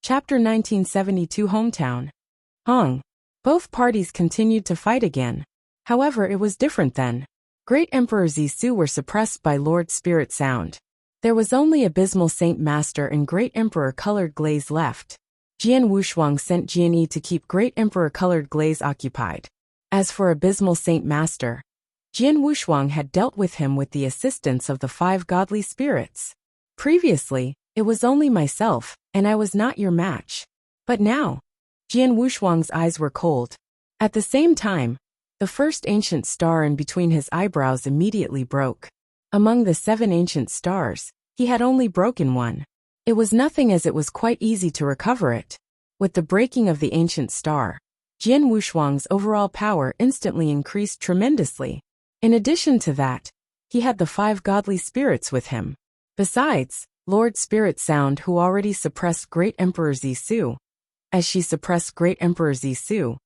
Chapter 1972 Hometown. Hong. Both parties continued to fight again. However, it was different then. Great Emperor Zisu were suppressed by Lord Spirit Sound. There was only Abysmal Saint Master and Great Emperor Colored Glaze left. Jian Wushuang sent Jian Yi to keep Great Emperor Colored Glaze occupied. As for Abysmal Saint Master, Jian Wushuang had dealt with him with the assistance of the 5 godly spirits. Previously, it was only myself, and I was not your match. But now, Jian Wushuang's eyes were cold. At the same time, the first ancient star in between his eyebrows immediately broke. Among the 7 ancient stars, he had only broken one. It was nothing, as it was quite easy to recover it. With the breaking of the ancient star, Jian Wushuang's overall power instantly increased tremendously. In addition to that, he had the 5 godly spirits with him. Besides, Lord Spirit Sound, who already suppressed Great Emperor Zisu. As she suppressed Great Emperor Zisu,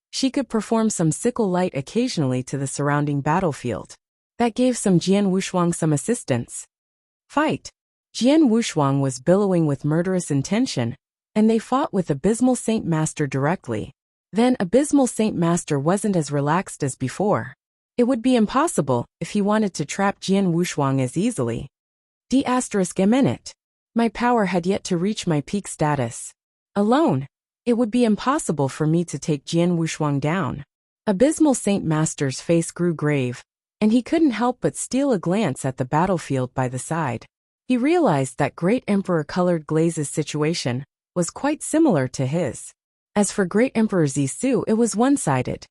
she could perform some sickle light occasionally to the surrounding battlefield. That gave Jian Wushuang some assistance. Fight! Jian Wushuang was billowing with murderous intention, and they fought with Abysmal Saint Master directly. Then Abysmal Saint Master wasn't as relaxed as before. It would be impossible if he wanted to trap Jian Wushuang as easily. D***. My power had yet to reach my peak status. Alone, it would be impossible for me to take Jian Wushuang down. Abysmal Saint Master's face grew grave, and he couldn't help but steal a glance at the battlefield by the side. He realized that Great Emperor Colored Glaze's situation was quite similar to his. As for Great Emperor Zisu, it was one-sided.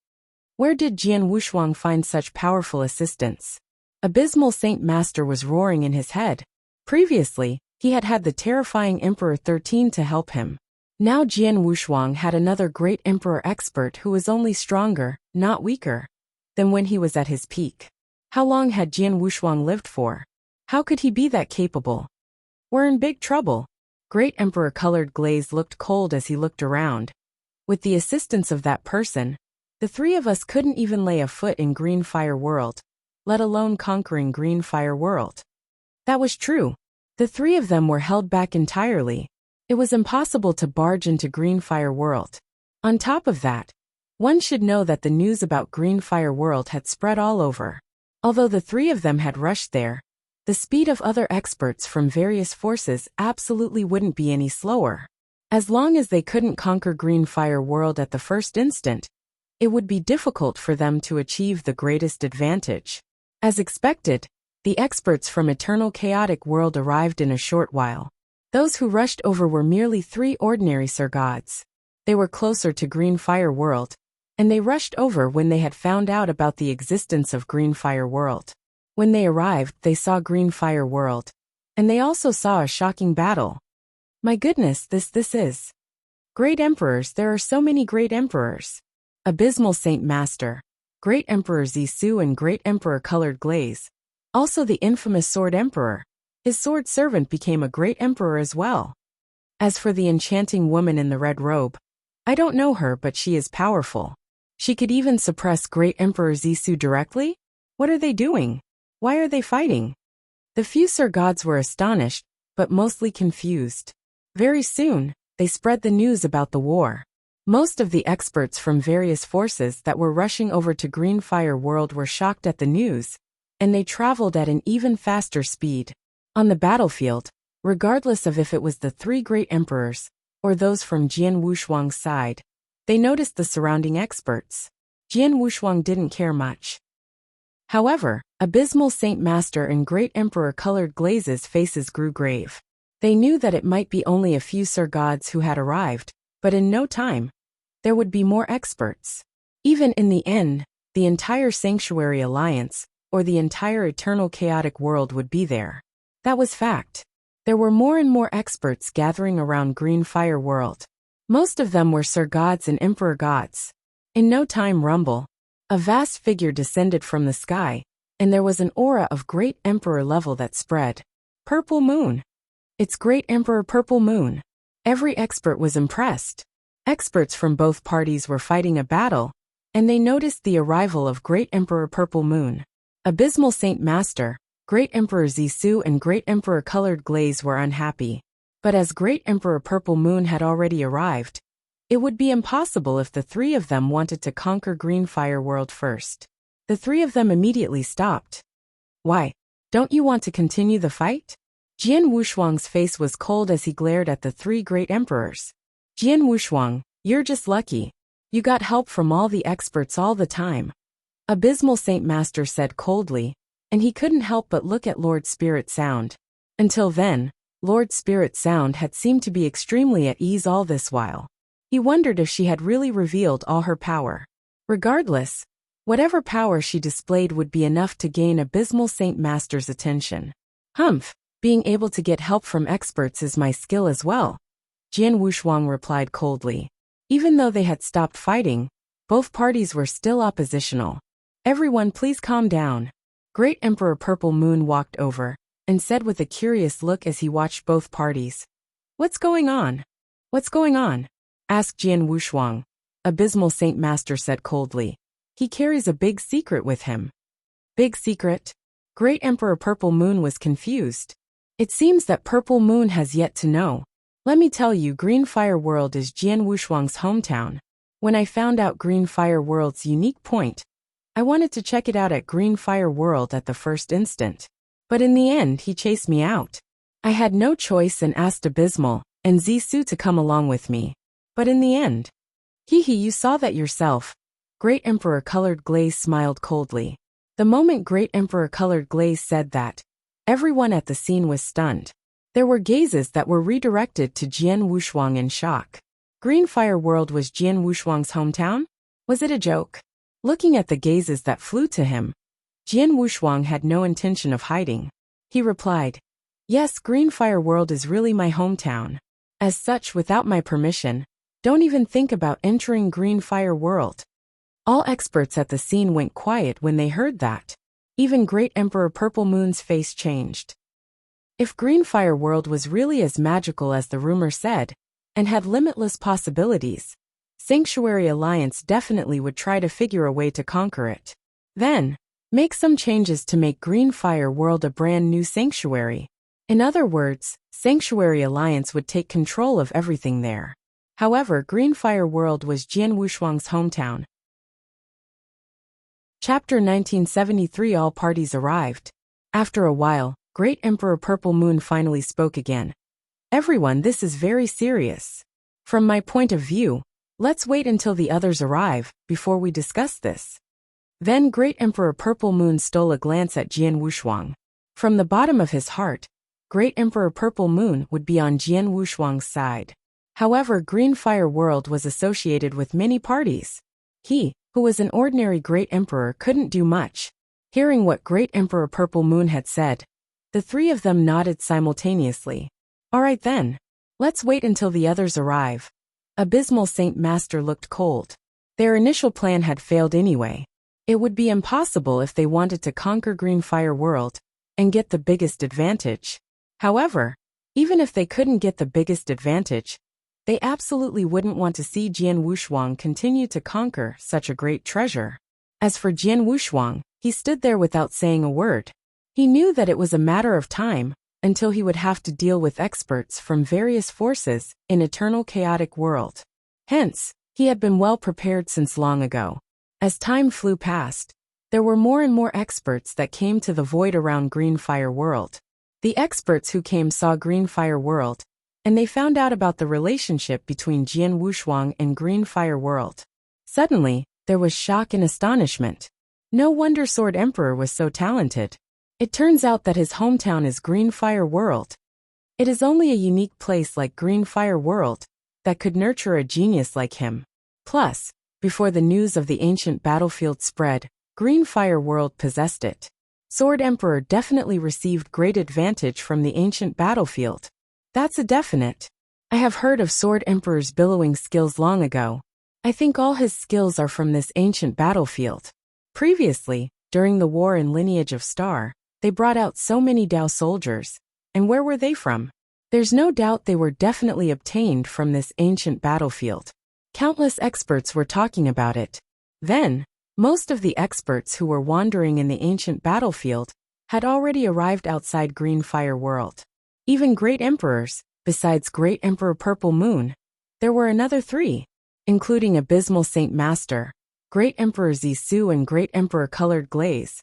Where did Jian Wushuang find such powerful assistance? Abysmal Saint Master was roaring in his head. Previously, he had had the terrifying Emperor 13 to help him. Now Jian Wushuang had another Great Emperor expert who was only stronger, not weaker, than when he was at his peak. How long had Jian Wushuang lived for? How could he be that capable? We're in big trouble. Great Emperor Colored Glaze looked cold as he looked around. With the assistance of that person, the 3 of us couldn't even lay a foot in Green Fire World, let alone conquering Green Fire World. That was true. The 3 of them were held back entirely. It was impossible to barge into Green Fire World. On top of that, one should know that the news about Green Fire World had spread all over. Although the 3 of them had rushed there, the speed of other experts from various forces absolutely wouldn't be any slower. As long as they couldn't conquer Green Fire World at the first instant, it would be difficult for them to achieve the greatest advantage. As expected, the experts from Eternal Chaotic World arrived in a short while. Those who rushed over were merely 3 ordinary Sir Gods. They were closer to Green Fire World, and they rushed over when they had found out about the existence of Green Fire World. When they arrived, they saw Green Fire World, and they also saw a shocking battle. My goodness, this is. Great Emperors, there are so many Great Emperors. Abysmal Saint Master, Great Emperor Zisu and Great Emperor Colored Glaze. Also the infamous Sword Emperor. His sword servant became a Great Emperor as well. As for the enchanting woman in the red robe, I don't know her, but she is powerful. She could even suppress Great Emperor Zisu directly? What are they doing? Why are they fighting? The few Sir Gods were astonished, but mostly confused. Very soon, they spread the news about the war. Most of the experts from various forces that were rushing over to Green Fire World were shocked at the news, and they traveled at an even faster speed. On the battlefield, regardless of if it was the 3 Great Emperors, or those from Jian Wushuang's side, they noticed the surrounding experts. Jian Wushuang didn't care much. However, Abysmal Saint Master and Great Emperor Colored Glaze's faces grew grave. They knew that it might be only a few Sir Gods who had arrived, but in no time, there would be more experts. Even in the end, the entire Sanctuary Alliance, or the entire Eternal Chaotic World would be there. That was fact. There were more and more experts gathering around Green Fire World. Most of them were Sir Gods and Emperor Gods. In no time, rumble. A vast figure descended from the sky, and there was an aura of Great Emperor level that spread. Purple Moon. It's Great Emperor Purple Moon. Every expert was impressed. Experts from both parties were fighting a battle, and they noticed the arrival of Great Emperor Purple Moon. Abysmal Saint Master, Great Emperor Zisu and Great Emperor Colored Glaze were unhappy. But as Great Emperor Purple Moon had already arrived, it would be impossible if the three of them wanted to conquer Green Fire World first. The three of them immediately stopped. Why? Don't you want to continue the fight? Jian Wushuang's face was cold as he glared at the three great emperors. Jian Wushuang, you're just lucky. You got help from all the experts all the time. Abysmal Saint Master said coldly, and he couldn't help but look at Lord Spirit Sound. Until then, Lord Spirit Sound had seemed to be extremely at ease all this while. He wondered if she had really revealed all her power. Regardless, whatever power she displayed would be enough to gain Abysmal Saint Master's attention. Humph, being able to get help from experts is my skill as well, Jian Wushuang replied coldly. Even though they had stopped fighting, both parties were still oppositional. Everyone please calm down. Great Emperor Purple Moon walked over and said with a curious look as he watched both parties. What's going on? What's going on? Asked Jian Wushuang. Abysmal Saint Master said coldly. He carries a big secret with him. Big secret? Great Emperor Purple Moon was confused. It seems that Purple Moon has yet to know. Let me tell you, Green Fire World is Jian Wushuang's hometown. When I found out Green Fire World's unique point, I wanted to check it out at Green Fire World at the first instant. But in the end he chased me out. I had no choice and asked Abysmal and Zisu to come along with me. But in the end, you saw that yourself. Great Emperor Colored Glaze smiled coldly. The moment Great Emperor Colored Glaze said that, everyone at the scene was stunned. There were gazes that were redirected to Jian Wushuang in shock. Green Fire World was Jian Wushuang's hometown? Was it a joke? Looking at the gazes that flew to him, Jian Wushuang had no intention of hiding. He replied, Yes, Green Fire World is really my hometown. As such, without my permission, don't even think about entering Green Fire World. All experts at the scene went quiet when they heard that. Even Great Emperor Purple Moon's face changed. If Green Fire World was really as magical as the rumor said, and had limitless possibilities, Sanctuary Alliance definitely would try to figure a way to conquer it. Then, make some changes to make Green Fire World a brand new sanctuary. In other words, Sanctuary Alliance would take control of everything there. However, Green Fire World was Jian Wushuang's hometown. Chapter 1973. All parties arrived. After a while, Great Emperor Purple Moon finally spoke again. Everyone, this is very serious. From my point of view, let's wait until the others arrive before we discuss this. Then Great Emperor Purple Moon stole a glance at Jian Wushuang. From the bottom of his heart, Great Emperor Purple Moon would be on Jian Wushuang's side. However, Green Fire World was associated with many parties. He, who was an ordinary Great Emperor, couldn't do much. Hearing what Great Emperor Purple Moon had said, the three of them nodded simultaneously. Alright then. Let's wait until the others arrive. Abysmal Saint Master looked cold. Their initial plan had failed anyway. It would be impossible if they wanted to conquer Green Fire World and get the biggest advantage. However, even if they couldn't get the biggest advantage, they absolutely wouldn't want to see Jian Wushuang continue to conquer such a great treasure. As for Jian Wushuang, he stood there without saying a word. He knew that it was a matter of time until he would have to deal with experts from various forces in Eternal Chaotic World. Hence, he had been well prepared since long ago. As time flew past, there were more and more experts that came to the void around Green Fire World. The experts who came saw Green Fire World, and they found out about the relationship between Jian Wushuang and Green Fire World. Suddenly, there was shock and astonishment. No wonder Sword Emperor was so talented. It turns out that his hometown is Green Fire World. It is only a unique place like Green Fire World that could nurture a genius like him. Plus, before the news of the ancient battlefield spread, Green Fire World possessed it. Sword Emperor definitely received great advantage from the ancient battlefield. That's a definite. I have heard of Sword Emperor's billowing skills long ago. I think all his skills are from this ancient battlefield. Previously, during the war in Lineage of Star, they brought out so many Dao soldiers. And where were they from? There's no doubt they were definitely obtained from this ancient battlefield. Countless experts were talking about it. Then, most of the experts who were wandering in the ancient battlefield had already arrived outside Green Fire World. Even great emperors, Besides Great Emperor Purple Moon, there were another 3, including Abysmal Saint Master, Great Emperor Zisu and Great Emperor Colored Glaze.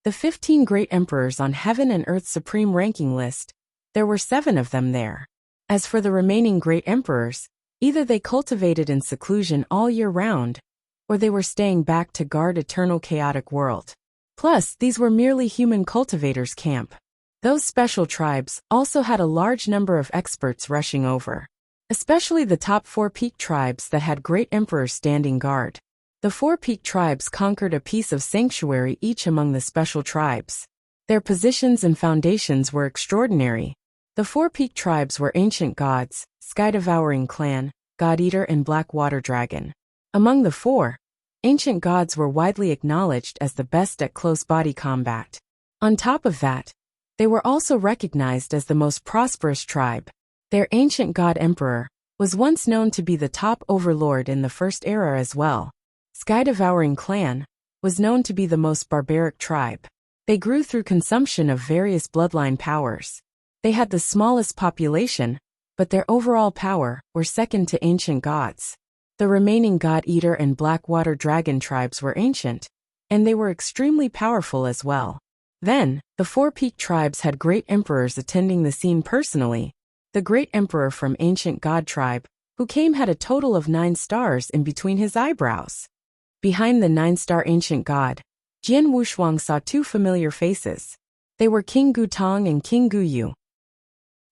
The 15 Great Emperors on Heaven and Earth's supreme ranking list, there were 7 of them there. As for the remaining Great Emperors, either they cultivated in seclusion all year round, or they were staying back to guard eternal chaotic world. Plus, these were merely human cultivators' camp. Those special tribes also had a large number of experts rushing over, especially the top 4 peak tribes that had Great Emperors standing guard. The 4 peak tribes conquered a piece of sanctuary each among the special tribes. Their positions and foundations were extraordinary. The 4 peak tribes were Ancient Gods, Sky-Devouring Clan, God-Eater and Black Water Dragon. Among the 4, Ancient Gods were widely acknowledged as the best at close body combat. On top of that, they were also recognized as the most prosperous tribe. Their Ancient God Emperor was once known to be the top overlord in the First Era as well. Sky-Devouring Clan was known to be the most barbaric tribe. They grew through consumption of various bloodline powers. They had the smallest population, but their overall power were second to Ancient Gods. The remaining God-Eater and Blackwater Dragon tribes were ancient, and they were extremely powerful as well. Then, the 4 peak tribes had Great Emperors attending the scene personally. The Great Emperor from Ancient God tribe, who came, had a total of 9 stars in between his eyebrows. Behind the 9-star Ancient God, Jian Wushuang saw 2 familiar faces. They were King Gutong and King Guyu.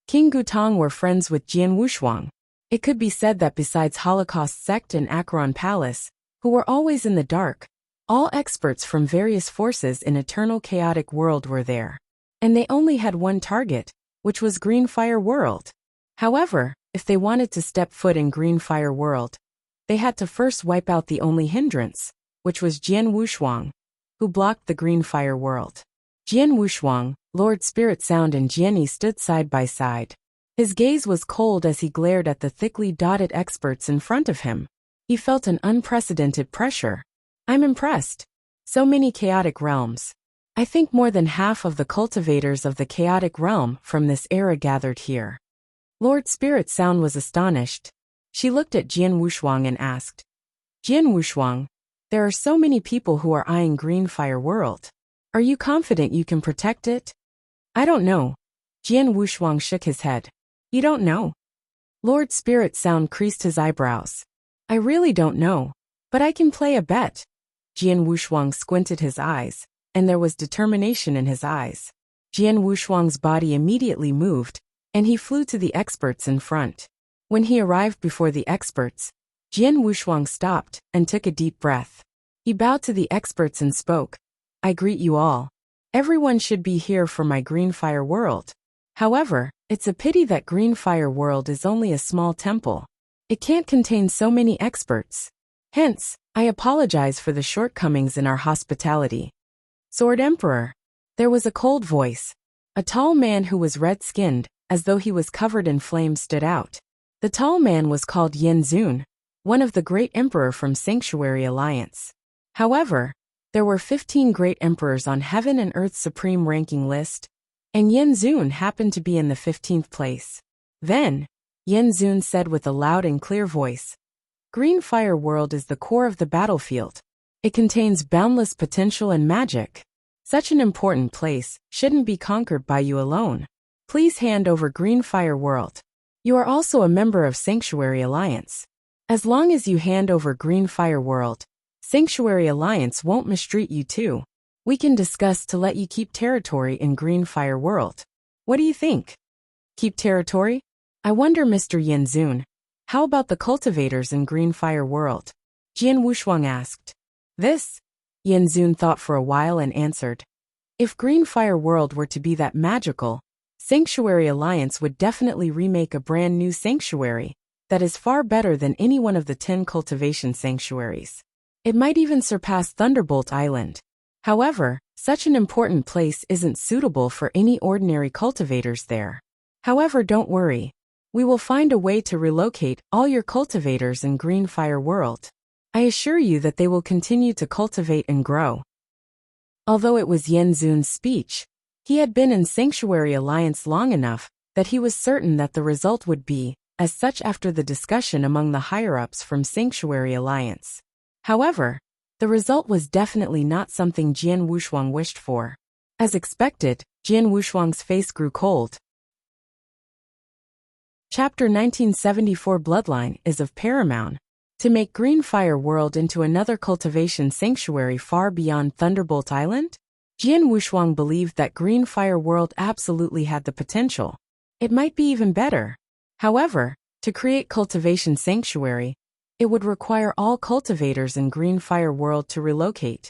King Gutong were friends with Jian Wushuang. It could be said that besides Holocaust Sect and Acheron Palace, who were always in the dark, all experts from various forces in Eternal Chaotic World were there. And they only had one target, which was Greenfire World. However, if they wanted to step foot in Greenfire World, they had to first wipe out the only hindrance, which was Jian Wushuang, who blocked the Greenfire World. Jian Wushuang, Lord Spirit Sound and Jianyi stood side by side. His gaze was cold as he glared at the thickly dotted experts in front of him. He felt an unprecedented pressure. I'm impressed. So many chaotic realms. I think more than half of the cultivators of the chaotic realm from this era gathered here. Lord Spirit Sound was astonished. She looked at Jian Wushuang and asked, Jian Wushuang, there are so many people who are eyeing Greenfire World. Are you confident you can protect it? I don't know. Jian Wushuang shook his head. You don't know? Lord Spirit Sound creased his eyebrows. I really don't know, but I can play a bet. Jian Wushuang squinted his eyes, and there was determination in his eyes. Jian Wushuang's body immediately moved, and he flew to the experts in front. When he arrived before the experts, Jian Wushuang stopped and took a deep breath. He bowed to the experts and spoke. I greet you all. Everyone should be here for my Greenfire World. However, it's a pity that Greenfire World is only a small temple. It can't contain so many experts. Hence, I apologize for the shortcomings in our hospitality. Sword Emperor. There was a cold voice. A tall man who was red-skinned, as though he was covered in flames, stood out. The tall man was called Yen Zun, one of the Great Emperor from Sanctuary Alliance. However, there were 15 Great Emperors on Heaven and Earth's supreme ranking list, and Yen Zun happened to be in the 15th place. Then, Yen Zun said with a loud and clear voice, Greenfire World is the core of the battlefield. It contains boundless potential and magic. Such an important place shouldn't be conquered by you alone. Please hand over Greenfire World. You are also a member of Sanctuary Alliance. As long as you hand over Greenfire World, Sanctuary Alliance won't mistreat you too. We can discuss to let you keep territory in Greenfire World. What do you think? Keep territory? I wonder, Mr. Yen Zun. How about the cultivators in Greenfire World? Jian Wushuang asked. This? Yen Zun thought for a while and answered. If Greenfire World were to be that magical, Sanctuary Alliance would definitely remake a brand new sanctuary that is far better than any one of the 10 cultivation sanctuaries. It might even surpass Thunderbolt Island. However, such an important place isn't suitable for any ordinary cultivators there. However, don't worry. We will find a way to relocate all your cultivators in Greenfire World. I assure you that they will continue to cultivate and grow. Although it was Yen Zun's speech, he had been in Sanctuary Alliance long enough that he was certain that the result would be as such after the discussion among the higher-ups from Sanctuary Alliance. However, the result was definitely not something Jian Wushuang wished for. As expected, Jian Wushuang's face grew cold. Chapter 1974 Bloodline is of paramount to make Green Fire World into another cultivation sanctuary far beyond Thunderbolt Island? Jian Wushuang believed that Green Fire World absolutely had the potential. It might be even better. However, to create cultivation sanctuary, it would require all cultivators in Green Fire World to relocate.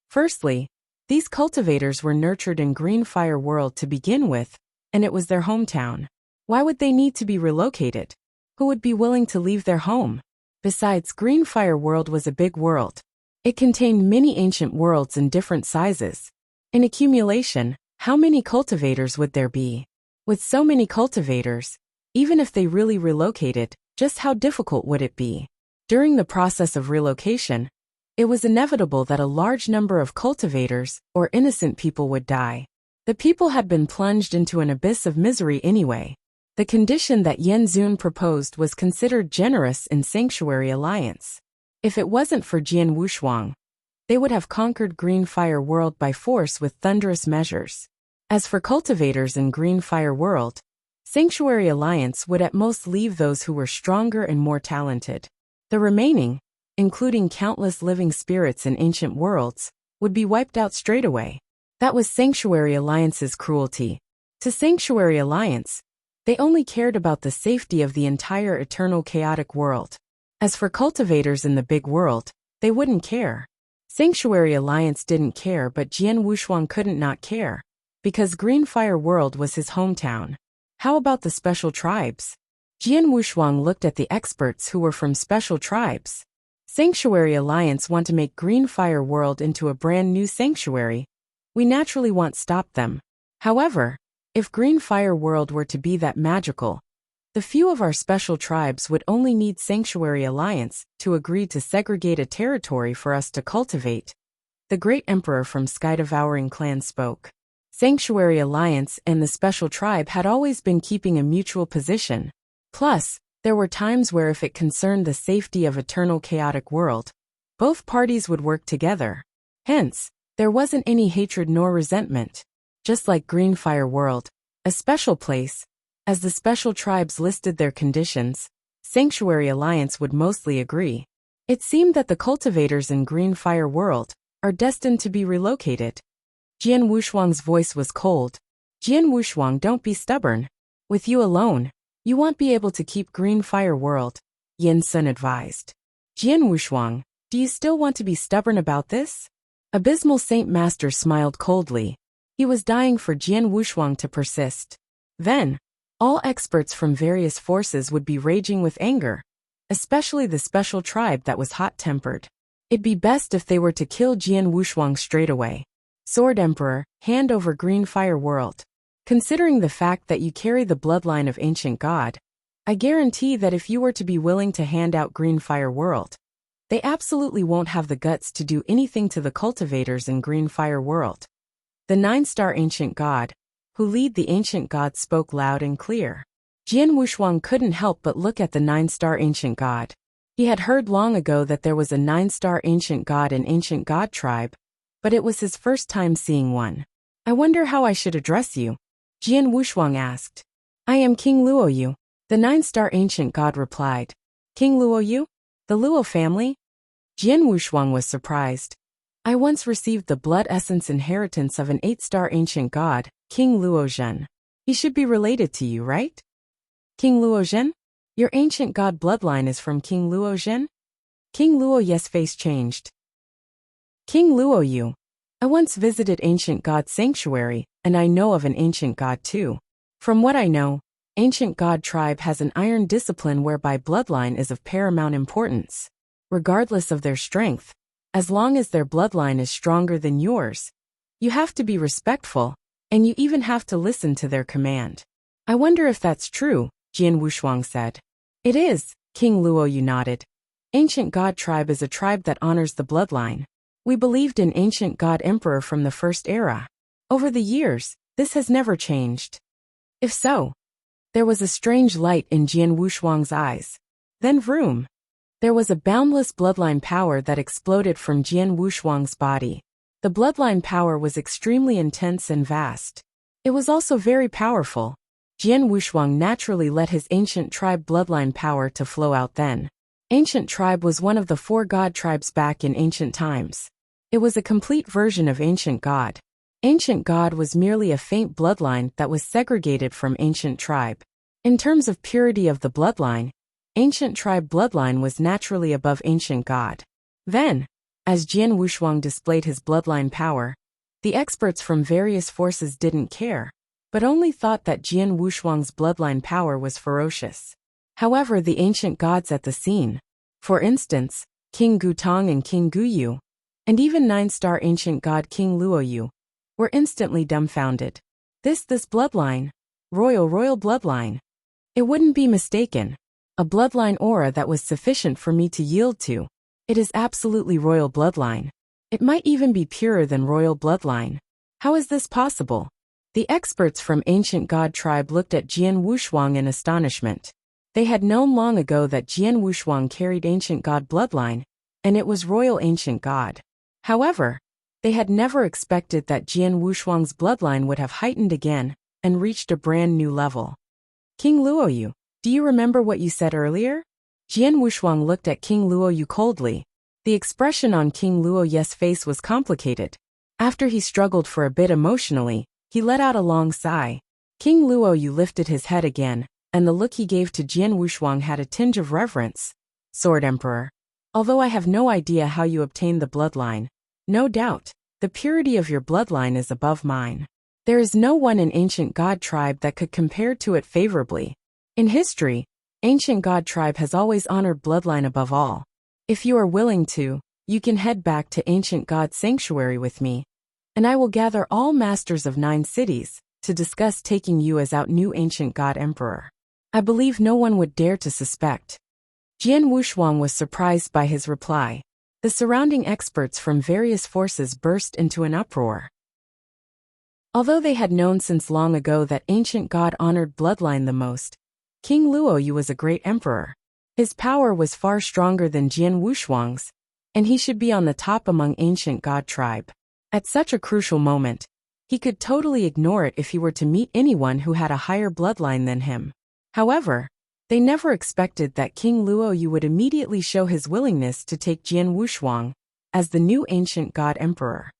Firstly, these cultivators were nurtured in Green Fire World to begin with, and it was their hometown. Why would they need to be relocated? Who would be willing to leave their home? Besides, Green Fire World was a big world. It contained many ancient worlds in different sizes. In accumulation, how many cultivators would there be? With so many cultivators, even if they really relocated, just how difficult would it be? During the process of relocation, it was inevitable that a large number of cultivators or innocent people would die. The people had been plunged into an abyss of misery anyway. The condition that Yen Zun proposed was considered generous in Sanctuary Alliance. If it wasn't for Jian Wushuang, they would have conquered Green Fire World by force with thunderous measures. As for cultivators in Green Fire World, Sanctuary Alliance would at most leave those who were stronger and more talented. The remaining, including countless living spirits in ancient worlds, would be wiped out straight away. That was Sanctuary Alliance's cruelty. To Sanctuary Alliance, they only cared about the safety of the entire eternal chaotic world. As for cultivators in the big world, they wouldn't care. Sanctuary Alliance didn't care, but Jian Wushuang couldn't not care, because Green Fire World was his hometown. How about the special tribes? Jian Wushuang looked at the experts who were from special tribes. Sanctuary Alliance want to make Green Fire World into a brand new sanctuary. We naturally want to stop them. However, if Green Fire World were to be that magical, the few of our special tribes would only need Sanctuary Alliance to agree to segregate a territory for us to cultivate. The great emperor from Sky Devouring Clan spoke. Sanctuary Alliance and the special tribe had always been keeping a mutual position. Plus, there were times where if it concerned the safety of eternal chaotic world, both parties would work together. Hence, there wasn't any hatred nor resentment. Just like Green Fire World, a special place, as the special tribes listed their conditions, Sanctuary Alliance would mostly agree. It seemed that the cultivators in Green Fire World are destined to be relocated. Jian Wushuang's voice was cold. Jian Wushuang, don't be stubborn. With you alone, you won't be able to keep Green Fire World, Yen Sun advised. Jian Wushuang, do you still want to be stubborn about this? Abysmal Saint Master smiled coldly. He was dying for Jian Wushuang to persist. Then, all experts from various forces would be raging with anger, especially the special tribe that was hot-tempered. It'd be best if they were to kill Jian Wushuang straight away. Sword Emperor, hand over Green Fire World. Considering the fact that you carry the bloodline of Ancient God, I guarantee that if you were to be willing to hand out Green Fire World, they absolutely won't have the guts to do anything to the cultivators in Green Fire World. The 9-star Ancient God, who lead the Ancient God, spoke loud and clear. Jian Wushuang couldn't help but look at the 9-star Ancient God. He had heard long ago that there was a 9-star Ancient God in Ancient God tribe, but it was his first time seeing one. I wonder how I should address you, Jian Wushuang asked. I am King Luoyu, the 9-star Ancient God replied. King Luoyu? The Luo family? Jian Wushuang was surprised. I once received the blood essence inheritance of an 8-star Ancient God, King Luozhen. He should be related to you, right? King Luozhen? Your Ancient God bloodline is from King Luozhen? King Luoyu's face changed. King Luoyu, I once visited Ancient God Sanctuary, and I know of an Ancient God too. From what I know, Ancient God tribe has an iron discipline whereby bloodline is of paramount importance. Regardless of their strength, as long as their bloodline is stronger than yours, you have to be respectful, and you even have to listen to their command. I wonder if that's true, Jian Wushuang said. It is, King Luoyu nodded. Ancient God tribe is a tribe that honors the bloodline. We believed in Ancient God Emperor from the first era. Over the years, this has never changed. If so, There was a strange light in Jian Wushuang's eyes. Then vroom. There was a boundless bloodline power that exploded from Jian Wushuang's body. The bloodline power was extremely intense and vast. It was also very powerful. Jian Wushuang naturally let his ancient tribe bloodline power to flow out then. Ancient tribe was one of the 4 god tribes back in ancient times. It was a complete version of ancient god. Ancient god was merely a faint bloodline that was segregated from ancient tribe. In terms of purity of the bloodline, ancient tribe bloodline was naturally above ancient god. Then, as Jian Wushuang displayed his bloodline power, the experts from various forces didn't care, but only thought that Jian Wushuang's bloodline power was ferocious. However, the ancient gods at the scene, for instance, King Gutong and King Guyu, and even 9-star ancient god King Luoyu, were instantly dumbfounded. This bloodline, royal bloodline. It wouldn't be mistaken. A bloodline aura that was sufficient for me to yield to. It is absolutely royal bloodline. It might even be purer than royal bloodline. How is this possible? The experts from ancient god tribe looked at Jian Wushuang in astonishment. They had known long ago that Jian Wushuang carried ancient god bloodline, and it was royal ancient god. However, they had never expected that Jian Wushuang's bloodline would have heightened again and reached a brand new level. King Luoyu, do you remember what you said earlier? Jian Wushuang looked at King Luoyu coldly. The expression on King Luoyu's face was complicated. After he struggled for a bit emotionally, he let out a long sigh. King Luoyu lifted his head again, and the look he gave to Jian Wushuang had a tinge of reverence. Sword Emperor. Although I have no idea how you obtained the bloodline, no doubt, the purity of your bloodline is above mine. There is no one in ancient god tribe that could compare to it favorably. In history, ancient god tribe has always honored bloodline above all. If you are willing to, you can head back to ancient god sanctuary with me, and I will gather all masters of 9 cities to discuss taking you as our new ancient god emperor. I believe no one would dare to suspect. Jian Wushuang was surprised by his reply. The surrounding experts from various forces burst into an uproar. Although they had known since long ago that ancient god honored bloodline the most, King Luoyu was a great emperor. His power was far stronger than Jian Wushuang's, and he should be on the top among ancient god tribe. At such a crucial moment, he could totally ignore it if he were to meet anyone who had a higher bloodline than him. However, they never expected that King Luoyu would immediately show his willingness to take Jian Wushuang as the new ancient god emperor.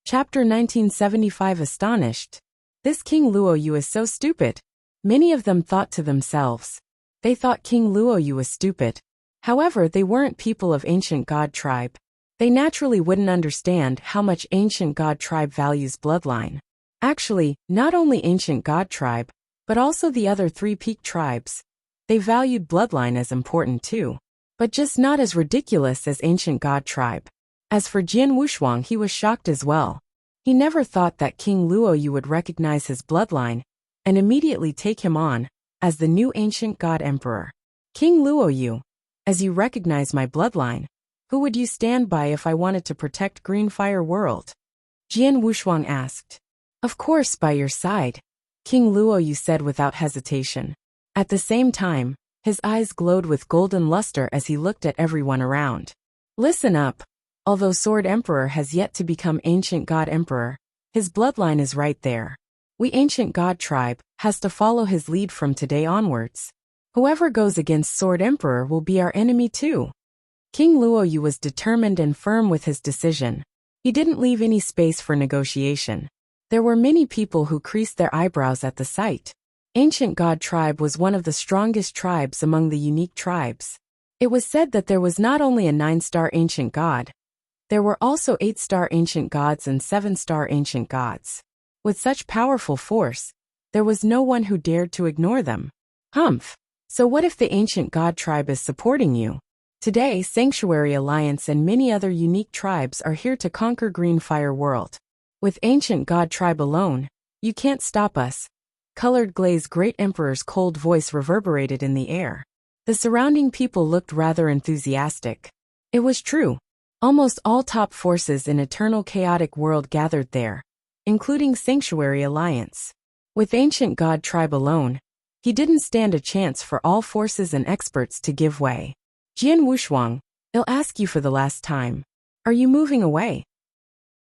Chapter 1975. Astonished. This King Luoyu is so stupid. Many of them thought to themselves. They thought King Luoyu was stupid. However, they weren't people of ancient god tribe. They naturally wouldn't understand how much ancient god tribe values bloodline. Actually, not only ancient god tribe, but also the other 3 peak tribes. They valued bloodline as important too, but just not as ridiculous as ancient god tribe. As for Jian Wushuang, he was shocked as well. He never thought that King Luoyu would recognize his bloodline and immediately take him on as the new ancient god emperor. King Luoyu, as you recognize my bloodline, who would you stand by if I wanted to protect Green Fire World? Jian Wushuang asked. Of course, by your side, King Luoyu said without hesitation. At the same time, his eyes glowed with golden luster as he looked at everyone around. Listen up. Although Sword Emperor has yet to become Ancient God Emperor, his bloodline is right there. We Ancient God tribe has to follow his lead from today onwards. Whoever goes against Sword Emperor will be our enemy too. King Luoyu was determined and firm with his decision. He didn't leave any space for negotiation. There were many people who creased their eyebrows at the sight. Ancient God tribe was one of the strongest tribes among the unique tribes. It was said that there was not only a 9-star ancient god, there were also 8-star ancient gods and 7-star ancient gods. With such powerful force, there was no one who dared to ignore them. Humph! So what if the ancient god tribe is supporting you? Today, Sanctuary Alliance and many other unique tribes are here to conquer Green Fire World. With Ancient God Tribe alone, you can't stop us. Colored Glaze Great Emperor's cold voice reverberated in the air. The surrounding people looked rather enthusiastic. It was true. Almost all top forces in Eternal Chaotic World gathered there, including Sanctuary Alliance. With ancient god tribe alone, he didn't stand a chance for all forces and experts to give way. Jian Wushuang, I'll ask you for the last time. Are you moving away?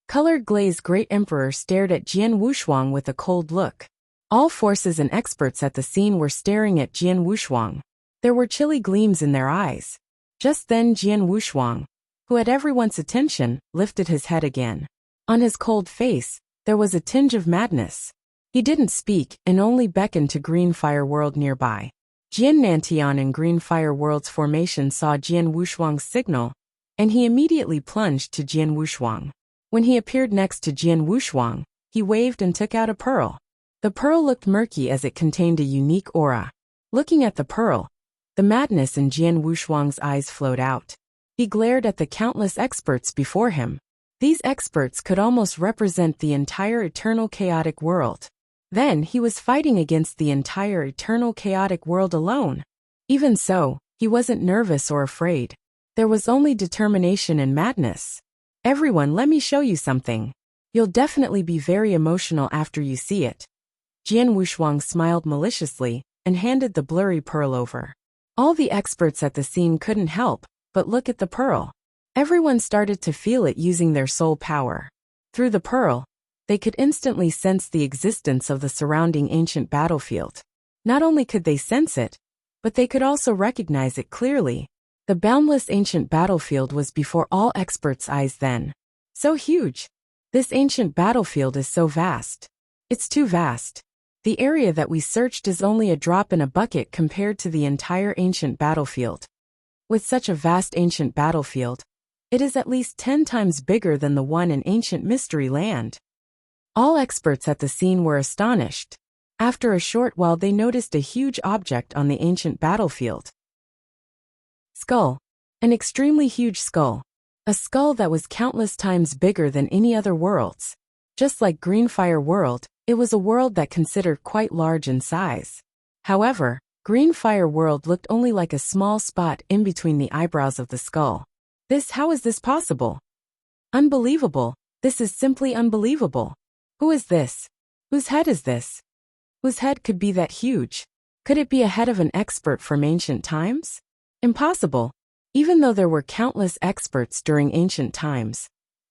Colored glazed Great Emperor stared at Jian Wushuang with a cold look. All forces and experts at the scene were staring at Jian Wushuang. There were chilly gleams in their eyes. Just then Jian Wushuang, who had everyone's attention, lifted his head again. On his cold face, there was a tinge of madness. He didn't speak and only beckoned to Green Fire World nearby. Jian Nantian in Green Fire World's formation saw Jian Wushuang's signal, and he immediately plunged to Jian Wushuang. When he appeared next to Jian Wushuang, he waved and took out a pearl. The pearl looked murky as it contained a unique aura. Looking at the pearl, the madness in Jian Wushuang's eyes flowed out. He glared at the countless experts before him. These experts could almost represent the entire eternal chaotic world. Then he was fighting against the entire eternal chaotic world alone. Even so, he wasn't nervous or afraid. There was only determination and madness. Everyone, let me show you something. You'll definitely be very emotional after you see it. Jian Wushuang smiled maliciously and handed the blurry pearl over. All the experts at the scene couldn't help but look at the pearl. Everyone started to feel it using their soul power. Through the pearl, they could instantly sense the existence of the surrounding ancient battlefield. Not only could they sense it, but they could also recognize it clearly. The boundless ancient battlefield was before all experts' eyes then. So huge. This ancient battlefield is so vast. It's too vast. The area that we searched is only a drop in a bucket compared to the entire ancient battlefield. With such a vast ancient battlefield, it is at least 10 times bigger than the one in ancient Mystery Land. All experts at the scene were astonished. After a short while they noticed a huge object on the ancient battlefield. Skull. An extremely huge skull. A skull that was countless times bigger than any other worlds. Just like Green Fire World, it was a world that considered quite large in size. However, Green Fire World looked only like a small spot in between the eyebrows of the skull. How is this possible? Unbelievable. This is simply unbelievable. Who is this? Whose head is this? Whose head could be that huge? Could it be a head of an expert from ancient times? Impossible. Even though there were countless experts during ancient times,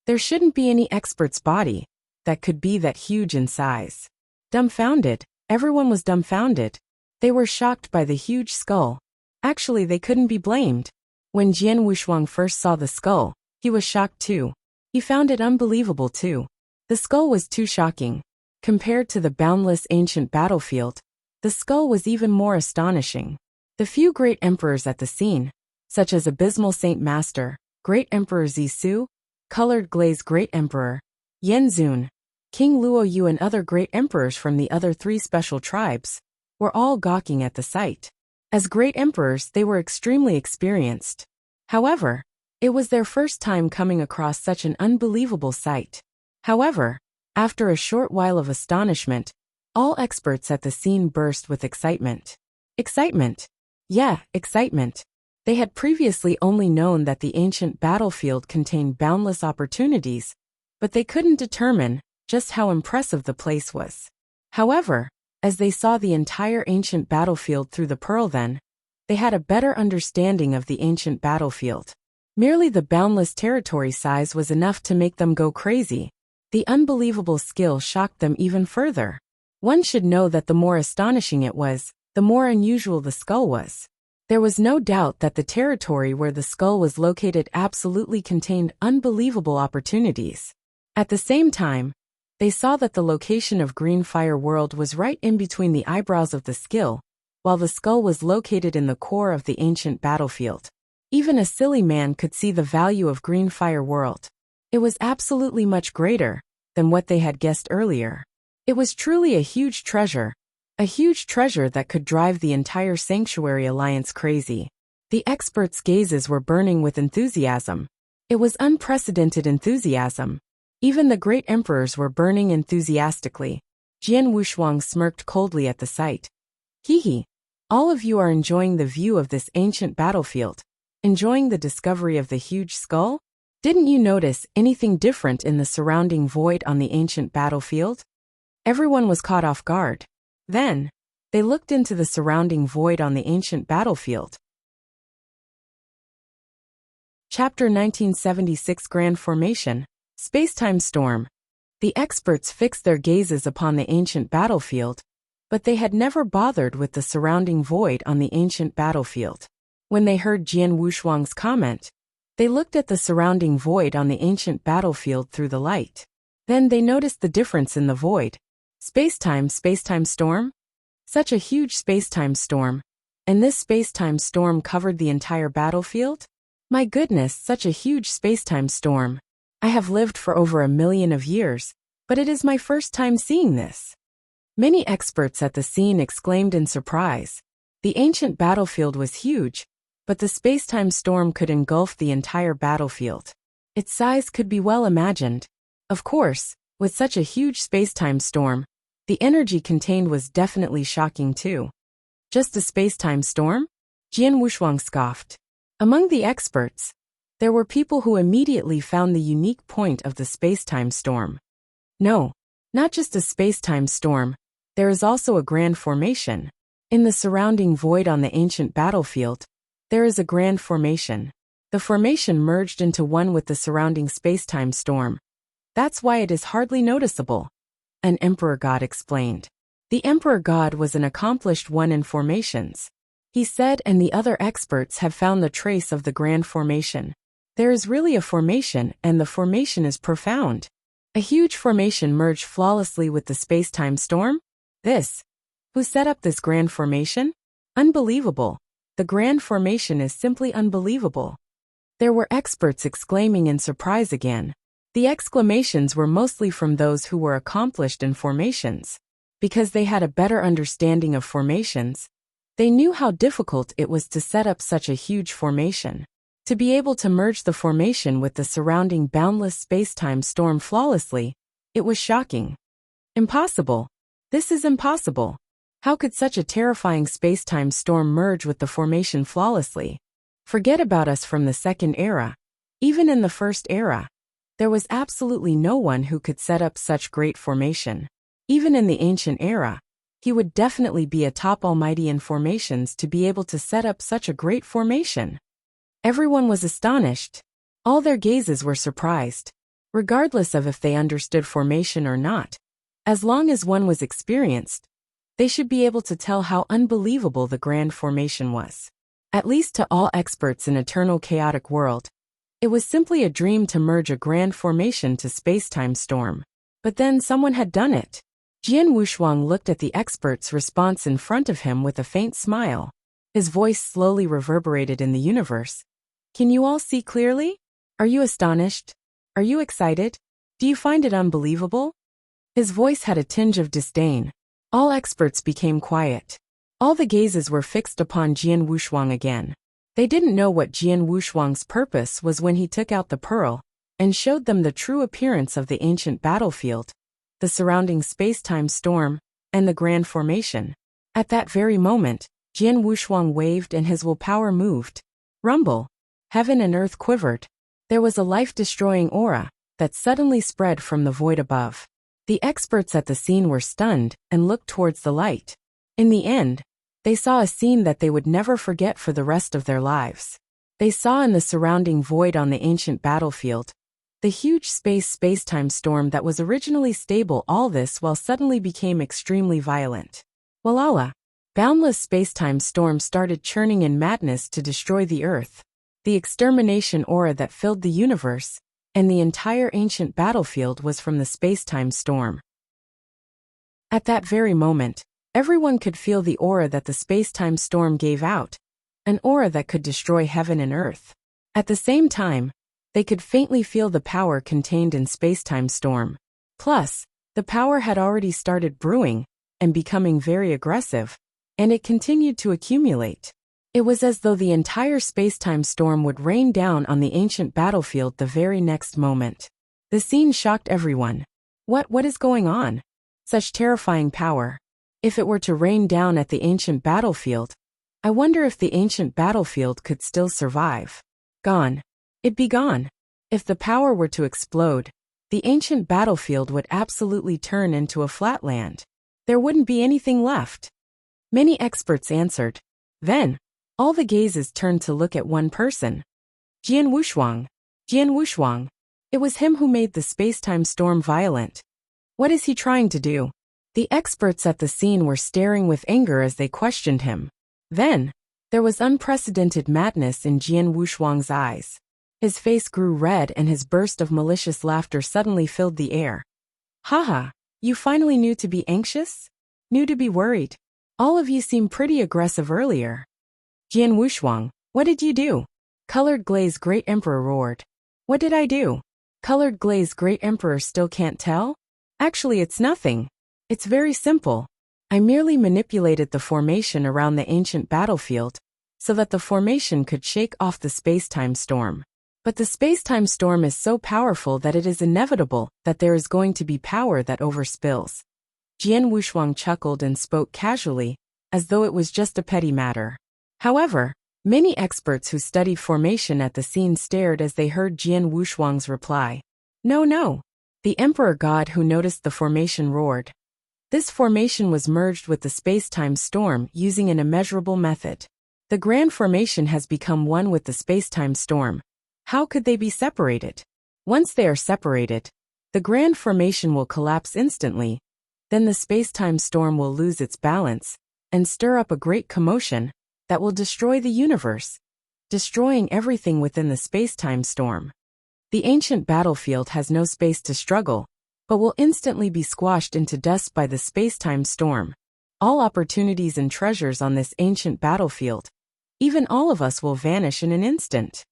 there shouldn't be any expert's body that could be that huge in size. Dumbfounded, everyone was dumbfounded. They were shocked by the huge skull. Actually, they couldn't be blamed. When Jian Wushuang first saw the skull, he was shocked too. He found it unbelievable too. The skull was too shocking. Compared to the boundless ancient battlefield, the skull was even more astonishing. The few great emperors at the scene, such as Abysmal Saint Master, Great Emperor Zisu, Colored Glaze Great Emperor, Yen Zun, King Luo Yu and other great emperors from the other 3 special tribes, were all gawking at the sight. As great emperors, they were extremely experienced. However, it was their first time coming across such an unbelievable sight. However, after a short while of astonishment, all experts at the scene burst with excitement. Excitement. Yeah, excitement. They had previously only known that the ancient battlefield contained boundless opportunities, but they couldn't determine just how impressive the place was. However, as they saw the entire ancient battlefield through the pearl then, they had a better understanding of the ancient battlefield. Merely the boundless territory size was enough to make them go crazy. The unbelievable skill shocked them even further. One should know that the more astonishing it was, the more unusual the skull was. There was no doubt that the territory where the skull was located absolutely contained unbelievable opportunities. At the same time, they saw that the location of Green Fire World was right in between the eyebrows of the skull, while the skull was located in the core of the ancient battlefield. Even a silly man could see the value of Green Fire World. It was absolutely much greater than what they had guessed earlier. It was truly a huge treasure that could drive the entire Sanctuary Alliance crazy. The experts' gazes were burning with enthusiasm. It was unprecedented enthusiasm. Even the great emperors were burning enthusiastically. Jian Wushuang smirked coldly at the sight. Hee. All of you are enjoying the view of this ancient battlefield, enjoying the discovery of the huge skull? Didn't you notice anything different in the surrounding void on the ancient battlefield? Everyone was caught off guard. Then, they looked into the surrounding void on the ancient battlefield. Chapter 1976 Grand Formation, Spacetime Storm. The experts fixed their gazes upon the ancient battlefield, but they had never bothered with the surrounding void on the ancient battlefield. When they heard Jian Wushuang's comment, they looked at the surrounding void on the ancient battlefield through the light. Then they noticed the difference in the void. Spacetime storm? Such a huge spacetime storm. And this spacetime storm covered the entire battlefield? My goodness, such a huge spacetime storm. I have lived for over 1,000,000 of years, but it is my first time seeing this. Many experts at the scene exclaimed in surprise. The ancient battlefield was huge, but the spacetime storm could engulf the entire battlefield. Its size could be well imagined. Of course, with such a huge spacetime storm, the energy contained was definitely shocking too. Just a spacetime storm? Jian Wushuang scoffed. Among the experts, there were people who immediately found the unique point of the spacetime storm. No, not just a spacetime storm, there is also a grand formation. In the surrounding void on the ancient battlefield, there is a grand formation. The formation merged into one with the surrounding spacetime storm. That's why it is hardly noticeable, an emperor god explained. The emperor god was an accomplished one in formations. He said, and the other experts have found the trace of the grand formation. There is really a formation, and the formation is profound. A huge formation merged flawlessly with the spacetime storm? Who set up this grand formation? Unbelievable. The grand formation is simply unbelievable. There were experts exclaiming in surprise again. The exclamations were mostly from those who were accomplished in formations. Because they had a better understanding of formations, they knew how difficult it was to set up such a huge formation. To be able to merge the formation with the surrounding boundless spacetime storm flawlessly, it was shocking. Impossible. This is impossible. How could such a terrifying spacetime storm merge with the formation flawlessly? Forget about us from the second era. Even in the first era, there was absolutely no one who could set up such great formation. Even in the ancient era, he would definitely be a top almighty in formations to be able to set up such a great formation. Everyone was astonished. All their gazes were surprised, regardless of if they understood formation or not. As long as one was experienced, they should be able to tell how unbelievable the grand formation was. At least to all experts in eternal chaotic world, it was simply a dream to merge a grand formation to spacetime storm. But then someone had done it. Jian Wushuang looked at the expert's response in front of him with a faint smile. His voice slowly reverberated in the universe. Can you all see clearly? Are you astonished? Are you excited? Do you find it unbelievable? His voice had a tinge of disdain. All experts became quiet. All the gazes were fixed upon Jian Wushuang again. They didn't know what Jian Wushuang's purpose was when he took out the pearl and showed them the true appearance of the ancient battlefield, the surrounding spacetime storm, and the grand formation. At that very moment, Jian Wushuang waved and his willpower moved. Rumble. Heaven and earth quivered. There was a life-destroying aura that suddenly spread from the void above. The experts at the scene were stunned and looked towards the light. In the end, they saw a scene that they would never forget for the rest of their lives. They saw in the surrounding void on the ancient battlefield the huge spacetime storm that was originally stable, all this while suddenly became extremely violent. Walala. Boundless spacetime storm started churning in madness to destroy the earth. The extermination aura that filled the universe and the entire ancient battlefield was from the spacetime storm. At that very moment, everyone could feel the aura that the spacetime storm gave out, an aura that could destroy heaven and earth. At the same time, they could faintly feel the power contained in spacetime storm. Plus, the power had already started brewing and becoming very aggressive, and it continued to accumulate. It was as though the entire spacetime storm would rain down on the ancient battlefield the very next moment. The scene shocked everyone. What is going on? Such terrifying power. If it were to rain down at the ancient battlefield, I wonder if the ancient battlefield could still survive. Gone. It'd be gone. If the power were to explode, the ancient battlefield would absolutely turn into a flatland. there wouldn't be anything left. Many experts answered. Then, all the gazes turned to look at one person. Jian Wushuang. Jian Wushuang. It was him who made the space-time storm violent. What is he trying to do? The experts at the scene were staring with anger as they questioned him. Then, there was unprecedented madness in Jian Wushuang's eyes. His face grew red and his burst of malicious laughter suddenly filled the air. Haha, you finally knew to be anxious? Knew to be worried? All of you seemed pretty aggressive earlier. Jian Wushuang, what did you do? Colored Glaze Great Emperor roared. What did I do? Colored Glaze Great Emperor still can't tell? Actually, it's nothing. It's very simple. I merely manipulated the formation around the ancient battlefield so that the formation could shake off the space-time storm. But the space-time storm is so powerful that it is inevitable that there is going to be power that overspills. Jian Wushuang chuckled and spoke casually, as though it was just a petty matter. However, many experts who studied formation at the scene stared as they heard Jian Wushuang's reply. No. The Emperor God who noticed the formation roared. This formation was merged with the space-time storm using an immeasurable method. The grand formation has become one with the space-time storm. How could they be separated? Once they are separated, the grand formation will collapse instantly. Then the space-time storm will lose its balance and stir up a great commotion that will destroy the universe, destroying everything within the space-time storm. The ancient battlefield has no space to struggle, but will instantly be squashed into dust by the space-time storm. All opportunities and treasures on this ancient battlefield, even all of us, will vanish in an instant.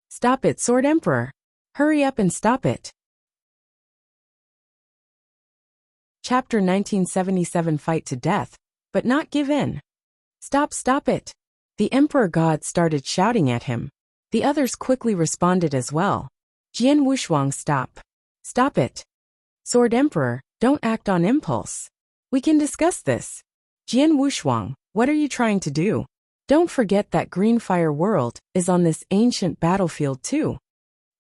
Stop it, Sword Emperor! Hurry up and stop it! Chapter 1977 Fight to Death, but not give in. Stop it! The Emperor God started shouting at him. The others quickly responded as well. Jian Wushuang, stop it. Sword Emperor, don't act on impulse. We can discuss this. Jian Wushuang, what are you trying to do? Don't forget that Green Fire World is on this ancient battlefield too.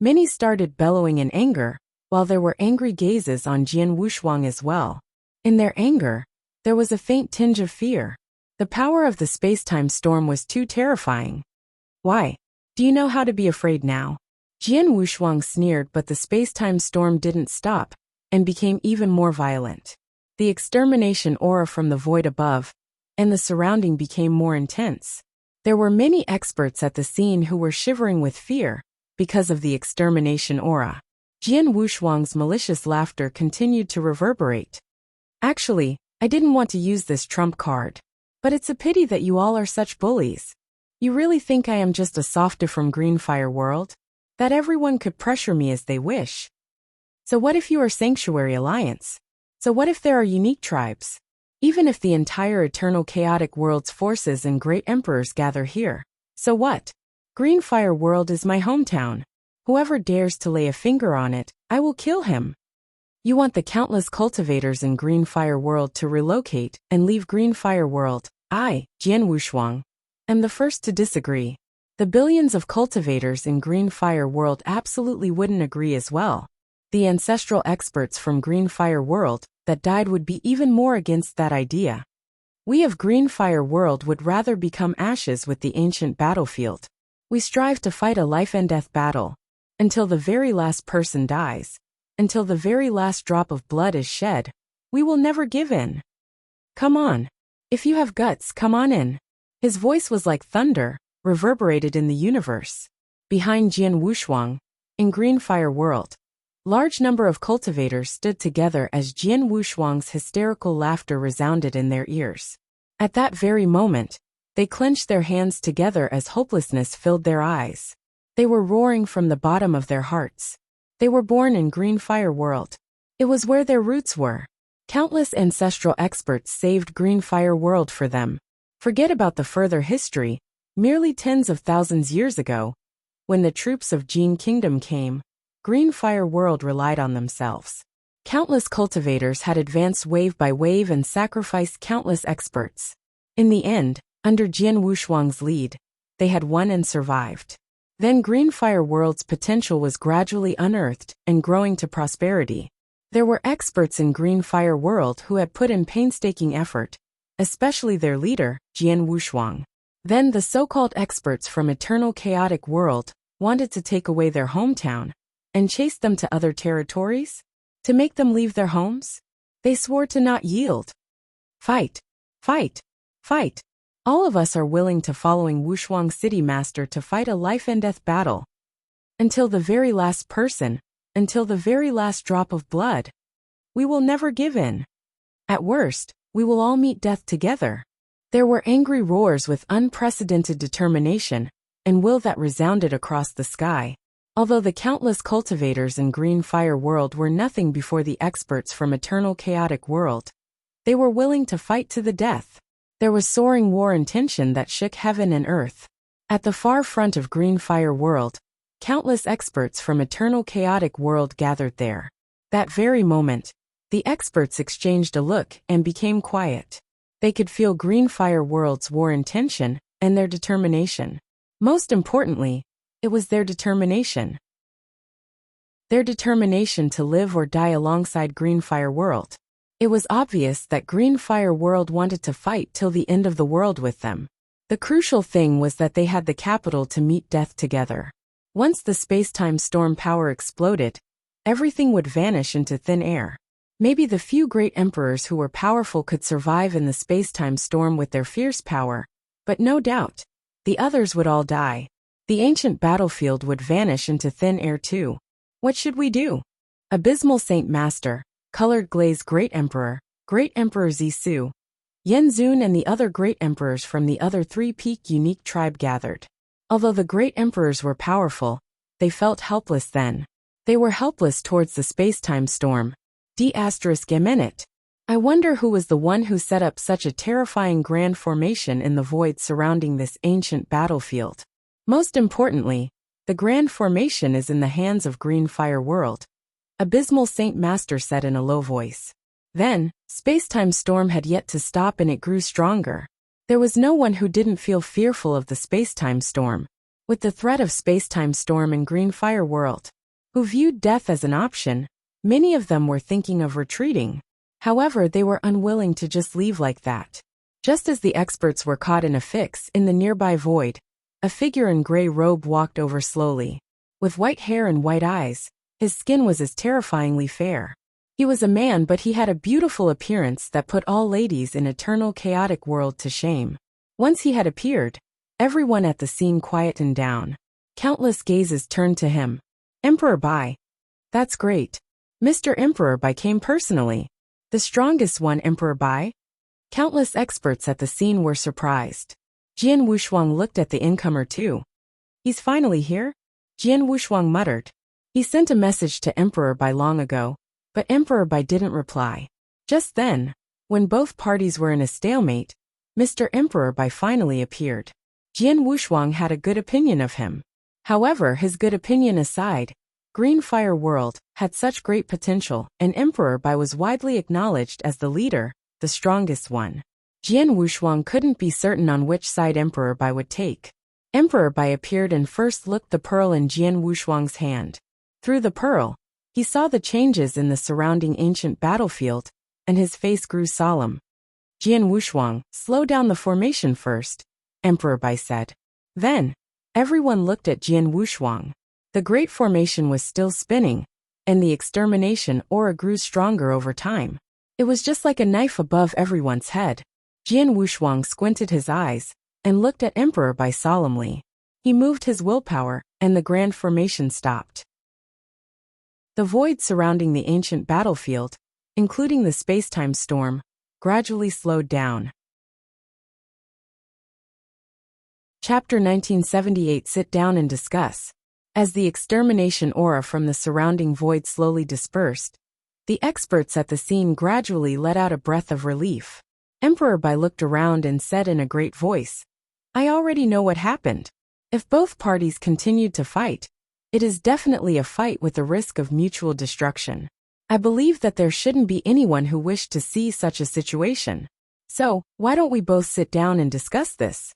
Many started bellowing in anger, while there were angry gazes on Jian Wushuang as well. In their anger, there was a faint tinge of fear. The power of the space-time storm was too terrifying. Why? Do you know how to be afraid now? Jian Wushuang sneered, but the space-time storm didn't stop and became even more violent. The extermination aura from the void above and the surrounding became more intense. There were many experts at the scene who were shivering with fear because of the extermination aura. Jian Wushuang's malicious laughter continued to reverberate. Actually, I didn't want to use this trump card. But it's a pity that you all are such bullies. You really think I am just a softy from Green Fire World? That everyone could pressure me as they wish? So what if you are Sanctuary Alliance? So what if there are unique tribes? Even if the entire Eternal Chaotic World's forces and great emperors gather here, so what? Green Fire World is my hometown. Whoever dares to lay a finger on it, I will kill him. You want the countless cultivators in Green Fire World to relocate and leave Green Fire World. I, Jian Wushuang, am the first to disagree. The billions of cultivators in Green Fire World absolutely wouldn't agree as well. The ancestral experts from Green Fire World that died would be even more against that idea. We of Green Fire World would rather become ashes with the ancient battlefield. We strive to fight a life and death battle until the very last person dies, until the very last drop of blood is shed. We will never give in. Come on. If you have guts, come on in. His voice was like thunder, reverberated in the universe. Behind Jian Wushuang, in Green Fire World, large number of cultivators stood together as Jian Wushuang's hysterical laughter resounded in their ears. At that very moment, they clenched their hands together as hopelessness filled their eyes. They were roaring from the bottom of their hearts. They were born in Green Fire World. It was where their roots were. Countless ancestral experts saved Green Fire World for them. Forget about the further history. Merely tens of thousands years ago, when the troops of Jin Kingdom came, Green Fire World relied on themselves. Countless cultivators had advanced wave by wave and sacrificed countless experts. In the end, under Jian Wushuang's lead, they had won and survived. Then Green Fire World's potential was gradually unearthed and growing to prosperity. There were experts in Green Fire World who had put in painstaking effort, especially their leader, Jian Wushuang. Then the so-called experts from Eternal Chaotic World wanted to take away their hometown and chase them to other territories? To make them leave their homes? They swore to not yield. Fight! Fight! Fight! All of us are willing to following Wushuang City Master to fight a life-and-death battle. Until the very last person, until the very last drop of blood. We will never give in. At worst, we will all meet death together. There were angry roars with unprecedented determination and will that resounded across the sky. Although the countless cultivators in Green Fire World were nothing before the experts from Eternal Chaotic World, they were willing to fight to the death. There was soaring war and tension that shook heaven and earth. At the far front of Green Fire World, countless experts from Eternal Chaotic World gathered there. That very moment, the experts exchanged a look and became quiet. They could feel Green Fire World's war intention and their determination. Most importantly, it was their determination. Their determination to live or die alongside Green Fire World. It was obvious that Green Fire World wanted to fight till the end of the world with them. The crucial thing was that they had the capital to meet death together. Once the space-time storm power exploded, everything would vanish into thin air. Maybe the few great emperors who were powerful could survive in the space-time storm with their fierce power, but no doubt, the others would all die. The ancient battlefield would vanish into thin air too. What should we do? Abysmal Saint Master, Colored Glaze Great Emperor Zisu, Yenzun and the other great emperors from the other three-peak unique tribe gathered. Although the great emperors were powerful, they felt helpless then. They were helpless towards the space-time storm. D***minute. I wonder who was the one who set up such a terrifying grand formation in the void surrounding this ancient battlefield. Most importantly, the grand formation is in the hands of Green Fire World. Abysmal Saint Master said in a low voice. Then, space-time storm had yet to stop and it grew stronger. There was no one who didn't feel fearful of the space-time storm. With the threat of space-time storm in Green Fire World, who viewed death as an option, many of them were thinking of retreating. However, they were unwilling to just leave like that. Just as the experts were caught in a fix in the nearby void, a figure in gray robe walked over slowly. With white hair and white eyes, his skin was as terrifyingly fair. He was a man, but he had a beautiful appearance that put all ladies in Eternal Chaotic World to shame. Once he had appeared, everyone at the scene quietened down. Countless gazes turned to him. Emperor Bai. That's great. Mr. Emperor Bai came personally. The strongest one, Emperor Bai? Countless experts at the scene were surprised. Jian Wushuang looked at the incomer too. He's finally here? Jian Wushuang muttered. He sent a message to Emperor Bai long ago, but Emperor Bai didn't reply. Just then, when both parties were in a stalemate, Mr. Emperor Bai finally appeared. Jian Wushuang had a good opinion of him. However, his good opinion aside, Green Fire World had such great potential, and Emperor Bai was widely acknowledged as the leader, the strongest one. Jian Wushuang couldn't be certain on which side Emperor Bai would take. Emperor Bai appeared and first looked the pearl in Jian Wushuang's hand. Through the pearl, he saw the changes in the surrounding ancient battlefield, and his face grew solemn. Jian Wushuang, slow down the formation first, Emperor Bai said. Then, everyone looked at Jian Wushuang. The great formation was still spinning, and the extermination aura grew stronger over time. It was just like a knife above everyone's head. Jian Wushuang squinted his eyes and looked at Emperor Bai solemnly. He moved his willpower, and the grand formation stopped. The void surrounding the ancient battlefield, including the space-time storm, gradually slowed down. Chapter 1978. Sit down and discuss. As the extermination aura from the surrounding void slowly dispersed, the experts at the scene gradually let out a breath of relief. Emperor Bai looked around and said in a great voice, I already know what happened. If both parties continued to fight, it is definitely a fight with the risk of mutual destruction. I believe that there shouldn't be anyone who wished to see such a situation. So, why don't we both sit down and discuss this?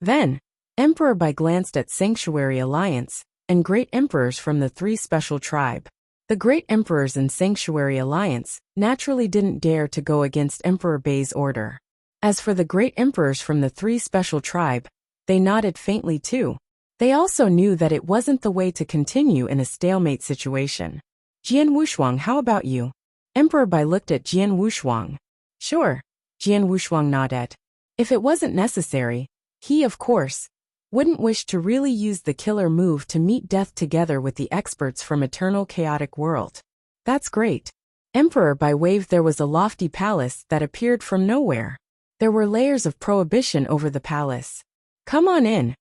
Then, Emperor Bai glanced at Sanctuary Alliance and great emperors from the three special tribe. The great emperors in Sanctuary Alliance naturally didn't dare to go against Emperor Bai's order. As for the great emperors from the three special tribe, they nodded faintly too. They also knew that it wasn't the way to continue in a stalemate situation. Jian Wushuang, how about you? Emperor Bai looked at Jian Wushuang. Sure, Jian Wushuang nodded. If it wasn't necessary, he, of course, wouldn't wish to really use the killer move to meet death together with the experts from Eternal Chaotic World. That's great. Emperor Bai waved. There was a lofty palace that appeared from nowhere. There were layers of prohibition over the palace. Come on in.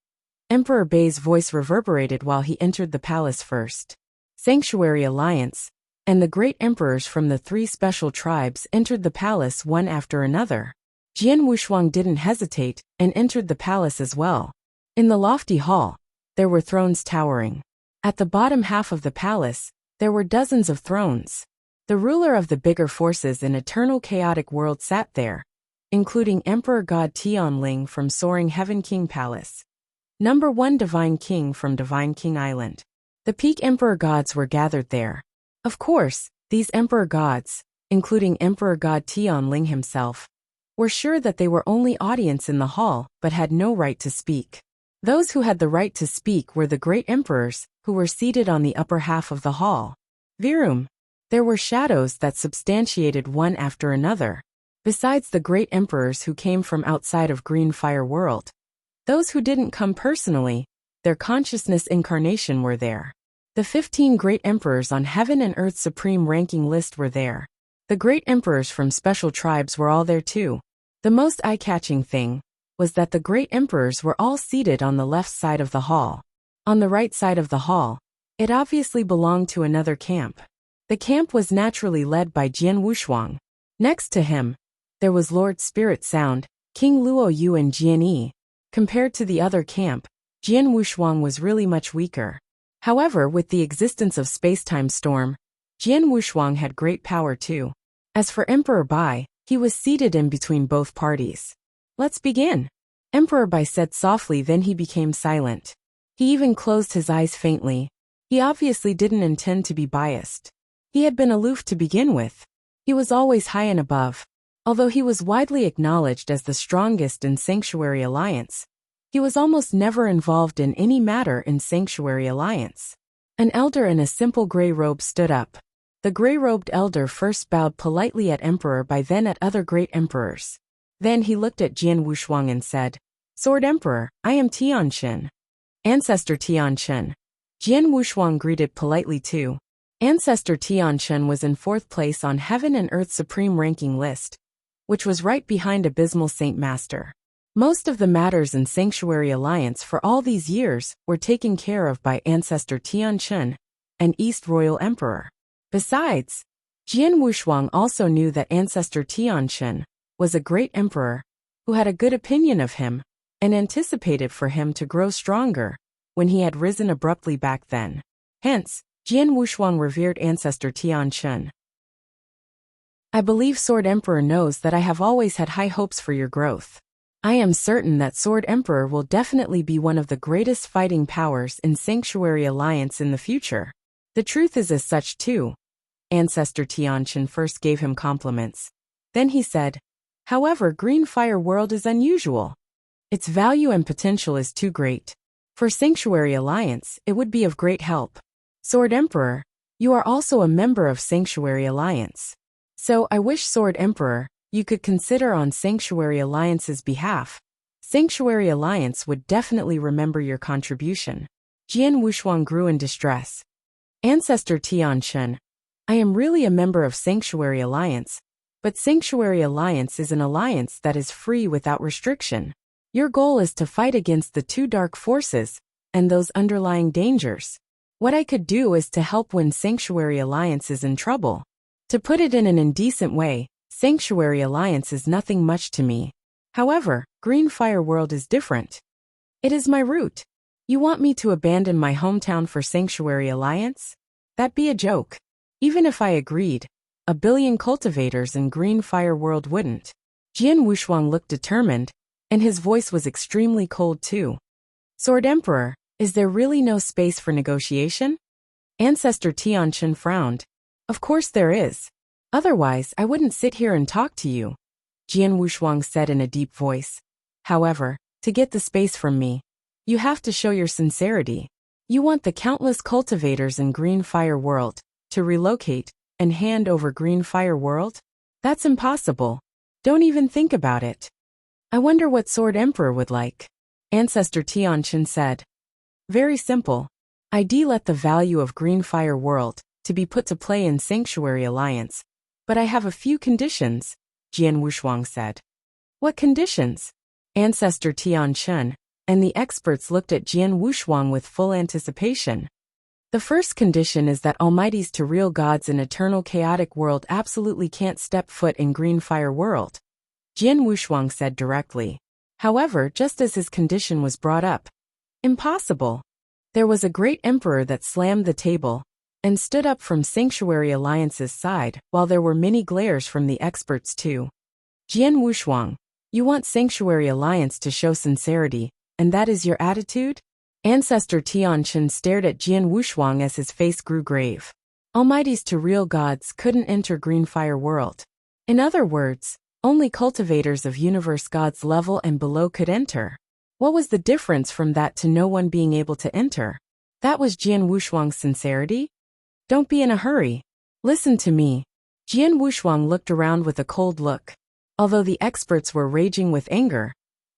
Emperor Bai's voice reverberated while he entered the palace first. Sanctuary Alliance and the great emperors from the three special tribes entered the palace one after another. Jian Wushuang didn't hesitate and entered the palace as well. In the lofty hall, there were thrones towering. At the bottom half of the palace, there were dozens of thrones. The ruler of the bigger forces in Eternal Chaotic World sat there, including Emperor God Tianling from Soaring Heaven King Palace. Number 1 Divine King from Divine King Island. The peak Emperor Gods were gathered there. Of course, these Emperor Gods, including Emperor God Tianling himself, were sure that they were only audience in the hall but had no right to speak. Those who had the right to speak were the great emperors, who were seated on the upper half of the hall. Virum. There were shadows that substantiated one after another. Besides the great emperors who came from outside of Green Fire World, those who didn't come personally, their consciousness incarnation were there. The 15 great emperors on Heaven and Earth's supreme ranking list were there. The great emperors from special tribes were all there too. The most eye-catching thing was that the great emperors were all seated on the left side of the hall. On the right side of the hall, it obviously belonged to another camp. The camp was naturally led by Jian Wushuang. Next to him, there was Lord Spirit Sound, King Luo Yu and Jian Yi. Compared to the other camp, Jian Wushuang was really much weaker. However, with the existence of Spacetime Storm, Jian Wushuang had great power too. As for Emperor Bai, he was seated in between both parties. Let's begin. Emperor Bai said softly, then he became silent. He even closed his eyes faintly. He obviously didn't intend to be biased. He had been aloof to begin with. He was always high and above. Although he was widely acknowledged as the strongest in Sanctuary Alliance, he was almost never involved in any matter in Sanctuary Alliance. An elder in a simple gray robe stood up. The gray-robed elder first bowed politely at Emperor Bai, then at other great emperors. Then he looked at Jian Wushuang and said, Sword Emperor, I am Tianxin. Ancestor Tianxin. Jian Wushuang greeted politely too. Ancestor Tianxin was in 4th place on Heaven and Earth Supreme Ranking list, which was right behind Abysmal Saint Master. Most of the matters in Sanctuary Alliance for all these years were taken care of by Ancestor Tianxin, an East Royal Emperor. Besides, Jian Wushuang also knew that Ancestor Tianxin was a great emperor who had a good opinion of him and anticipated for him to grow stronger when he had risen abruptly back then. Hence, Jian Wushuang revered Ancestor Tianxin. I believe Sword Emperor knows that I have always had high hopes for your growth. I am certain that Sword Emperor will definitely be one of the greatest fighting powers in Sanctuary Alliance in the future. The truth is as such too. Ancestor Tianxin first gave him compliments. Then he said, however, Green Fire World is unusual. Its value and potential is too great. For Sanctuary Alliance, it would be of great help. Sword Emperor, you are also a member of Sanctuary Alliance. So I wish Sword Emperor, you could consider on Sanctuary Alliance's behalf. Sanctuary Alliance would definitely remember your contribution. Jian Wushuang grew in distress. Ancestor Tianxin, I am really a member of Sanctuary Alliance, but Sanctuary Alliance is an alliance that is free without restriction. Your goal is to fight against the 2 dark forces and those underlying dangers. What I could do is to help when Sanctuary Alliance is in trouble. To put it in an indecent way, Sanctuary Alliance is nothing much to me. However, Green Fire World is different. It is my root. You want me to abandon my hometown for Sanctuary Alliance? That'd be a joke. Even if I agreed, a billion cultivators in Green Fire World wouldn't. Jian Wushuang looked determined, and his voice was extremely cold too. Sword Emperor, is there really no space for negotiation? Ancestor Tianchen frowned. Of course there is. Otherwise, I wouldn't sit here and talk to you, Jian Wushuang said in a deep voice. However, to get the space from me, you have to show your sincerity. You want the countless cultivators in Green Fire World to relocate and hand over Green Fire World? That's impossible. Don't even think about it. I wonder what Sword Emperor would like. Ancestor Tianchen said. Very simple. I'd let the value of Green Fire World to be put to play in Sanctuary Alliance. But I have a few conditions, Jian Wushuang said. What conditions? Ancestor Tianchen and the experts looked at Jian Wushuang with full anticipation. The first condition is that Almighties to real gods in Eternal Chaotic World absolutely can't step foot in Green Fire World, Jian Wushuang said directly. However, just as his condition was brought up, impossible. There was a great emperor that slammed the table and stood up from Sanctuary Alliance's side, while there were many glares from the experts too. Jian Wushuang, you want Sanctuary Alliance to show sincerity, and that is your attitude? Ancestor Tianchen stared at Jian Wushuang as his face grew grave. Almighties to real gods couldn't enter Green Fire World. In other words, only cultivators of universe gods level and below could enter. What was the difference from that to no one being able to enter? That was Jian Wushuang's sincerity? Don't be in a hurry. Listen to me. Jian Wushuang looked around with a cold look. Although the experts were raging with anger,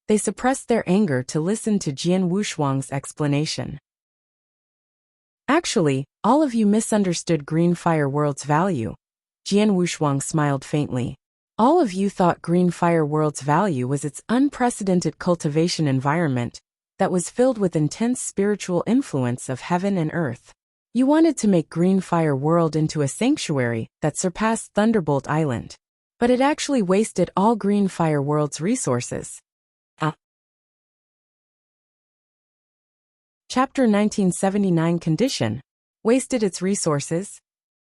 they suppressed their anger to listen to Jian Wushuang's explanation. Actually, all of you misunderstood Green Fire World's value. Jian Wushuang smiled faintly. All of you thought Green Fire World's value was its unprecedented cultivation environment that was filled with intense spiritual influence of heaven and earth. You wanted to make Green Fire World into a sanctuary that surpassed Thunderbolt Island. But it actually wasted all Green Fire World's resources. Chapter 1979 Condition. Wasted its resources?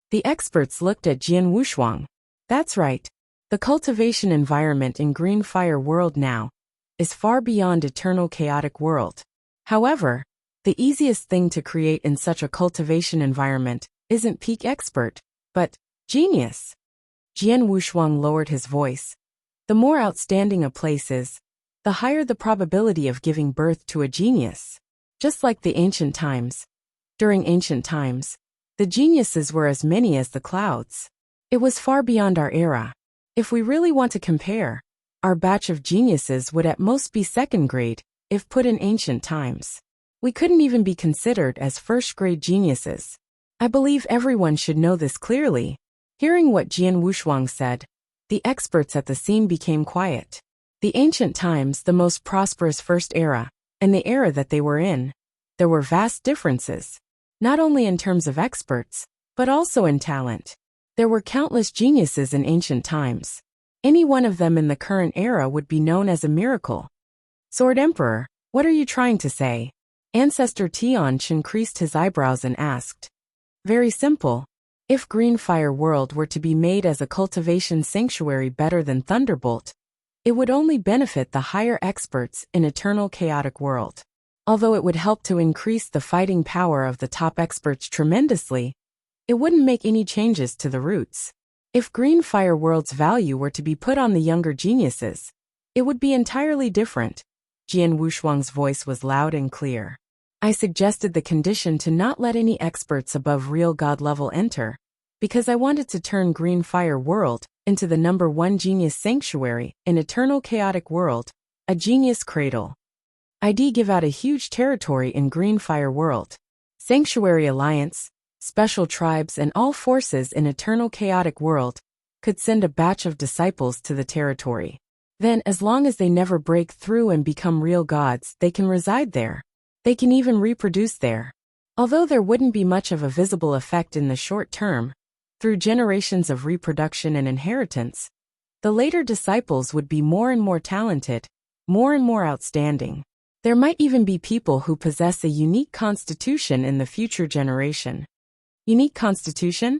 The experts looked at Jian Wushuang. That's right. The cultivation environment in Green Fire World now is far beyond Eternal Chaotic World. However, the easiest thing to create in such a cultivation environment isn't peak expert, but genius. Jian Wushuang lowered his voice. The more outstanding a place is, the higher the probability of giving birth to a genius. Just like the ancient times. During ancient times, the geniuses were as many as the clouds. It was far beyond our era. If we really want to compare, our batch of geniuses would at most be second grade, if put in ancient times. We couldn't even be considered as first-grade geniuses. I believe everyone should know this clearly. Hearing what Jian Wushuang said, the experts at the scene became quiet. The ancient times, the most prosperous first era, and the era that they were in, there were vast differences, not only in terms of experts, but also in talent. There were countless geniuses in ancient times. Any one of them in the current era would be known as a miracle. Sword Emperor, what are you trying to say? Ancestor Tianchen creased his eyebrows and asked. Very simple. If Green Fire World were to be made as a cultivation sanctuary better than Thunderbolt, it would only benefit the higher experts in Eternal Chaotic World. Although it would help to increase the fighting power of the top experts tremendously, it wouldn't make any changes to the roots. If Green Fire World's value were to be put on the younger geniuses, it would be entirely different. Jian Wushuang's voice was loud and clear. I suggested the condition to not let any experts above real god level enter, because I wanted to turn Green Fire World into the #1 genius sanctuary in Eternal Chaotic World, a genius cradle. I'd give out a huge territory in Green Fire World. Sanctuary Alliance, special tribes and all forces in Eternal Chaotic World could send a batch of disciples to the territory. Then, as long as they never break through and become real gods, they can reside there. They can even reproduce there. Although there wouldn't be much of a visible effect in the short term, through generations of reproduction and inheritance, the later disciples would be more and more talented, more and more outstanding. There might even be people who possess a unique constitution in the future generation. Unique constitution?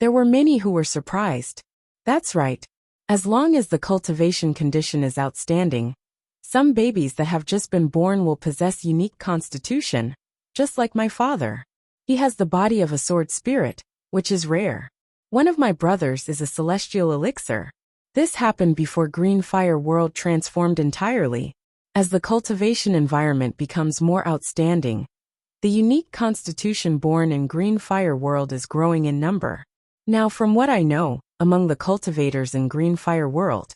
There were many who were surprised. That's right. As long as the cultivation condition is outstanding, some babies that have just been born will possess unique constitution, just like my father. He has the body of a sword spirit, which is rare. One of my brothers is a celestial elixir. This happened before Green Fire World transformed entirely. As the cultivation environment becomes more outstanding, the unique constitution born in Green Fire World is growing in number. Now, from what I know, among the cultivators in Green Fire World,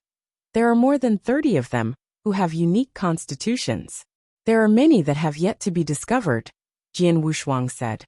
there are more than 30 of them who have unique constitutions. There are many that have yet to be discovered, Jian Wushuang said.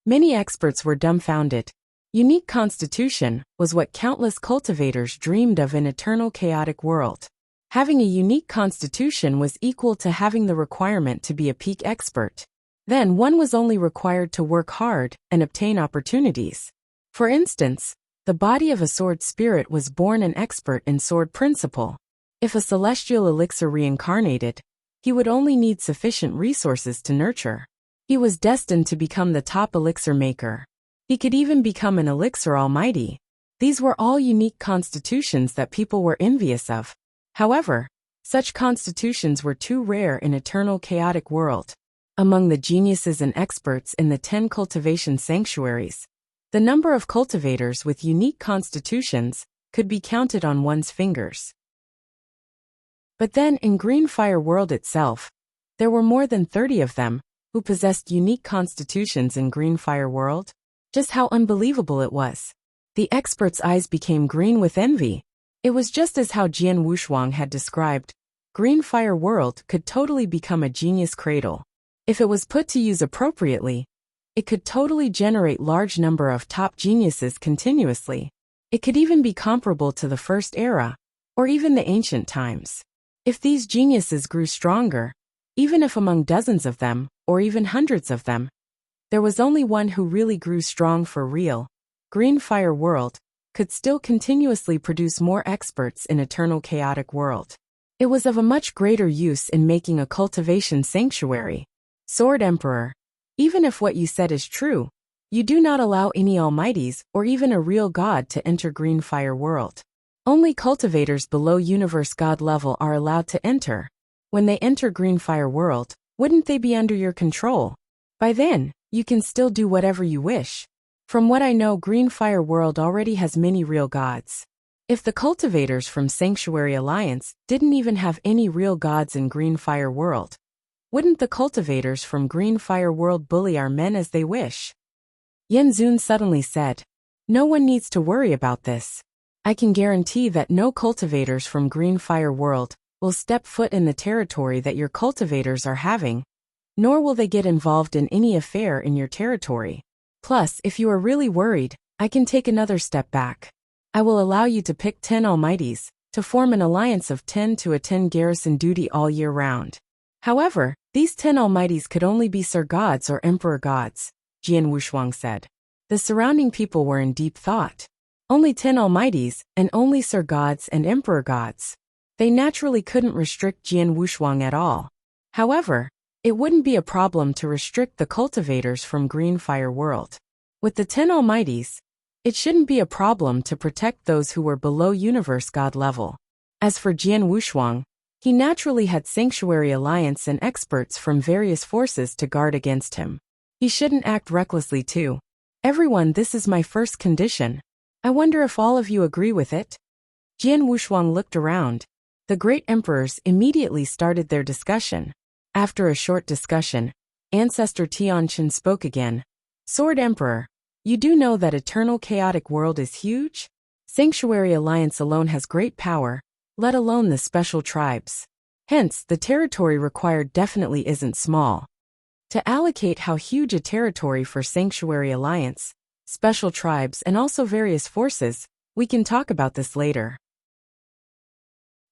Many experts were dumbfounded. Unique constitution was what countless cultivators dreamed of in eternal chaotic world. Having a unique constitution was equal to having the requirement to be a peak expert. Then one was only required to work hard and obtain opportunities. For instance, the body of a sword spirit was born an expert in sword principle. If a celestial elixir reincarnated, he would only need sufficient resources to nurture. He was destined to become the top elixir maker. He could even become an elixir almighty. These were all unique constitutions that people were envious of. However, such constitutions were too rare in eternal chaotic world. Among the geniuses and experts in the 10 cultivation sanctuaries, the number of cultivators with unique constitutions could be counted on one's fingers. But then in Green Fire World itself, there were more than 30 of them who possessed unique constitutions in Green Fire World. Just how unbelievable it was. The expert's eyes became green with envy. It was just as how Jian Wushuang had described. Green Fire World could totally become a genius cradle. If it was put to use appropriately, it could totally generate large number of top geniuses continuously. It could even be comparable to the first era, or even the ancient times. If these geniuses grew stronger, even if among dozens of them, or even hundreds of them, there was only one who really grew strong for real, Green Fire World could still continuously produce more experts in eternal chaotic world. It was of a much greater use in making a cultivation sanctuary. Sword Emperor, even if what you said is true, you do not allow any almighties or even a real god to enter Green Fire World. Only cultivators below universe god level are allowed to enter. When they enter Green Fire World, wouldn't they be under your control? By then, you can still do whatever you wish. From what I know, Green Fire World already has many real gods. If the cultivators from Sanctuary Alliance didn't even have any real gods in Green Fire World, wouldn't the cultivators from Green Fire World bully our men as they wish? Yen Zun suddenly said, "No one needs to worry about this. I can guarantee that no cultivators from Green Fire World will step foot in the territory that your cultivators are having, nor will they get involved in any affair in your territory. Plus, if you are really worried, I can take another step back. I will allow you to pick 10 almighties, to form an alliance of 10 to attend garrison duty all year round. However, these 10 almighties could only be Sir Gods or Emperor Gods," Jian Wushuang said. The surrounding people were in deep thought. Only 10 almighties, and only Sir Gods and Emperor Gods. They naturally couldn't restrict Jian Wushuang at all. However, it wouldn't be a problem to restrict the cultivators from Green Fire World. With the 10 almighties, it shouldn't be a problem to protect those who were below universe god level. As for Jian Wushuang, he naturally had Sanctuary Alliance and experts from various forces to guard against him. He shouldn't act recklessly too. Everyone, this is my first condition. I wonder if all of you agree with it? Jian Wushuang looked around. The great emperors immediately started their discussion. After a short discussion, Ancestor Tianqin spoke again. Sword Emperor, you do know that eternal chaotic world is huge? Sanctuary Alliance alone has great power, let alone the special tribes. Hence, the territory required definitely isn't small. To allocate how huge a territory for Sanctuary Alliance, special tribes and also various forces, we can talk about this later.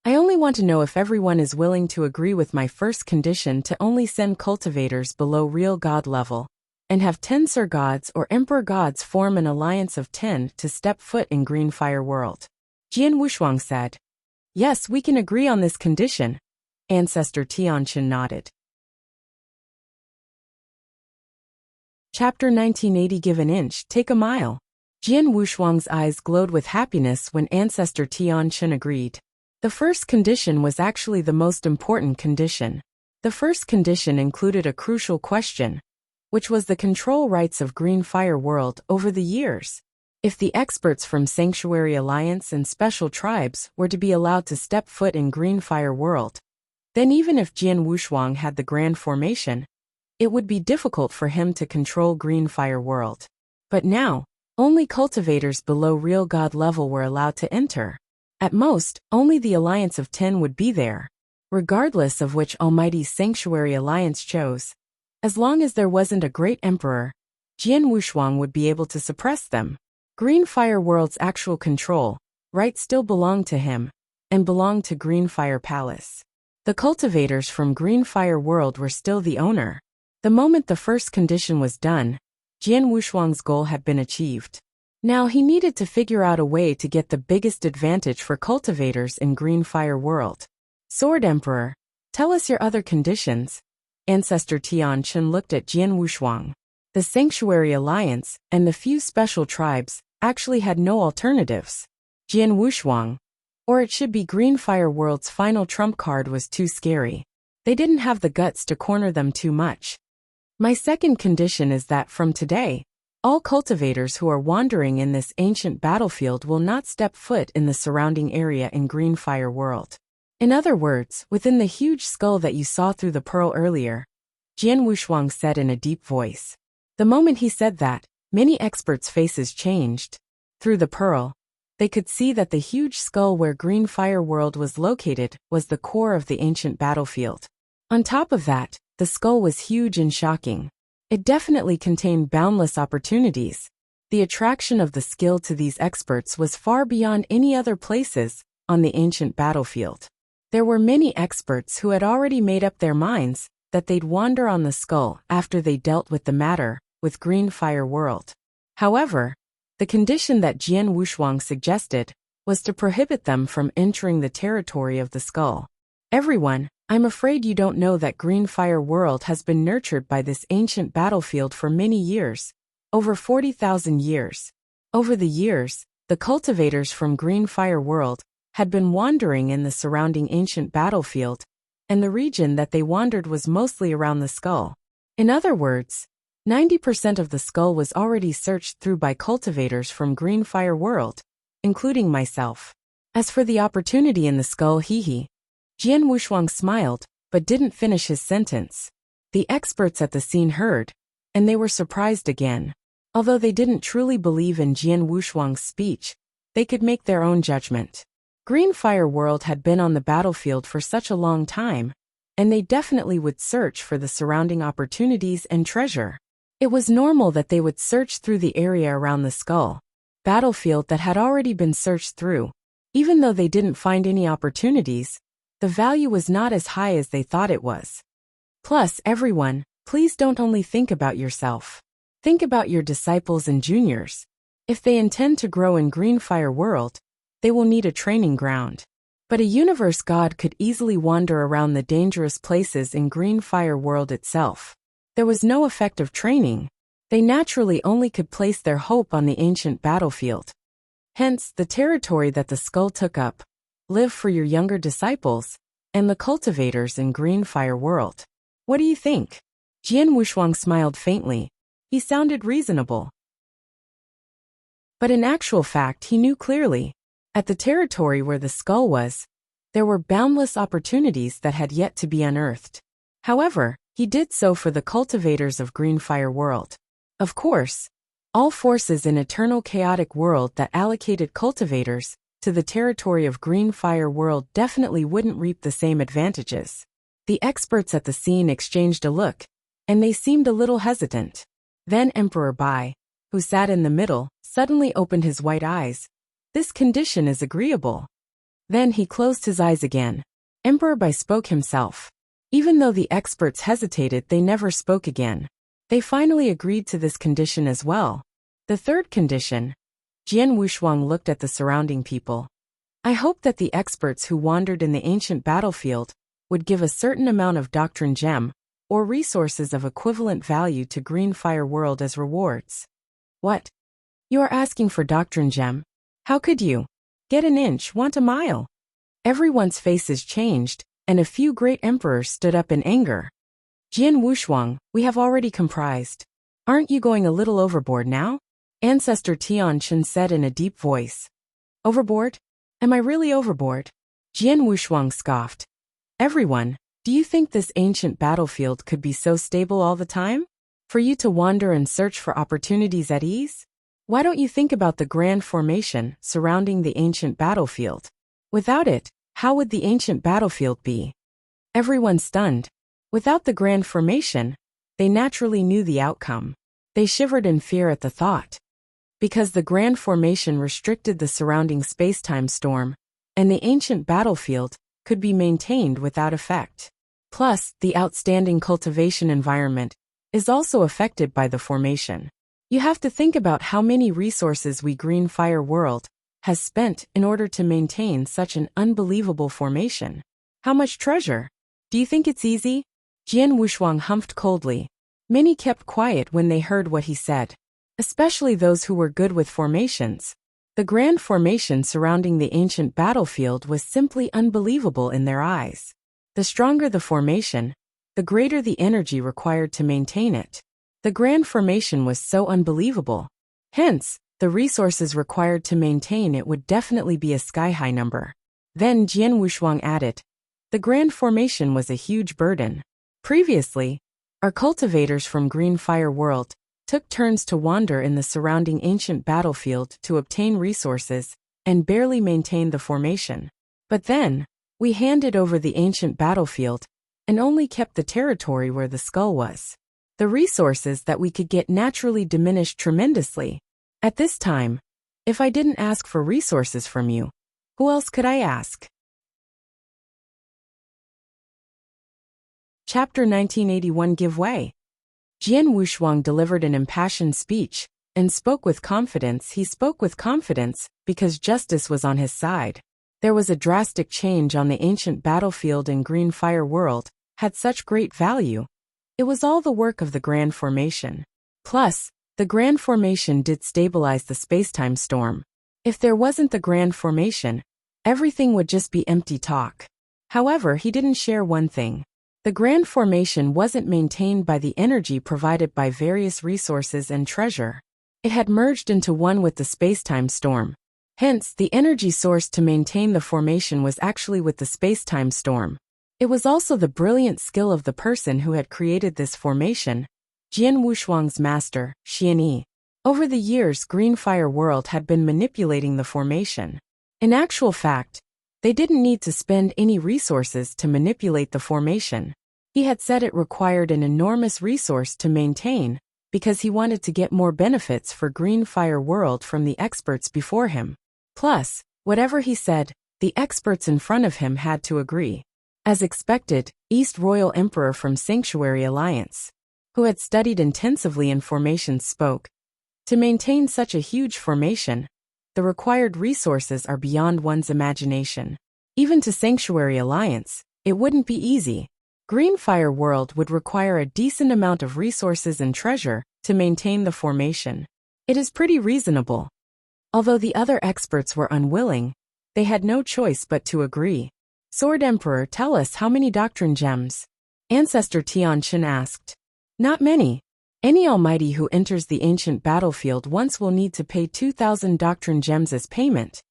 I only want to know if everyone is willing to agree with my first condition to only send cultivators below real god level, and have 10 Sir Gods or Emperor Gods form an alliance of 10 to step foot in Green Fire World. Jian Wushuang said. Yes, we can agree on this condition. Ancestor Tianqin nodded. Chapter 1980. Give an inch, take a mile. Jian Wushuang's eyes glowed with happiness when Ancestor Tianqin agreed. The first condition was actually the most important condition. The first condition included a crucial question. which was the control rights of Green Fire World over the years. If the experts from Sanctuary Alliance and special tribes were to be allowed to step foot in Green Fire World, then even if Jian Wushuang had the Grand Formation, it would be difficult for him to control Green Fire World. But now, only cultivators below real god level were allowed to enter. At most, only the Alliance of 10 would be there, regardless of which almighty Sanctuary Alliance chose. As long as there wasn't a great emperor, Jian Wushuang would be able to suppress them. Green Fire World's actual control rights still belonged to him, and belonged to Green Fire Palace. The cultivators from Green Fire World were still the owner. The moment the first condition was done, Jian Wushuang's goal had been achieved. Now he needed to figure out a way to get the biggest advantage for cultivators in Green Fire World. Sword Emperor, tell us your other conditions. Ancestor Tian Chen looked at Jian Wushuang. The Sanctuary Alliance and the few special tribes actually had no alternatives. Jian Wushuang, or it should be Green Fire World's final trump card, was too scary. They didn't have the guts to corner them too much. My second condition is that from today, all cultivators who are wandering in this ancient battlefield will not step foot in the surrounding area in Green Fire World. In other words, within the huge skull that you saw through the pearl earlier, Jian Wushuang said in a deep voice. The moment he said that, many experts' faces changed. Through the pearl, they could see that the huge skull where Green Fire World was located was the core of the ancient battlefield. On top of that, the skull was huge and shocking. It definitely contained boundless opportunities. The attraction of the skill to these experts was far beyond any other places on the ancient battlefield. There were many experts who had already made up their minds that they'd wander on the skull after they dealt with the matter with Green Fire World. However, the condition that Jian Wushuang suggested was to prohibit them from entering the territory of the skull. Everyone, I'm afraid you don't know that Green Fire World has been nurtured by this ancient battlefield for many years, over 40,000 years. Over the years, the cultivators from Green Fire World had been wandering in the surrounding ancient battlefield, and the region that they wandered was mostly around the skull. In other words, 90% of the skull was already searched through by cultivators from Green Fire World, including myself. As for the opportunity in the skull, Jian Wushuang smiled, but didn't finish his sentence. The experts at the scene heard, and they were surprised again. Although they didn't truly believe in Jian Wushuang's speech, they could make their own judgment. Green Fire World had been on the battlefield for such a long time, and they definitely would search for the surrounding opportunities and treasure. It was normal that they would search through the area around the skull battlefield that had already been searched through. Even though they didn't find any opportunities, the value was not as high as they thought it was. Plus, everyone, please don't only think about yourself. Think about your disciples and juniors. If they intend to grow in Green Fire World, they will need a training ground. But a universe god could easily wander around the dangerous places in Green Fire World itself. There was no effective training. They naturally only could place their hope on the ancient battlefield. Hence, the territory that the skull took up, live for your younger disciples, and the cultivators in Green Fire World. What do you think? Jian Wushuang smiled faintly. He sounded reasonable. But in actual fact, he knew clearly. At the territory where the skull was, there were boundless opportunities that had yet to be unearthed. However, he did so for the cultivators of Green Fire World. Of course, all forces in Eternal Chaotic World that allocated cultivators to the territory of Green Fire World definitely wouldn't reap the same advantages. The experts at the scene exchanged a look, and they seemed a little hesitant. Then Emperor Bai, who sat in the middle, suddenly opened his white eyes. This condition is agreeable. Then he closed his eyes again. Emperor Bai spoke himself. Even though the experts hesitated, they never spoke again. They finally agreed to this condition as well. The third condition. Jian Wushuang looked at the surrounding people. I hope that the experts who wandered in the ancient battlefield would give a certain amount of doctrine gem, or resources of equivalent value to Green Fire World as rewards. What? You are asking for doctrine gem? How could you? Get an inch, want a mile. Everyone's faces changed, and a few great emperors stood up in anger. Jian Wushuang, we have already comprised. Aren't you going a little overboard now? Ancestor Tian Chen said in a deep voice. Overboard? Am I really overboard? Jian Wushuang scoffed. Everyone, do you think this ancient battlefield could be so stable all the time? For you to wander and search for opportunities at ease? Why don't you think about the grand formation surrounding the ancient battlefield? Without it, how would the ancient battlefield be? Everyone stunned. Without the grand formation, they naturally knew the outcome. They shivered in fear at the thought. Because the grand formation restricted the surrounding space-time storm, and the ancient battlefield could be maintained without effect. Plus, the outstanding cultivation environment is also affected by the formation. You have to think about how many resources we Green Fire World has spent in order to maintain such an unbelievable formation. How much treasure? Do you think it's easy? Jian Wushuang humphed coldly. Many kept quiet when they heard what he said, especially those who were good with formations. The grand formation surrounding the ancient battlefield was simply unbelievable in their eyes. The stronger the formation, the greater the energy required to maintain it. The grand formation was so unbelievable. Hence, the resources required to maintain it would definitely be a sky-high number. Then Jian Wushuang added, the grand formation was a huge burden. Previously, our cultivators from Green Fire World took turns to wander in the surrounding ancient battlefield to obtain resources and barely maintain the formation. But then, we handed over the ancient battlefield and only kept the territory where the skull was. The resources that we could get naturally diminished tremendously. At this time, if I didn't ask for resources from you, who else could I ask? Chapter 1981 Give Way. Jian Wushuang delivered an impassioned speech and spoke with confidence. He spoke with confidence because justice was on his side. There was a drastic change on the ancient battlefield in Green Fire World, had such great value. It was all the work of the Grand Formation. Plus, the Grand Formation did stabilize the spacetime storm. If there wasn't the Grand Formation, everything would just be empty talk. However, he didn't share one thing. The Grand Formation wasn't maintained by the energy provided by various resources and treasure. It had merged into one with the spacetime storm. Hence, the energy source to maintain the formation was actually with the spacetime storm. It was also the brilliant skill of the person who had created this formation, Jian Wushuang's master, Xianyi. Over the years, Green Fire World had been manipulating the formation. In actual fact, they didn't need to spend any resources to manipulate the formation. He had said it required an enormous resource to maintain, because he wanted to get more benefits for Green Fire World from the experts before him. Plus, whatever he said, the experts in front of him had to agree. As expected, East Royal Emperor from Sanctuary Alliance, who had studied intensively in formations, spoke. To maintain such a huge formation, the required resources are beyond one's imagination. Even to Sanctuary Alliance, it wouldn't be easy. Green Fire World would require a decent amount of resources and treasure to maintain the formation. It is pretty reasonable. Although the other experts were unwilling, they had no choice but to agree. Sword Emperor, tell us how many doctrine gems? Ancestor Tian Chen asked. Not many. Any almighty who enters the ancient battlefield once will need to pay 2,000 doctrine gems as payment,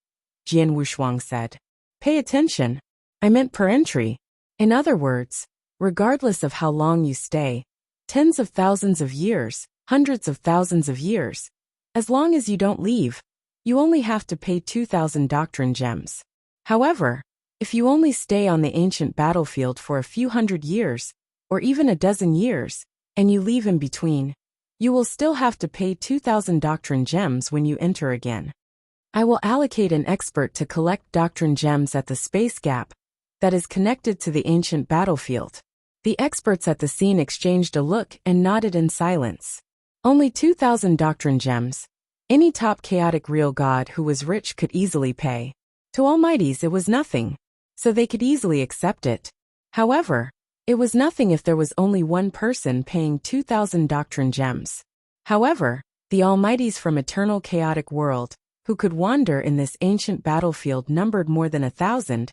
Jian Wushuang said. Pay attention. I meant per entry. In other words, regardless of how long you stay, tens of thousands of years, hundreds of thousands of years, as long as you don't leave, you only have to pay 2,000 doctrine gems. However, if you only stay on the ancient battlefield for a few hundred years, or even a dozen years, and you leave in between, you will still have to pay 2,000 doctrine gems when you enter again. I will allocate an expert to collect doctrine gems at the space gap that is connected to the ancient battlefield. The experts at the scene exchanged a look and nodded in silence. Only 2,000 doctrine gems. Any top chaotic real god who was rich could easily pay. To almighties it was nothing, so they could easily accept it. However, it was nothing if there was only one person paying 2,000 doctrine gems. However, the almighties from eternal chaotic world, who could wander in this ancient battlefield, numbered more than 1,000,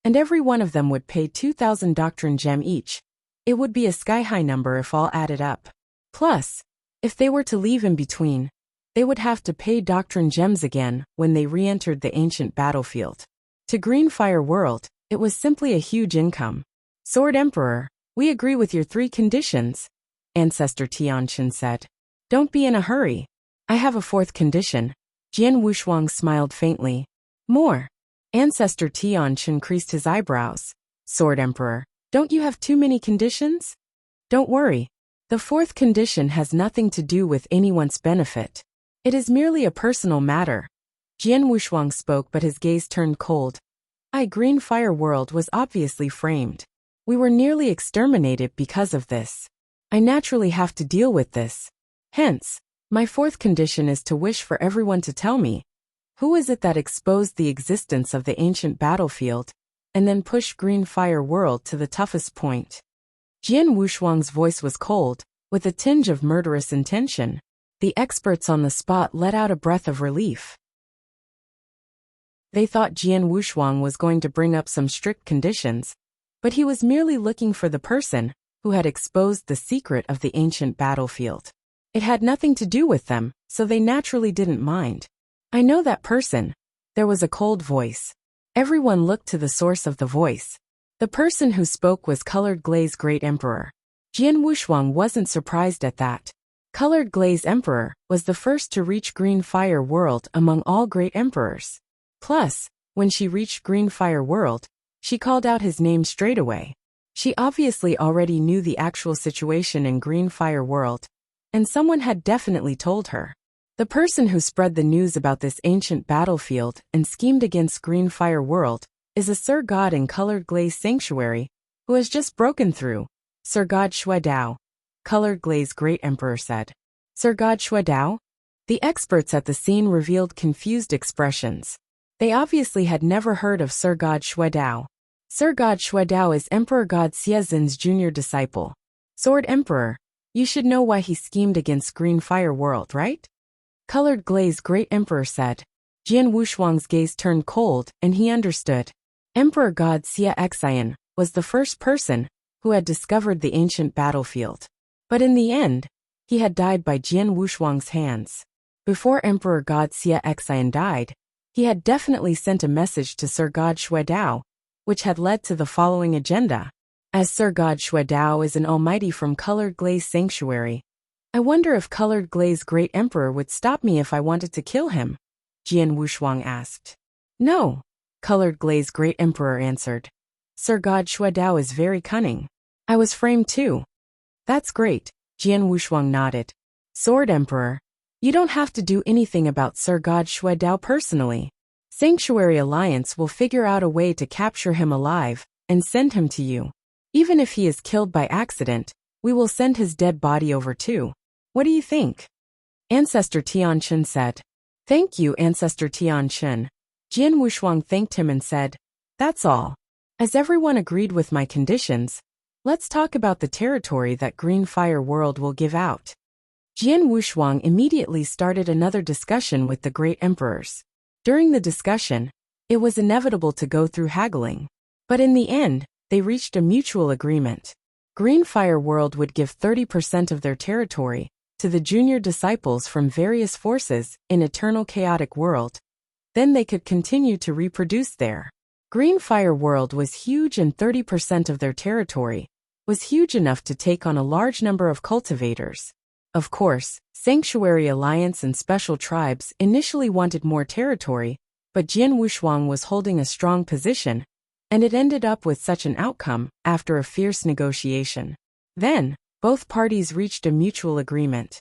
and every one of them would pay 2,000 doctrine gem each. It would be a sky-high number if all added up. Plus, if they were to leave in between, they would have to pay doctrine gems again when they re-entered the ancient battlefield. To Greenfire World, it was simply a huge income. Sword Emperor, we agree with your 3 conditions, Ancestor Tianqin said. Don't be in a hurry. I have a 4th condition. Jian Wushuang smiled faintly. More. Ancestor Tianqin creased his eyebrows. Sword Emperor, don't you have too many conditions? Don't worry. The 4th condition has nothing to do with anyone's benefit. It is merely a personal matter. Jian Wushuang spoke, but his gaze turned cold. Greenfire World was obviously framed. We were nearly exterminated because of this. I naturally have to deal with this. Hence, my 4th condition is to wish for everyone to tell me, who is it that exposed the existence of the ancient battlefield, and then pushed Greenfire World to the toughest point? Jian Wushuang's voice was cold, with a tinge of murderous intention. The experts on the spot let out a breath of relief. They thought Jian Wushuang was going to bring up some strict conditions, but he was merely looking for the person who had exposed the secret of the ancient battlefield. It had nothing to do with them, so they naturally didn't mind. I know that person. There was a cold voice. Everyone looked to the source of the voice. The person who spoke was Colored Glaze Great Emperor. Jian Wushuang wasn't surprised at that. Colored Glaze Emperor was the first to reach Greenfire World among all great emperors. Plus, when she reached Greenfire World, she called out his name straight away. She obviously already knew the actual situation in Greenfire World, and someone had definitely told her. The person who spread the news about this ancient battlefield and schemed against Greenfire World is a Sir God in Colored Glaze Sanctuary, who has just broken through. Sir God Shuedao, Colored Glaze Great Emperor said. Sir God Shuedao? The experts at the scene revealed confused expressions. They obviously had never heard of Sir God Shuedao. Sir God Shuedao is Emperor God Xiazin's junior disciple. Sword Emperor, you should know why he schemed against Greenfire World, right? Colored Glaze Great Emperor said. Jian Wushuang's gaze turned cold, and he understood. Emperor God Xiaxian was the first person who had discovered the ancient battlefield. But in the end, he had died by Jian Wushuang's hands. Before Emperor God Xiaxian died, he had definitely sent a message to Sir God Shuedao, which had led to the following agenda. As Sir God Shuedao is an almighty from Colored Glaze Sanctuary, I wonder if Colored Glaze Great Emperor would stop me if I wanted to kill him? Jian Wushuang asked. No, Colored Glaze Great Emperor answered. Sir God Shuedao is very cunning. I was framed too. That's great, Jian Wushuang nodded. Sword Emperor, you don't have to do anything about Sir God Shuedao personally. Sanctuary Alliance will figure out a way to capture him alive and send him to you. Even if he is killed by accident, we will send his dead body over too. What do you think? Ancestor Tianqin said. Thank you, Ancestor Tianqin. Jian Wushuang thanked him and said, that's all. As everyone agreed with my conditions, let's talk about the territory that Greenfire World will give out. Jian Wushuang immediately started another discussion with the great emperors. During the discussion, it was inevitable to go through haggling. But in the end, they reached a mutual agreement. Greenfire World would give 30% of their territory to the junior disciples from various forces in Eternal Chaotic World. Then they could continue to reproduce there. Greenfire World was huge, and 30% of their territory was huge enough to take on a large number of cultivators. Of course, Sanctuary Alliance and Special Tribes initially wanted more territory, but Jian Wushuang was holding a strong position, and it ended up with such an outcome after a fierce negotiation. Then, both parties reached a mutual agreement.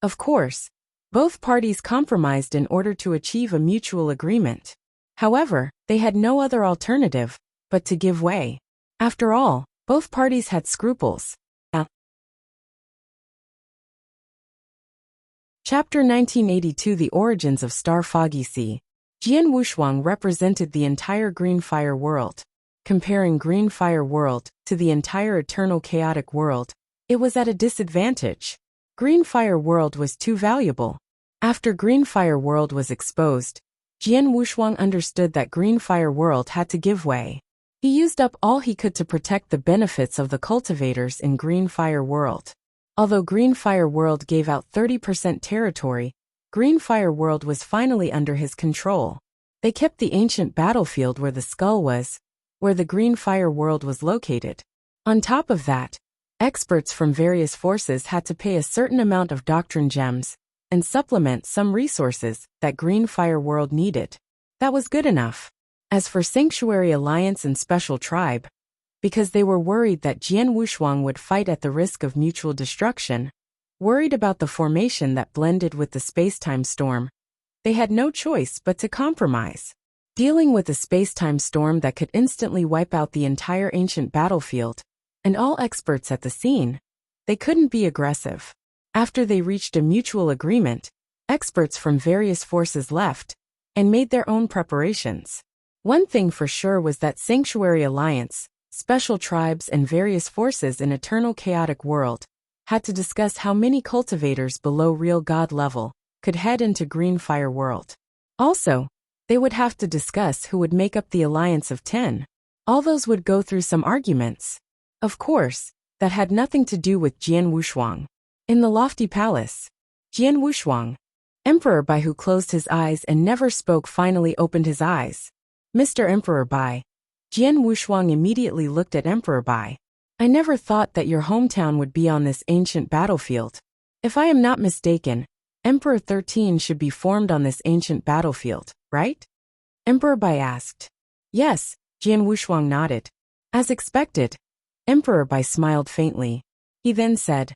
Of course, both parties compromised in order to achieve a mutual agreement. However, they had no other alternative but to give way. After all, both parties had scruples. Chapter 1982 The Origins of Star Foggy Sea. Jian Wushuang represented the entire Greenfire World. Comparing Greenfire World to the entire Eternal Chaotic World, it was at a disadvantage. Greenfire World was too valuable. After Greenfire World was exposed, Jian Wushuang understood that Greenfire World had to give way. He used up all he could to protect the benefits of the cultivators in Green Fire World. Although Green Fire World gave out 30% territory, Green Fire World was finally under his control. They kept the ancient battlefield where the skull was, where the Green Fire World was located. On top of that, experts from various forces had to pay a certain amount of doctrine gems and supplement some resources that Green Fire World needed. That was good enough. As for Sanctuary Alliance and Special Tribe, because they were worried that Jian Wushuang would fight at the risk of mutual destruction, worried about the formation that blended with the space-time storm, they had no choice but to compromise. Dealing with a space-time storm that could instantly wipe out the entire ancient battlefield, and all experts at the scene, they couldn't be aggressive. After they reached a mutual agreement, experts from various forces left and made their own preparations. One thing for sure was that Sanctuary Alliance, Special Tribes and various forces in Eternal Chaotic World had to discuss how many cultivators below real god level could head into Green Fire World. Also, they would have to discuss who would make up the Alliance of 10. All those would go through some arguments. Of course, that had nothing to do with Jian Wushuang. In the lofty palace, Jian Wushuang, Emperor Bai, who closed his eyes and never spoke, finally opened his eyes. Mr. Emperor Bai. Jian Wushuang immediately looked at Emperor Bai. I never thought that your hometown would be on this ancient battlefield. If I am not mistaken, Emperor 13 should be formed on this ancient battlefield, right? Emperor Bai asked. Yes, Jian Wushuang nodded. As expected. Emperor Bai smiled faintly. He then said,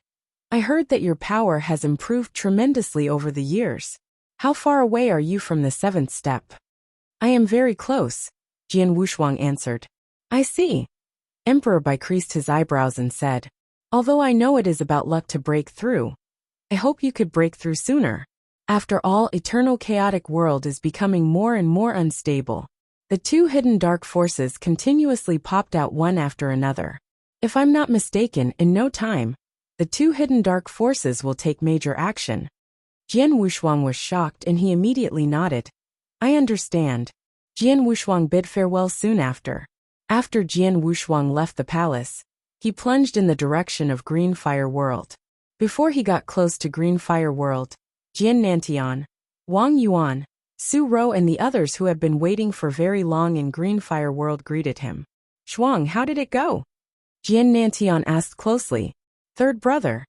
I heard that your power has improved tremendously over the years. How far away are you from the 7th step? I am very close, Jian Wushuang answered. I see. Emperor Bai creased his eyebrows and said, although I know it is about luck to break through, I hope you could break through sooner. After all, Eternal Chaotic World is becoming more and more unstable. The two hidden dark forces continuously popped out one after another. If I'm not mistaken, in no time, the two hidden dark forces will take major action. Jian Wushuang was shocked and he immediately nodded. I understand. Jian Wushuang bid farewell soon after. After Jian Wushuang left the palace, he plunged in the direction of Green Fire World. Before he got close to Green Fire World, Jian Nantian, Wang Yuan, Su Rou and the others who had been waiting for very long in Green Fire World greeted him. Shuang, how did it go? Jian Nantian asked closely. Third brother.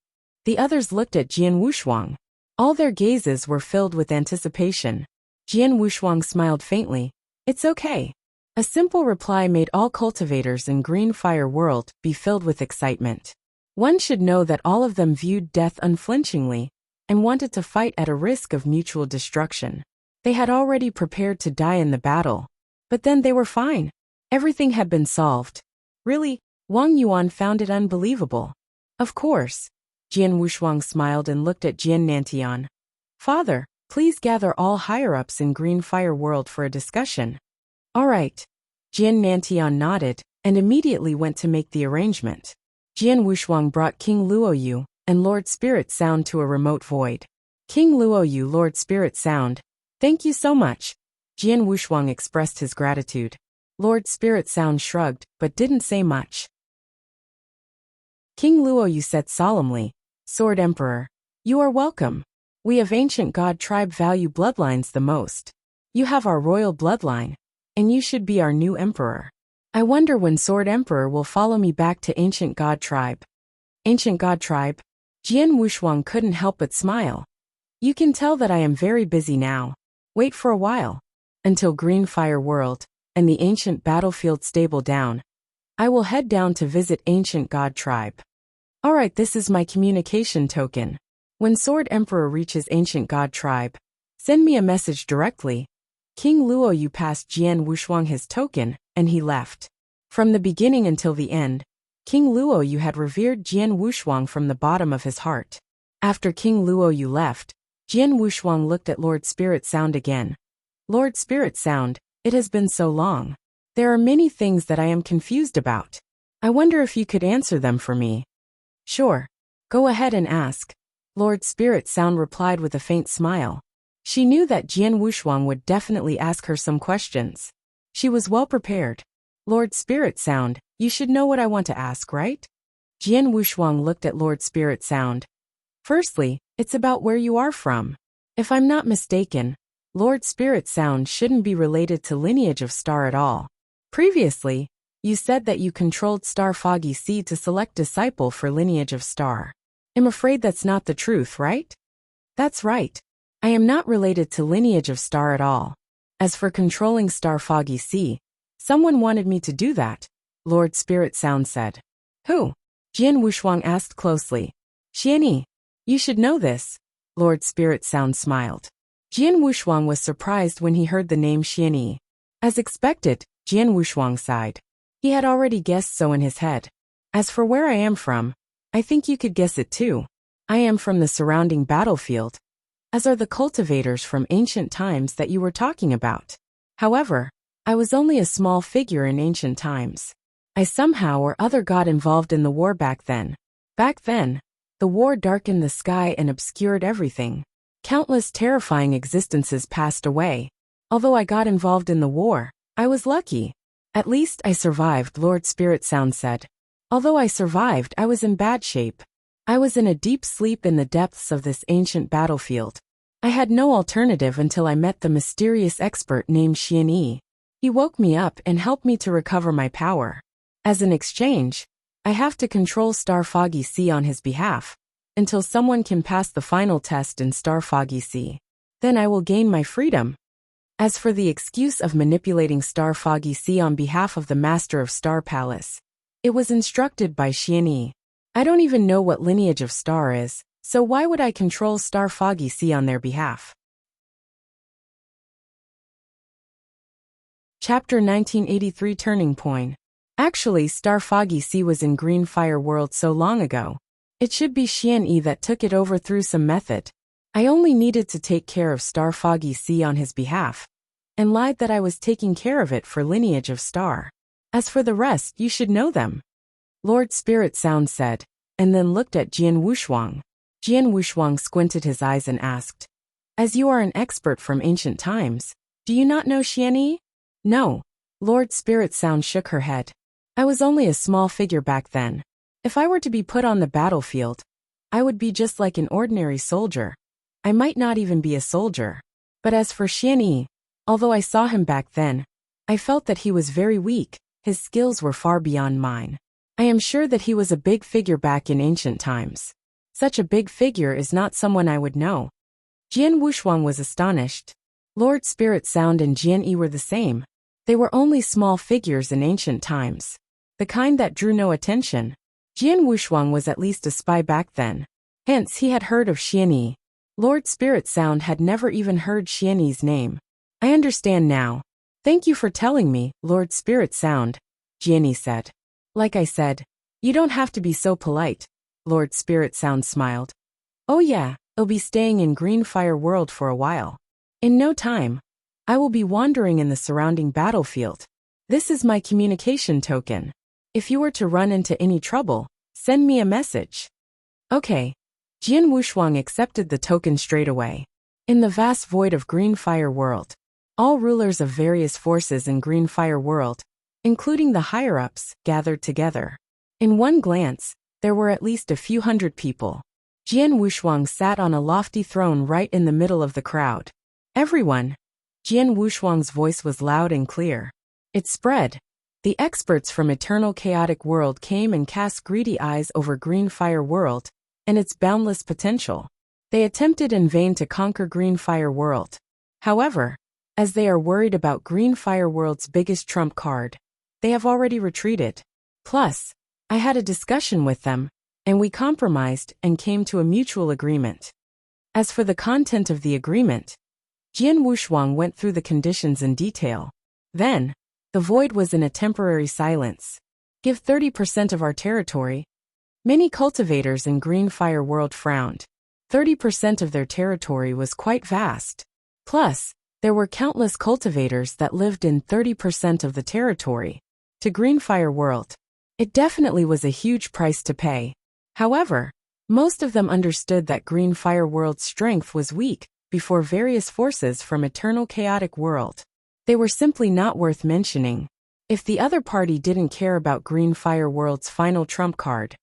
The others looked at Jian Wushuang. All their gazes were filled with anticipation. Jian Wushuang smiled faintly. It's okay. A simple reply made all cultivators in Green Fire World be filled with excitement. One should know that all of them viewed death unflinchingly and wanted to fight at a risk of mutual destruction. They had already prepared to die in the battle. But then they were fine. Everything had been solved. Really, Wang Yuan found it unbelievable. Of course. Jian Wushuang smiled and looked at Jian Nantian. Father, please gather all higher-ups in Green Fire World for a discussion. All right. Jian Nantian nodded and immediately went to make the arrangement. Jian Wushuang brought King Luoyu and Lord Spirit Sound to a remote void. King Luoyu, Lord Spirit Sound, thank you so much. Jian Wushuang expressed his gratitude. Lord Spirit Sound shrugged, but didn't say much. King Luoyu said solemnly, Sword Emperor, you are welcome. We of Ancient God Tribe value bloodlines the most. You have our royal bloodline, and you should be our new emperor. I wonder when Sword Emperor will follow me back to Ancient God Tribe. Ancient God Tribe? Jian Wushuang couldn't help but smile. You can tell that I am very busy now. Wait for a while. Until Green Fire World and the ancient battlefield stable down, I will head down to visit Ancient God Tribe. Alright, this is my communication token. When Sword Emperor reaches Ancient God Tribe, send me a message directly. King Luoyu passed Jian Wushuang his token, and he left. From the beginning until the end, King Luoyu had revered Jian Wushuang from the bottom of his heart. After King Luoyu left, Jian Wushuang looked at Lord Spirit Sound again. Lord Spirit Sound, it has been so long. There are many things that I am confused about. I wonder if you could answer them for me. Sure. Go ahead and ask. Lord Spirit Sound replied with a faint smile. She knew that Jian Wushuang would definitely ask her some questions. She was well prepared. Lord Spirit Sound, you should know what I want to ask, right? Jian Wushuang looked at Lord Spirit Sound. Firstly, it's about where you are from. If I'm not mistaken, Lord Spirit Sound shouldn't be related to lineage of star at all. Previously, you said that you controlled Star Foggy Sea to select disciple for lineage of star. I'm afraid that's not the truth, right? That's right. I am not related to lineage of star at all. As for controlling Star Foggy Sea, someone wanted me to do that, Lord Spirit Sound said. Who? Jian Wushuang asked closely. Xianyi. You should know this, Lord Spirit Sound smiled. Jian Wushuang was surprised when he heard the name Xianyi. As expected, Jian Wushuang sighed. He had already guessed so in his head. As for where I am from, I think you could guess it too. I am from the surrounding battlefield, as are the cultivators from ancient times that you were talking about. However, I was only a small figure in ancient times. I somehow or other got involved in the war back then. Back then, the war darkened the sky and obscured everything. Countless terrifying existences passed away. Although I got involved in the war, I was lucky. At least I survived, Lord Spirit Sound said. Although I survived, I was in bad shape. I was in a deep sleep in the depths of this ancient battlefield. I had no alternative until I met the mysterious expert named Xianyi. He woke me up and helped me to recover my power. As an exchange, I have to control Star Foggy Sea on his behalf, until someone can pass the final test in Star Foggy Sea. Then I will gain my freedom. As for the excuse of manipulating Star Foggy Sea on behalf of the Master of Star Palace, it was instructed by Xianyi. I don't even know what lineage of star is, so why would I control Star Foggy Sea on their behalf? Chapter 1983 Turning Point. Actually, Star Foggy Sea was in Green Fire World so long ago. It should be Xianyi that took it over through some method. I only needed to take care of Star Foggy Sea on his behalf, and lied that I was taking care of it for lineage of star. As for the rest, you should know them, Lord Spirit Sound said, and then looked at Jian Wushuang. Jian Wushuang squinted his eyes and asked, As you are an expert from ancient times, do you not know Xianyi? No. Lord Spirit Sound shook her head. I was only a small figure back then. If I were to be put on the battlefield, I would be just like an ordinary soldier. I might not even be a soldier. But as for Xianyi, although I saw him back then, I felt that he was very weak. His skills were far beyond mine. I am sure that he was a big figure back in ancient times. Such a big figure is not someone I would know. Jian Wushuang was astonished. Lord Spirit Sound and Jianyi were the same. They were only small figures in ancient times, the kind that drew no attention. Jian Wushuang was at least a spy back then. Hence he had heard of Xianyi. Lord Spirit Sound had never even heard Xianyi's name. I understand now. Thank you for telling me, Lord Spirit Sound, Jianyi said. Like I said, you don't have to be so polite, Lord Spirit Sound smiled. Oh yeah, I'll be staying in Green Fire World for a while. In no time, I will be wandering in the surrounding battlefield. This is my communication token. If you were to run into any trouble, send me a message. Okay. Jian Wushuang accepted the token straight away. In the vast void of Green Fire World, all rulers of various forces in Green Fire World, including the higher-ups, gathered together. In one glance, there were at least a few hundred people. Jian Wushuang sat on a lofty throne right in the middle of the crowd. Everyone. Jian Wushuang's voice was loud and clear. It spread. The experts from Eternal Chaotic World came and cast greedy eyes over Green Fire World and its boundless potential. They attempted in vain to conquer Green Fire World. However, as they are worried about Green Fire World's biggest trump card, they have already retreated. Plus, I had a discussion with them, and we compromised and came to a mutual agreement. As for the content of the agreement, Jian Wushuang went through the conditions in detail. Then, the void was in a temporary silence. Give 30% of our territory. Many cultivators in Green Fire World frowned. 30% of their territory was quite vast. Plus, there were countless cultivators that lived in 30% of the territory. To Green Fire World, it definitely was a huge price to pay. However, most of them understood that Green Fire World's strength was weak before various forces from Eternal Chaotic World. They were simply not worth mentioning. If the other party didn't care about Green Fire World's final trump card,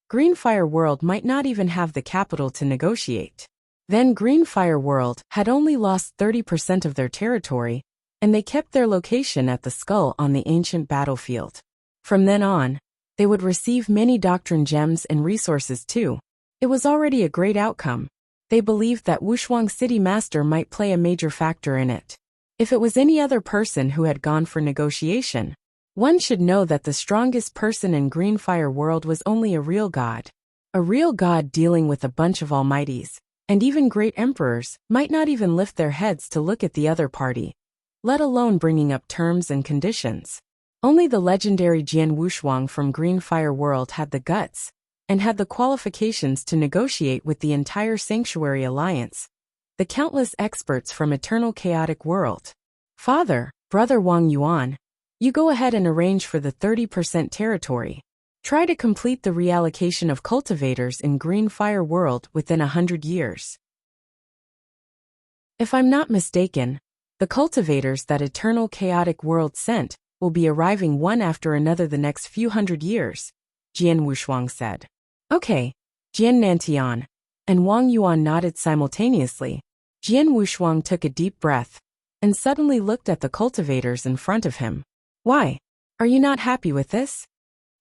Green Fire World might not even have the capital to negotiate. Then Green Fire World had only lost 30% of their territory, and they kept their location at the skull on the ancient battlefield. From then on, they would receive many doctrine gems and resources too. It was already a great outcome. They believed that Wushuang City Master might play a major factor in it. If it was any other person who had gone for negotiation, one should know that the strongest person in Green Fire World was only a real god. A real god dealing with a bunch of almighties, and even great emperors, might not even lift their heads to look at the other party, let alone bringing up terms and conditions. Only the legendary Jian Wushuang from Green Fire World had the guts, and had the qualifications to negotiate with the entire Sanctuary Alliance, the countless experts from Eternal Chaotic World. Father, Brother Wang Yuan, you go ahead and arrange for the 30% territory. Try to complete the reallocation of cultivators in Green Fire World within 100 years. If I'm not mistaken, the cultivators that Eternal Chaotic World sent will be arriving one after another the next few hundred years, Jian Wushuang said. Okay, Jian Nantian and Wang Yuan nodded simultaneously. Jian Wushuang took a deep breath and suddenly looked at the cultivators in front of him. Why? Are you not happy with this?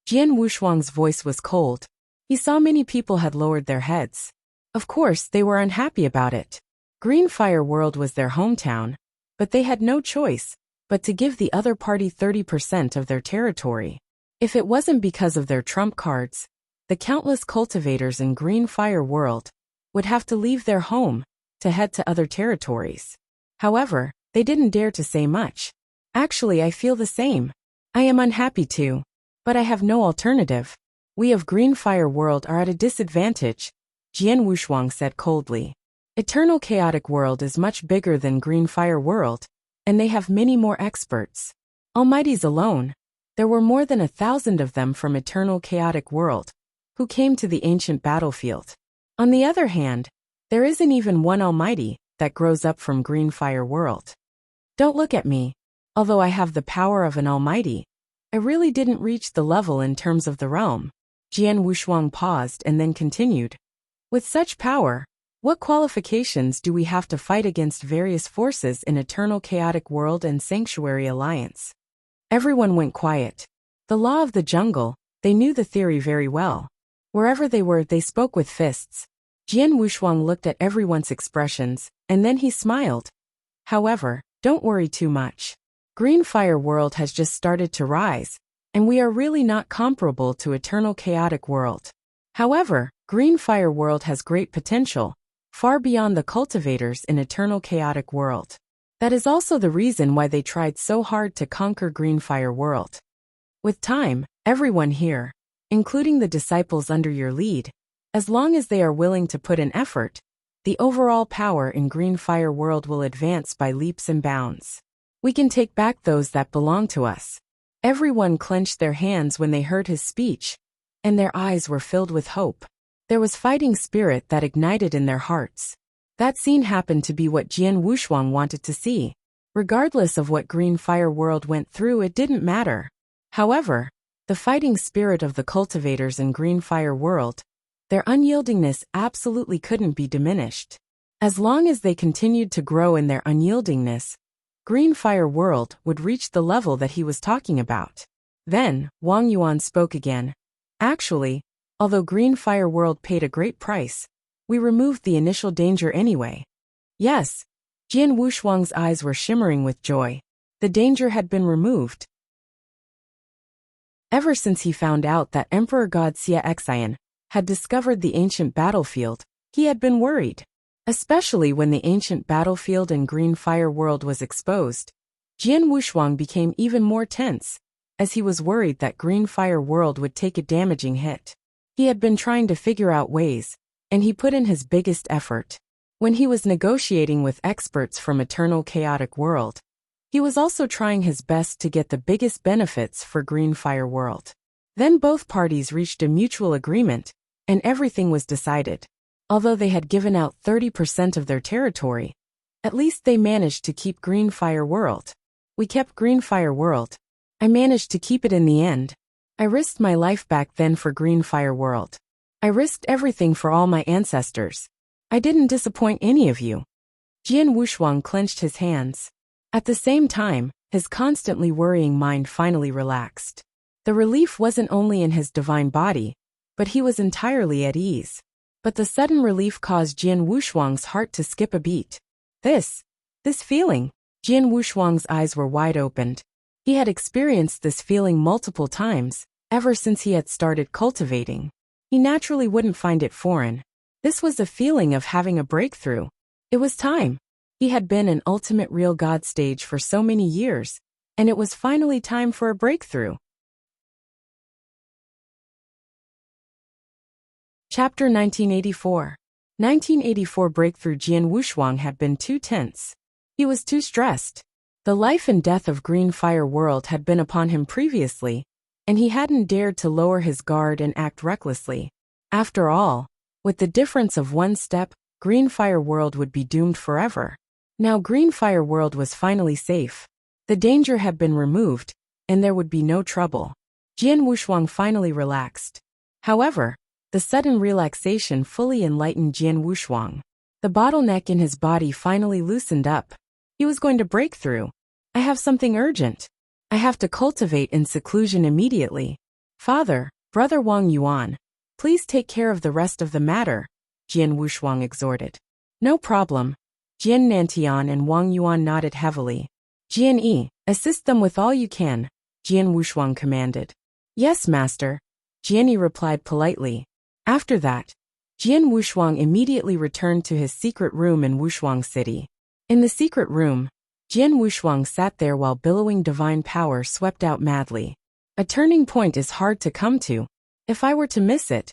Jian Wushuang's voice was cold. He saw many people had lowered their heads. Of course, they were unhappy about it. Green Fire World was their hometown, but they had no choice but to give the other party 30% of their territory. If it wasn't because of their trump cards, the countless cultivators in Green Fire World would have to leave their home to head to other territories. However, they didn't dare to say much. Actually, I feel the same. I am unhappy too, but I have no alternative. We of Green Fire World are at a disadvantage, Jian Wushuang said coldly. Eternal Chaotic World is much bigger than Green Fire World, and they have many more experts. Almighties alone, there were more than 1,000 of them from Eternal Chaotic World, who came to the ancient battlefield. On the other hand, there isn't even one Almighty that grows up from Green Fire World. Don't look at me. Although I have the power of an Almighty, I really didn't reach the level in terms of the realm. Jian Wushuang paused and then continued. With such power, what qualifications do we have to fight against various forces in Eternal Chaotic World and Sanctuary Alliance? Everyone went quiet. The law of the jungle, they knew the theory very well. Wherever they were, they spoke with fists. Jian Wushuang looked at everyone's expressions, and then he smiled. However, don't worry too much. Green Fire World has just started to rise, and we are really not comparable to Eternal Chaotic World. However, Green Fire World has great potential, far beyond the cultivators in Eternal Chaotic World. That is also the reason why they tried so hard to conquer Green Fire World. With time, everyone here, including the disciples under your lead, as long as they are willing to put in effort, the overall power in Green Fire World will advance by leaps and bounds. We can take back those that belong to us. Everyone clenched their hands when they heard his speech, and their eyes were filled with hope. There was fighting spirit that ignited in their hearts. That scene happened to be what Jian Wushuang wanted to see. Regardless of what Green Fire World went through, it didn't matter. However, the fighting spirit of the cultivators in Green Fire World, their unyieldingness absolutely couldn't be diminished. As long as they continued to grow in their unyieldingness, Green Fire World would reach the level that he was talking about. Then, Wang Yuan spoke again. Actually, although Green Fire World paid a great price, we removed the initial danger anyway. Yes. Jian Wushuang's eyes were shimmering with joy. The danger had been removed. Ever since he found out that Emperor God Xia Xian had discovered the ancient battlefield, he had been worried. Especially when the ancient battlefield in Green Fire World was exposed, Jian Wushuang became even more tense, as he was worried that Green Fire World would take a damaging hit. He had been trying to figure out ways, and he put in his biggest effort. When he was negotiating with experts from Eternal Chaotic World, he was also trying his best to get the biggest benefits for Green Fire World. Then both parties reached a mutual agreement, and everything was decided. Although they had given out 30% of their territory, at least they managed to keep Green Fire World. We kept Green Fire World, I managed to keep it in the end. I risked my life back then for Green Fire World. I risked everything for all my ancestors. I didn't disappoint any of you. Jian Wushuang clenched his hands. At the same time, his constantly worrying mind finally relaxed. The relief wasn't only in his divine body, but he was entirely at ease. But the sudden relief caused Jian Wushuang's heart to skip a beat. This feeling. Jian Wushuang's eyes were wide opened. He had experienced this feeling multiple times, ever since he had started cultivating. He naturally wouldn't find it foreign. This was the feeling of having a breakthrough. It was time. He had been in ultimate real God stage for so many years, and it was finally time for a breakthrough. Chapter 1984. 1984 breakthrough. Jian Wushuang had been too tense. He was too stressed. The life and death of Green Fire World had been upon him previously, and he hadn't dared to lower his guard and act recklessly. After all, with the difference of one step, Green Fire World would be doomed forever. Now Green Fire World was finally safe. The danger had been removed, and there would be no trouble. Jian Wushuang finally relaxed. However, the sudden relaxation fully enlightened Jian Wushuang. The bottleneck in his body finally loosened up. He was going to break through. I have something urgent. I have to cultivate in seclusion immediately. Father, Brother Wang Yuan, please take care of the rest of the matter, Jian Wushuang exhorted. No problem. Jian Nantian and Wang Yuan nodded heavily. Jian Yi, assist them with all you can, Jian Wushuang commanded. Yes, master, Jian Yi replied politely. After that, Jian Wushuang immediately returned to his secret room in Wushuang City. In the secret room, Jian Wushuang sat there while billowing divine power swept out madly. A turning point is hard to come to. If I were to miss it,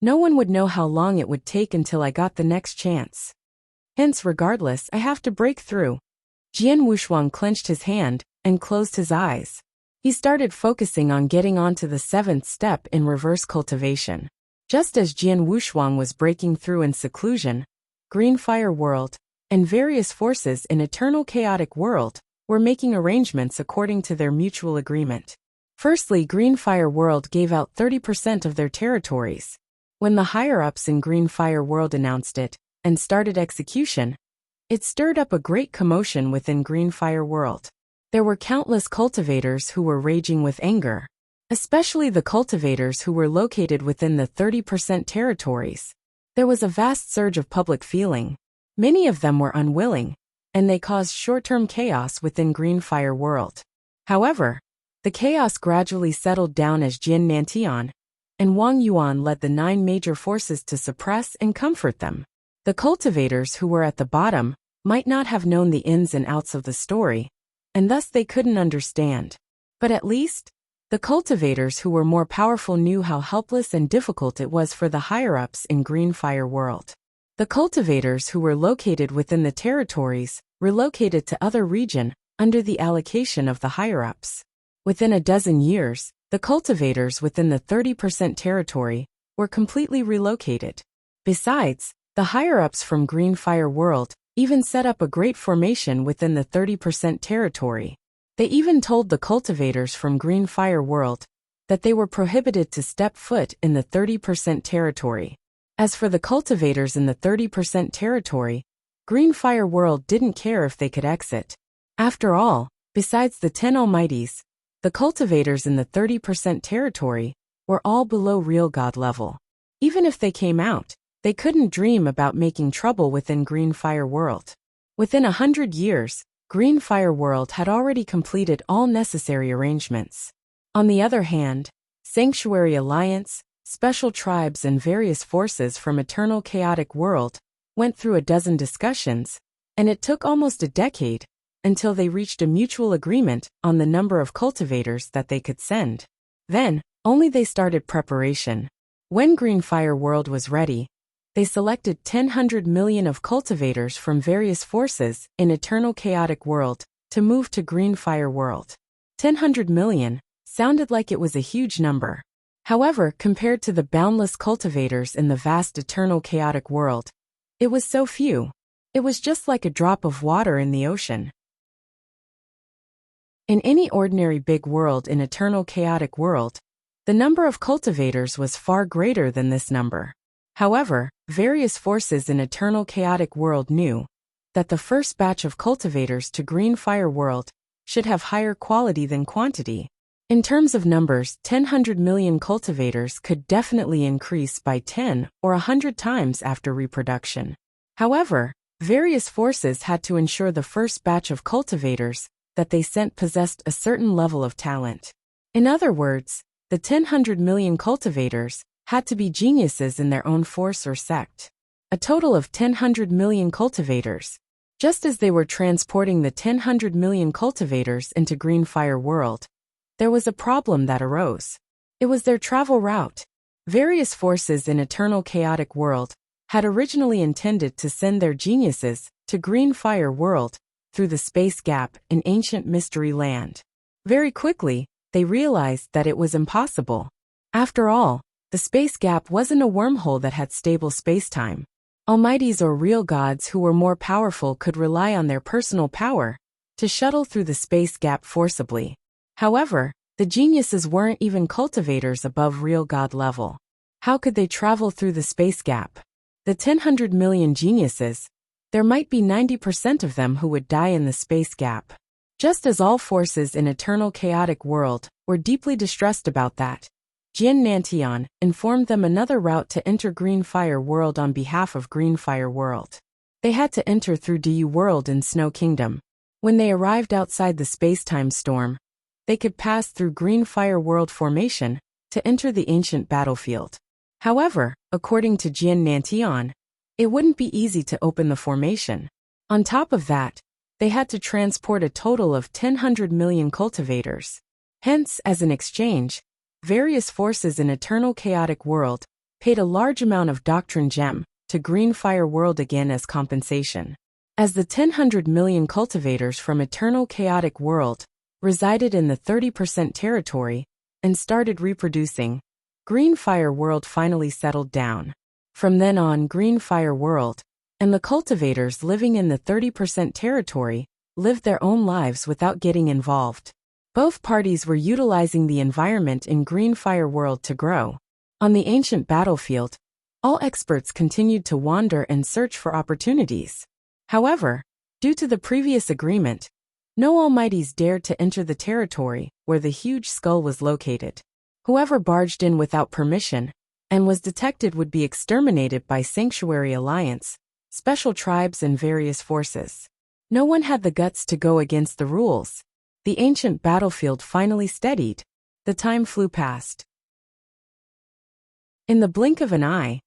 no one would know how long it would take until I got the next chance. Hence, regardless, I have to break through. Jian Wushuang clenched his hand and closed his eyes. He started focusing on getting onto the 7th step in reverse cultivation. Just as Jian Wushuang was breaking through in seclusion, Green Fire World, and various forces in Eternal Chaotic World were making arrangements according to their mutual agreement. Firstly, Green Fire World gave out 30% of their territories. When the higher-ups in Green Fire World announced it and started execution, it stirred up a great commotion within Green Fire World. There were countless cultivators who were raging with anger, especially the cultivators who were located within the 30% territories. There was a vast surge of public feeling. Many of them were unwilling, and they caused short-term chaos within Green Fire World. However, the chaos gradually settled down as Jian Nantian and Wang Yuan led the 9 major forces to suppress and comfort them. The cultivators who were at the bottom might not have known the ins and outs of the story, and thus they couldn't understand. But at least, the cultivators who were more powerful knew how helpless and difficult it was for the higher-ups in Green Fire World. The cultivators who were located within the territories relocated to other region under the allocation of the higher-ups. Within a dozen years, the cultivators within the 30% territory were completely relocated. Besides, the higher-ups from Green Fire World even set up a great formation within the 30% territory. They even told the cultivators from Green Fire World that they were prohibited to step foot in the 30% territory. As for the cultivators in the 30% territory, Green Fire World didn't care if they could exit. After all, besides the 10 Almighties, the cultivators in the 30% territory were all below real God level. Even if they came out, they couldn't dream about making trouble within Green Fire World. Within 100 years, Green Fire World had already completed all necessary arrangements. On the other hand, Sanctuary Alliance, special tribes and various forces from Eternal Chaotic World went through a dozen discussions, and it took almost a decade until they reached a mutual agreement on the number of cultivators that they could send. Then, only they started preparation. When Green Fire World was ready, they selected 100 million of cultivators from various forces in Eternal Chaotic World to move to Green Fire World. 100 million sounded like it was a huge number. However, compared to the boundless cultivators in the vast Eternal Chaotic World, it was so few. It was just like a drop of water in the ocean. In any ordinary big world in eternal chaotic world, the number of cultivators was far greater than this number. However, various forces in eternal chaotic world knew that the first batch of cultivators to green fire world should have higher quality than quantity. In terms of numbers, 100 million cultivators could definitely increase by 10 or 100 times after reproduction. However, various forces had to ensure the first batch of cultivators that they sent possessed a certain level of talent. In other words, the 100 million cultivators had to be geniuses in their own force or sect. A total of 100 million cultivators. Just as they were transporting the 100 million cultivators into green fire world, there was a problem that arose. It was their travel route. Various forces in eternal chaotic world had originally intended to send their geniuses to green fire world through the space gap in ancient mystery land. Very quickly, they realized that it was impossible. After all, the space gap wasn't a wormhole that had stable spacetime. Almighties or real gods who were more powerful could rely on their personal power to shuttle through the space gap forcibly. However, the geniuses weren't even cultivators above real god level. How could they travel through the space gap? The 100 million geniuses, there might be 90% of them who would die in the space gap. Just as all forces in eternal chaotic world were deeply distressed about that, Jian Nantian informed them another route to enter green fire world on behalf of green fire world. They had to enter through Du world in Snow Kingdom. When they arrived outside the space-time storm, they could pass through green fire world formation to enter the ancient battlefield. However, according to Jian Nantian, it wouldn't be easy to open the formation. On top of that, they had to transport a total of 100 million cultivators. Hence, as an exchange, various forces in eternal chaotic world paid a large amount of doctrine gem to green fire world again as compensation. As the 100 million cultivators from eternal chaotic world resided in the 30% territory and started reproducing, green fire world finally settled down. From then on, green fire world and the cultivators living in the 30% territory lived their own lives without getting involved. Both parties were utilizing the environment in green fire world to grow. On the ancient battlefield, all experts continued to wander and search for opportunities. However, due to the previous agreement, no almighties dared to enter the territory where the huge skull was located. Whoever barged in without permission and was detected would be exterminated by Sanctuary Alliance, special tribes and various forces. No one had the guts to go against the rules. The ancient battlefield finally steadied. The time flew past. In the blink of an eye,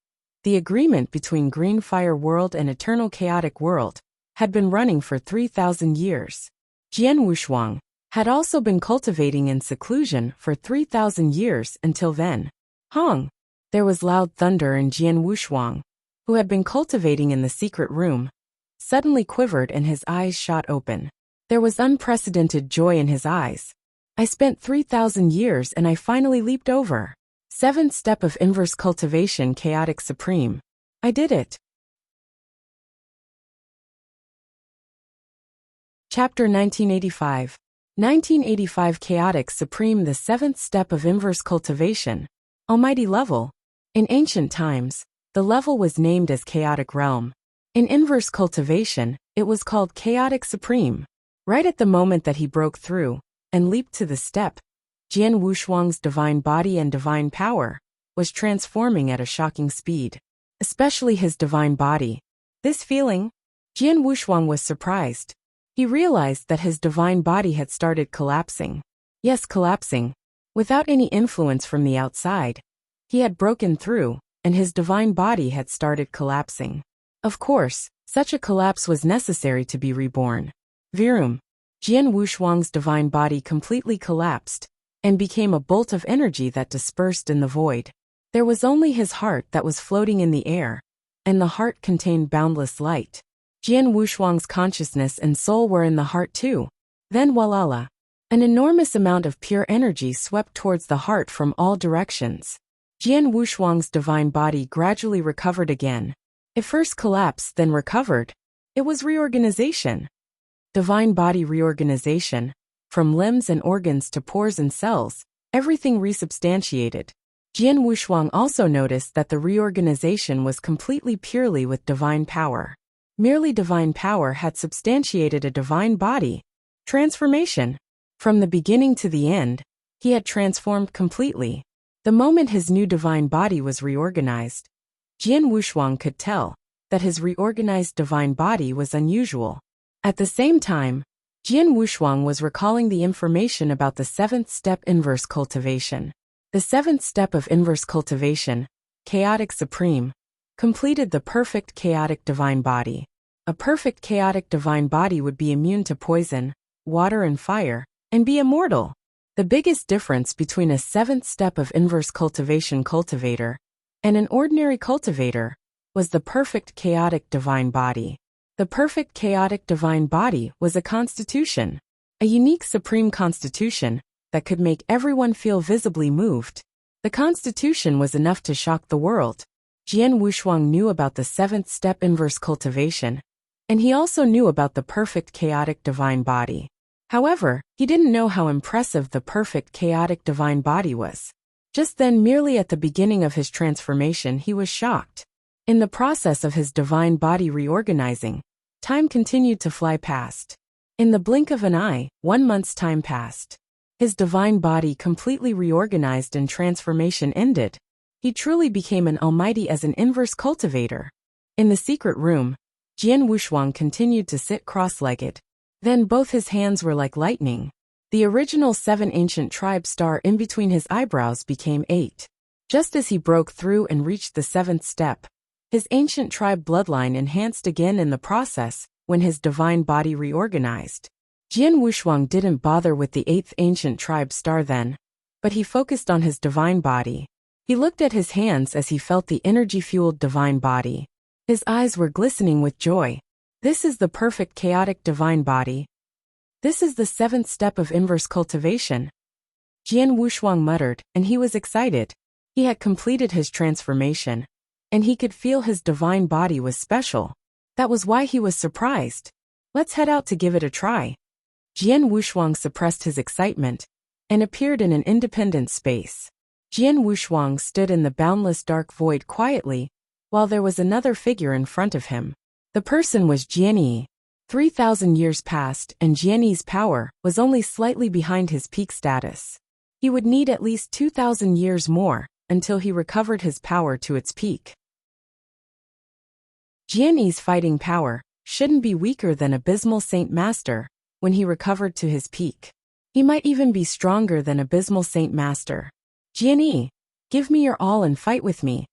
the agreement between Green Fire World and Eternal Chaotic World had been running for 3,000 years. Jian Wushuang had also been cultivating in seclusion for 3,000 years until then. Hong! There was loud thunder, and Jian Wushuang, who had been cultivating in the secret room, suddenly quivered and his eyes shot open. There was unprecedented joy in his eyes. I spent 3,000 years and I finally leaped over. 7th step of inverse cultivation, chaotic supreme. I did it. Chapter 1985. 1985 Chaotic Supreme, the 7th step of inverse cultivation. Almighty level. In ancient times, the level was named as Chaotic Realm. In inverse cultivation, it was called Chaotic Supreme. Right at the moment that he broke through and leaped to the step, Jian Wushuang's divine body and divine power was transforming at a shocking speed. Especially his divine body. This feeling, Jian Wushuang was surprised. He realized that his divine body had started collapsing. Yes, collapsing. Without any influence from the outside. He had broken through, and his divine body had started collapsing. Of course, such a collapse was necessary to be reborn. Virum. Jian Wushuang's divine body completely collapsed and became a bolt of energy that dispersed in the void. There was only his heart that was floating in the air, and the heart contained boundless light. Jian Wushuang's consciousness and soul were in the heart too. Then voila! An enormous amount of pure energy swept towards the heart from all directions. Jian Wushuang's divine body gradually recovered again. It first collapsed, then recovered. It was reorganization. Divine body reorganization. from limbs and organs to pores and cells, everything resubstantiated. Jian Wushuang also noticed that the reorganization was completely purely with divine power. Merely divine power had substantiated a divine body. Transformation. From the beginning to the end, he had transformed completely. The moment his new divine body was reorganized, Jian Wushuang could tell that his reorganized divine body was unusual. At the same time, Jian Wushuang was recalling the information about the seventh step inverse cultivation. The seventh step of inverse cultivation, chaotic supreme, completed the perfect chaotic divine body. A perfect chaotic divine body would be immune to poison, water and fire, and be immortal. The biggest difference between a seventh step of inverse cultivation cultivator and an ordinary cultivator was the perfect chaotic divine body. The perfect chaotic divine body was a constitution, a unique supreme constitution that could make everyone feel visibly moved. The constitution was enough to shock the world. Jian Wushuang knew about the seventh step inverse cultivation, and he also knew about the perfect chaotic divine body. However, he didn't know how impressive the perfect chaotic divine body was. Just then, merely at the beginning of his transformation, he was shocked. In the process of his divine body reorganizing, time continued to fly past. In the blink of an eye, 1 month's time passed. His divine body completely reorganized and transformation ended. He truly became an almighty as an inverse cultivator. In the secret room, Jian Wushuang continued to sit cross-legged. Then both his hands were like lightning. The original 7 ancient tribe star in between his eyebrows became 8. Just as he broke through and reached the 7th step, his ancient tribe bloodline enhanced again in the process when his divine body reorganized. Jian Wushuang didn't bother with the 8th ancient tribe star then, but he focused on his divine body. He looked at his hands as he felt the energy-fueled divine body. His eyes were glistening with joy. This is the perfect chaotic divine body. This is the 7th step of inverse cultivation. Jian Wushuang muttered, and he was excited. He had completed his transformation, and he could feel his divine body was special. That was why he was surprised. Let's head out to give it a try. Jian Wushuang suppressed his excitement and appeared in an independent space. Jian Wushuang stood in the boundless dark void quietly, while there was another figure in front of him. The person was Jianyi. 3,000 years passed, and Jianyi's power was only slightly behind his peak status. He would need at least 2,000 years more until he recovered his power to its peak. Jianyi's fighting power shouldn't be weaker than Abysmal Saint Master when he recovered to his peak. He might even be stronger than Abysmal Saint Master. Jianyi, give me your all and fight with me.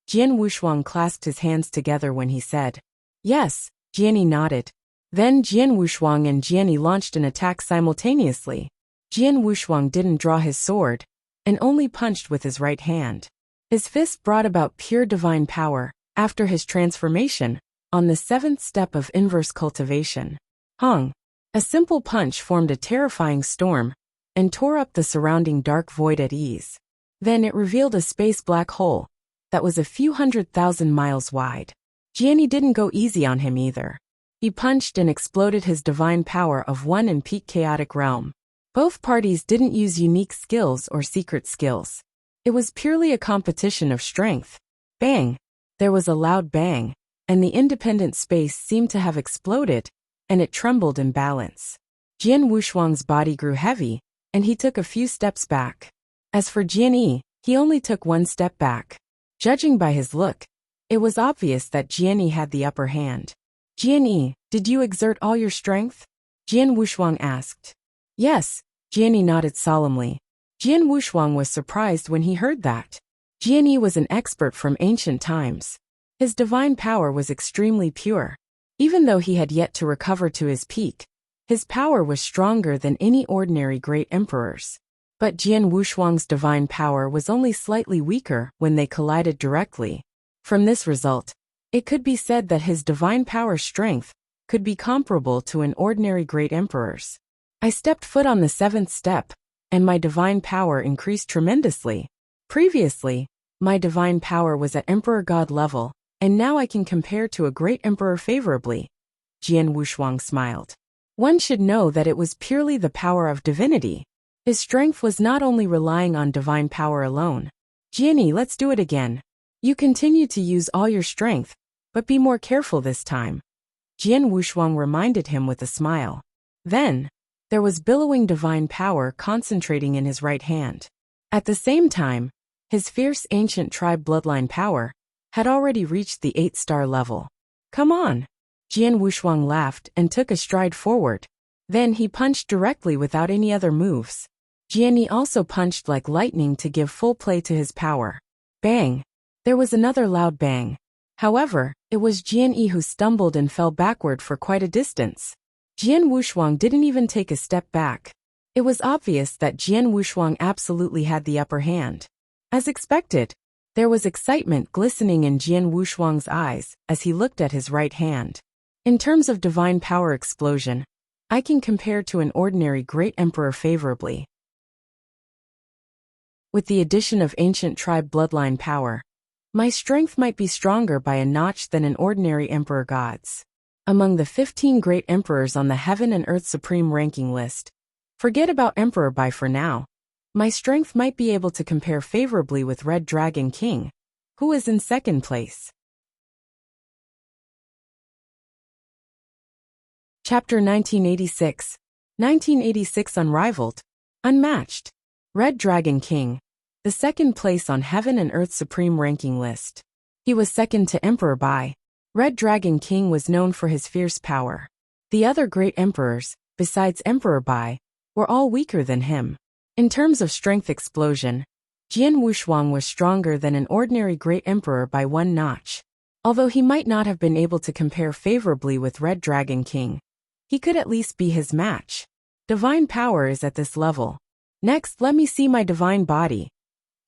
Jian Wushuang clasped his hands together when he said, "Yes." Jianyi nodded. Then Jian Wushuang and Jianyi launched an attack simultaneously. Jian Wushuang didn't draw his sword, and only punched with his right hand. His fist brought about pure divine power, after his transformation, on the 7th step of inverse cultivation. Hung. A simple punch formed a terrifying storm, and tore up the surrounding dark void at ease. Then it revealed a space black hole, that was a few 100,000 miles wide. Jianyi didn't go easy on him either. He punched and exploded his divine power of 1 in peak chaotic realm. Both parties didn't use unique skills or secret skills. It was purely a competition of strength. Bang! There was a loud bang, and the independent space seemed to have exploded, and it trembled in balance. Jian Wushuang's body grew heavy, and he took a few steps back. As for Jianyi, he only took 1 step back. Judging by his look, it was obvious that Jianyi had the upper hand. Jianyi, did you exert all your strength? Jian Wushuang asked. Yes, Jianyi nodded solemnly. Jian Wushuang was surprised when he heard that. Jianyi was an expert from ancient times. His divine power was extremely pure. Even though he had yet to recover to his peak, his power was stronger than any ordinary great emperor's. But Jian Wushuang's divine power was only slightly weaker when they collided directly. From this result, it could be said that his divine power strength could be comparable to an ordinary great emperor's. I stepped foot on the 7th step, and my divine power increased tremendously. Previously, my divine power was at Emperor God level, and now I can compare to a great emperor favorably. Jian Wushuang smiled. One should know that it was purely the power of divinity. His strength was not only relying on divine power alone. Jiani, let's do it again. You continue to use all your strength, but be more careful this time. Jian Wushuang reminded him with a smile. Then, there was billowing divine power concentrating in his right hand. At the same time, his fierce ancient tribe bloodline power had already reached the 8-star level. Come on! Jian Wushuang laughed and took a stride forward. Then he punched directly without any other moves. Jiani also punched like lightning to give full play to his power. Bang! There was another loud bang. However, it was Jiani who stumbled and fell backward for quite a distance. Jian Wushuang didn't even take a step back. It was obvious that Jian Wushuang absolutely had the upper hand. As expected, there was excitement glistening in Jian Wushuang's eyes as he looked at his right hand. In terms of divine power explosion, I can compare to an ordinary great emperor favorably. With the addition of ancient tribe bloodline power, my strength might be stronger by a notch than an ordinary emperor god's. Among the 15 great emperors on the Heaven and Earth Supreme ranking list, forget about Emperor Bai for now. My strength might be able to compare favorably with Red Dragon King, who is in second place. Chapter 1986. 1986 Unrivaled. Unmatched. Red Dragon King, the second place on Heaven and Earth Supreme ranking list. He was second to Emperor Bai. Red Dragon King was known for his fierce power. The other great emperors, besides Emperor Bai, were all weaker than him. In terms of strength explosion, Jian Wushuang was stronger than an ordinary great emperor by one notch. Although he might not have been able to compare favorably with Red Dragon King, he could at least be his match. Divine power is at this level. Next, let me see my divine body.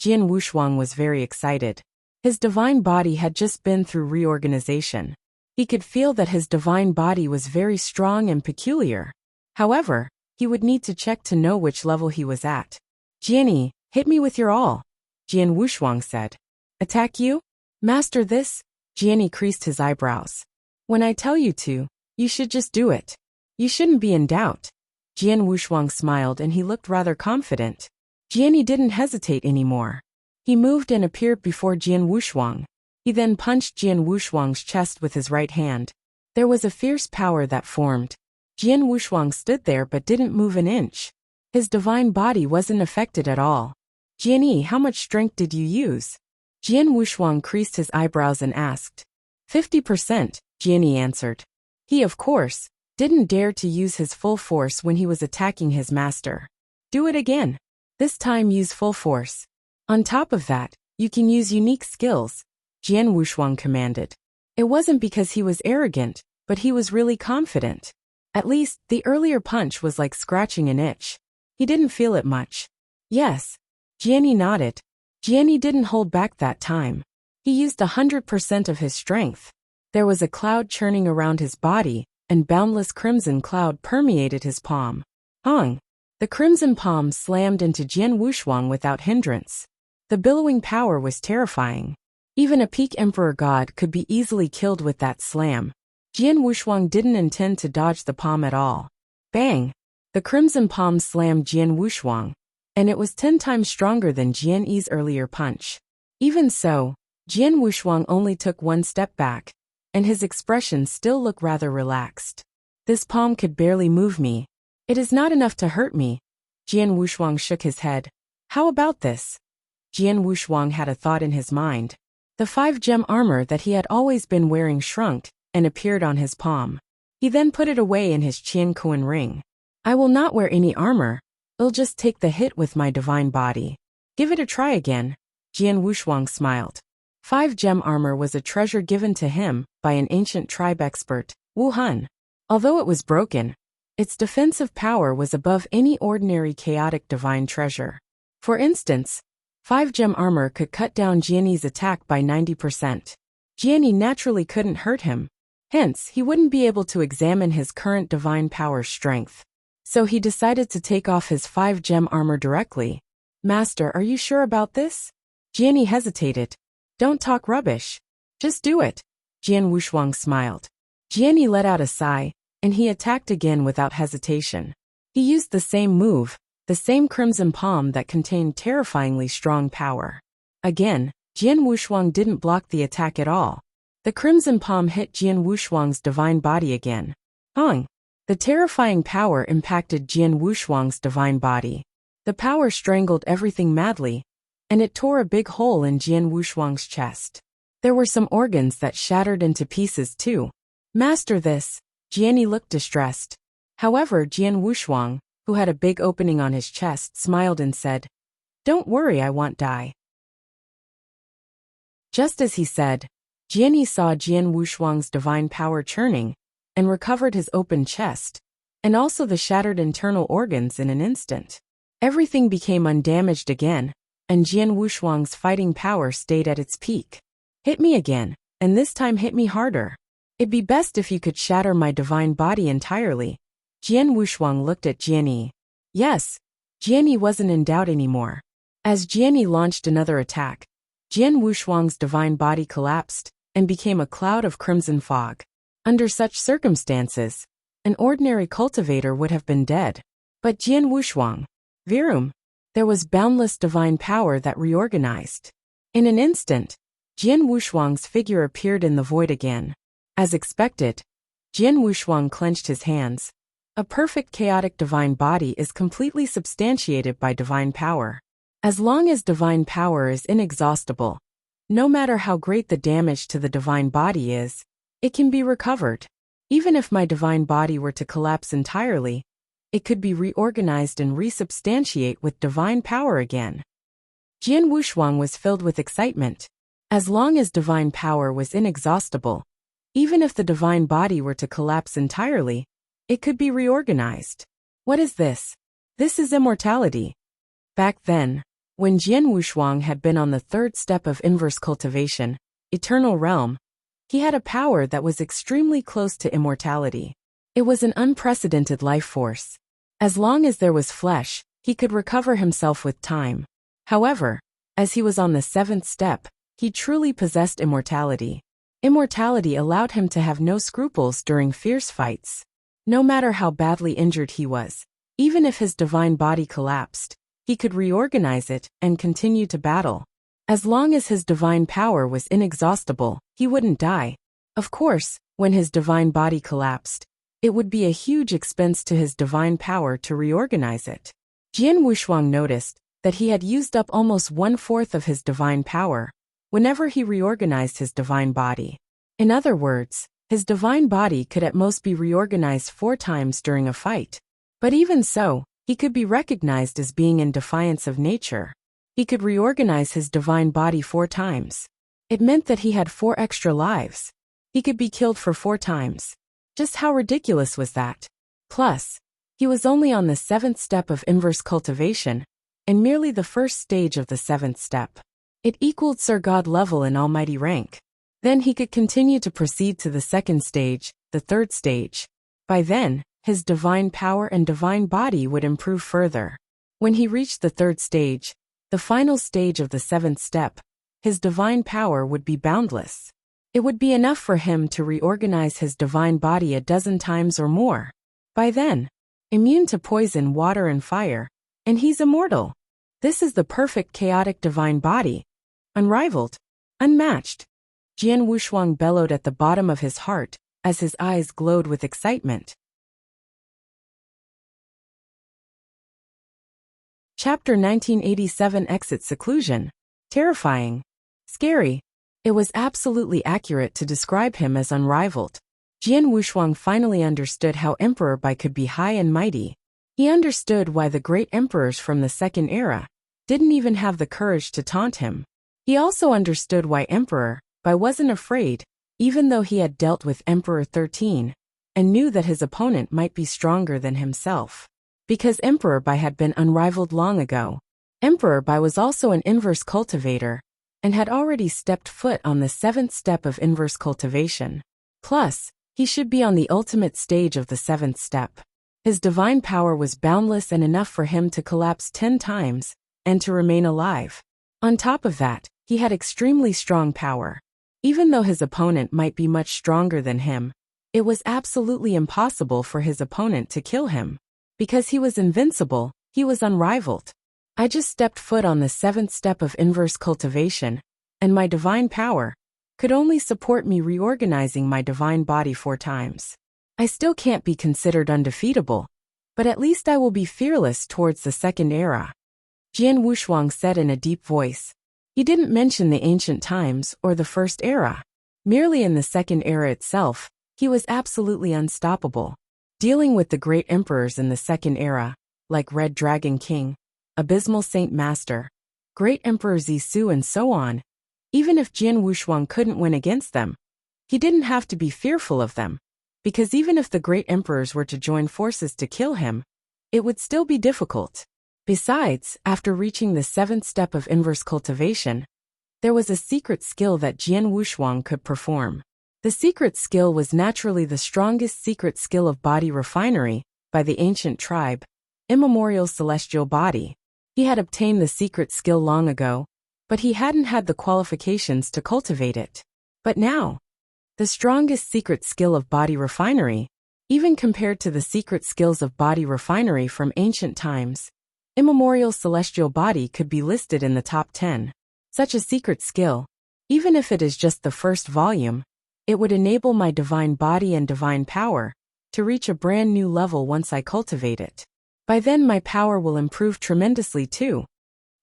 Jian Wushuang was very excited. His divine body had just been through reorganization. He could feel that his divine body was very strong and peculiar. However, he would need to check to know which level he was at. Jiani, hit me with your all, Jian Wushuang said. Attack you? Master this? Jiani creased his eyebrows. When I tell you to, you should just do it. You shouldn't be in doubt. Jian Wushuang smiled and he looked rather confident. Jiani didn't hesitate anymore. He moved and appeared before Jian Wushuang. He then punched Jian Wushuang's chest with his right hand. There was a fierce power that formed. Jian Wushuang stood there but didn't move an inch. His divine body wasn't affected at all. Jiani, how much strength did you use? Jian Wushuang creased his eyebrows and asked. 50%, Jiani answered. He, of course, didn't dare to use his full force when he was attacking his master. Do it again. This time use full force. On top of that, you can use unique skills, Jian Wushuang commanded. It wasn't because he was arrogant, but he was really confident. At least, the earlier punch was like scratching an itch. He didn't feel it much. Yes. Jiani nodded. Jiani didn't hold back that time. He used 100% of his strength. There was a cloud churning around his body, and boundless crimson cloud permeated his palm. Hong! The crimson palm slammed into Jian Wushuang without hindrance. The billowing power was terrifying. Even a peak emperor god could be easily killed with that slam. Jian Wushuang didn't intend to dodge the palm at all. Bang! The crimson palm slammed Jian Wushuang, and it was 10 times stronger than Jian Yi's earlier punch. Even so, Jian Wushuang only took one step back, and his expression still looked rather relaxed. This palm could barely move me. It is not enough to hurt me. Jian Wushuang shook his head. How about this? Jian Wushuang had a thought in his mind. The 5-gem armor that he had always been wearing shrunk and appeared on his palm. He then put it away in his Qian Kuan ring. I will not wear any armor. I'll just take the hit with my divine body. Give it a try again. Jian Wushuang smiled. 5-gem armor was a treasure given to him by an ancient tribe expert, Wu Han. Although it was broken, its defensive power was above any ordinary chaotic divine treasure. For instance, 5-gem armor could cut down Jiani's attack by 90%. Jiani naturally couldn't hurt him. Hence, he wouldn't be able to examine his current divine power strength. So he decided to take off his 5-gem armor directly. Master, are you sure about this? Jiani hesitated. Don't talk rubbish. Just do it. Jian Wushuang smiled. Jiani let out a sigh, and he attacked again without hesitation. He used the same move, the same crimson palm that contained terrifyingly strong power. Again, Jian Wushuang didn't block the attack at all. The crimson palm hit Jian Wushuang's divine body again. Hong! The terrifying power impacted Jian Wushuang's divine body. The power strangled everything madly, and it tore a big hole in Jian Wushuang's chest. There were some organs that shattered into pieces too. Master this, Jianyi looked distressed. However, Jian Wushuang, who had a big opening on his chest, smiled and said, "Don't worry, I won't die." Just as he said, Jianyi saw Jian Wushuang's divine power churning, and recovered his open chest, and also the shattered internal organs in an instant. Everything became undamaged again, and Jian Wushuang's fighting power stayed at its peak. "Hit me again, and this time hit me harder. It'd be best if you could shatter my divine body entirely." Jian Wushuang looked at Jianyi. Yes, Jianyi wasn't in doubt anymore. As Jianyi launched another attack, Jian Wushuang's divine body collapsed and became a cloud of crimson fog. Under such circumstances, an ordinary cultivator would have been dead. But Jian Wushuang, Virum, there was boundless divine power that reorganized. In an instant, Jian Wushuang's figure appeared in the void again. As expected, Jian Wushuang clenched his hands. A perfect chaotic divine body is completely substantiated by divine power. As long as divine power is inexhaustible, no matter how great the damage to the divine body is, it can be recovered. Even if my divine body were to collapse entirely, it could be reorganized and resubstantiate with divine power again. Jian Wushuang was filled with excitement. As long as divine power was inexhaustible, even if the divine body were to collapse entirely, it could be reorganized. What is this? This is immortality. Back then, when Jian Wushuang had been on the third step of inverse cultivation, eternal realm, he had a power that was extremely close to immortality. It was an unprecedented life force. As long as there was flesh, he could recover himself with time. However, as he was on the seventh step, he truly possessed immortality. Immortality allowed him to have no scruples during fierce fights. No matter how badly injured he was, even if his divine body collapsed, he could reorganize it and continue to battle. As long as his divine power was inexhaustible, he wouldn't die. Of course, when his divine body collapsed, it would be a huge expense to his divine power to reorganize it. Jian Wushuang noticed that he had used up almost 1/4 of his divine power whenever he reorganized his divine body. In other words, his divine body could at most be reorganized 4 times during a fight. But even so, he could be recognized as being in defiance of nature. He could reorganize his divine body 4 times. It meant that he had 4 extra lives. He could be killed for 4 times. Just how ridiculous was that? Plus, he was only on the 7th step of inverse cultivation, and merely the first stage of the 7th step. It equaled Sir God level in almighty rank. Then he could continue to proceed to the 2nd stage, the 3rd stage. By then, his divine power and divine body would improve further. When he reached the 3rd stage, the final stage of the 7th step, his divine power would be boundless. It would be enough for him to reorganize his divine body a dozen times or more. By then, immune to poison, water, and fire, and he's immortal. This is the perfect chaotic divine body. Unrivaled. Unmatched. Jian Wushuang bellowed at the bottom of his heart, as his eyes glowed with excitement. Chapter 1987 Exit Seclusion. Terrifying. Scary. It was absolutely accurate to describe him as unrivaled. Jian Wushuang finally understood how Emperor Bai could be high and mighty. He understood why the great emperors from the Second Era didn't even have the courage to taunt him. He also understood why Emperor Bai wasn't afraid, even though he had dealt with Emperor 13, and knew that his opponent might be stronger than himself. Because Emperor Bai had been unrivaled long ago. Emperor Bai was also an inverse cultivator, and had already stepped foot on the 7th step of inverse cultivation. Plus, he should be on the ultimate stage of the 7th step. His divine power was boundless and enough for him to collapse 10 times, and to remain alive. On top of that, he had extremely strong power. Even though his opponent might be much stronger than him, It was absolutely impossible for his opponent to kill him. Because he was invincible, he was unrivaled. I just stepped foot on the seventh step of inverse cultivation, and my divine power could only support me reorganizing my divine body 4 times. I still can't be considered undefeatable, but at least I will be fearless towards the second era. Jian Wushuang said in a deep voice. He didn't mention the ancient times or the first era. Merely in the second era itself, he was absolutely unstoppable. Dealing with the great emperors in the second era, like Red Dragon King, Abysmal Saint Master, Great Emperor Zisu and so on, even if Jian Wushuang couldn't win against them, he didn't have to be fearful of them, because even if the great emperors were to join forces to kill him, it would still be difficult. Besides, after reaching the 7th step of inverse cultivation, there was a secret skill that Jian Wushuang could perform. The secret skill was naturally the strongest secret skill of body refinery by the ancient tribe, immemorial celestial body. He had obtained the secret skill long ago, but he hadn't had the qualifications to cultivate it. But now, the strongest secret skill of body refinery, even compared to the secret skills of body refinery from ancient times, immemorial celestial body could be listed in the top 10. Such a secret skill, even if it is just the first volume, it would enable my divine body and divine power to reach a brand new level once I cultivate it. By then my power will improve tremendously too.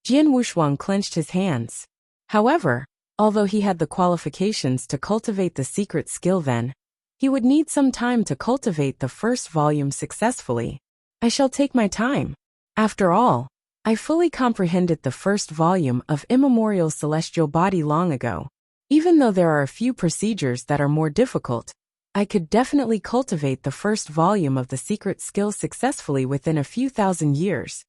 Jian Wushuang clenched his hands. However, although he had the qualifications to cultivate the secret skill then, he would need some time to cultivate the first volume successfully. I shall take my time. After all, I fully comprehended the first volume of Immemorial Celestial Body long ago. Even though there are a few procedures that are more difficult, I could definitely cultivate the first volume of the secret skill successfully within a few thousand years.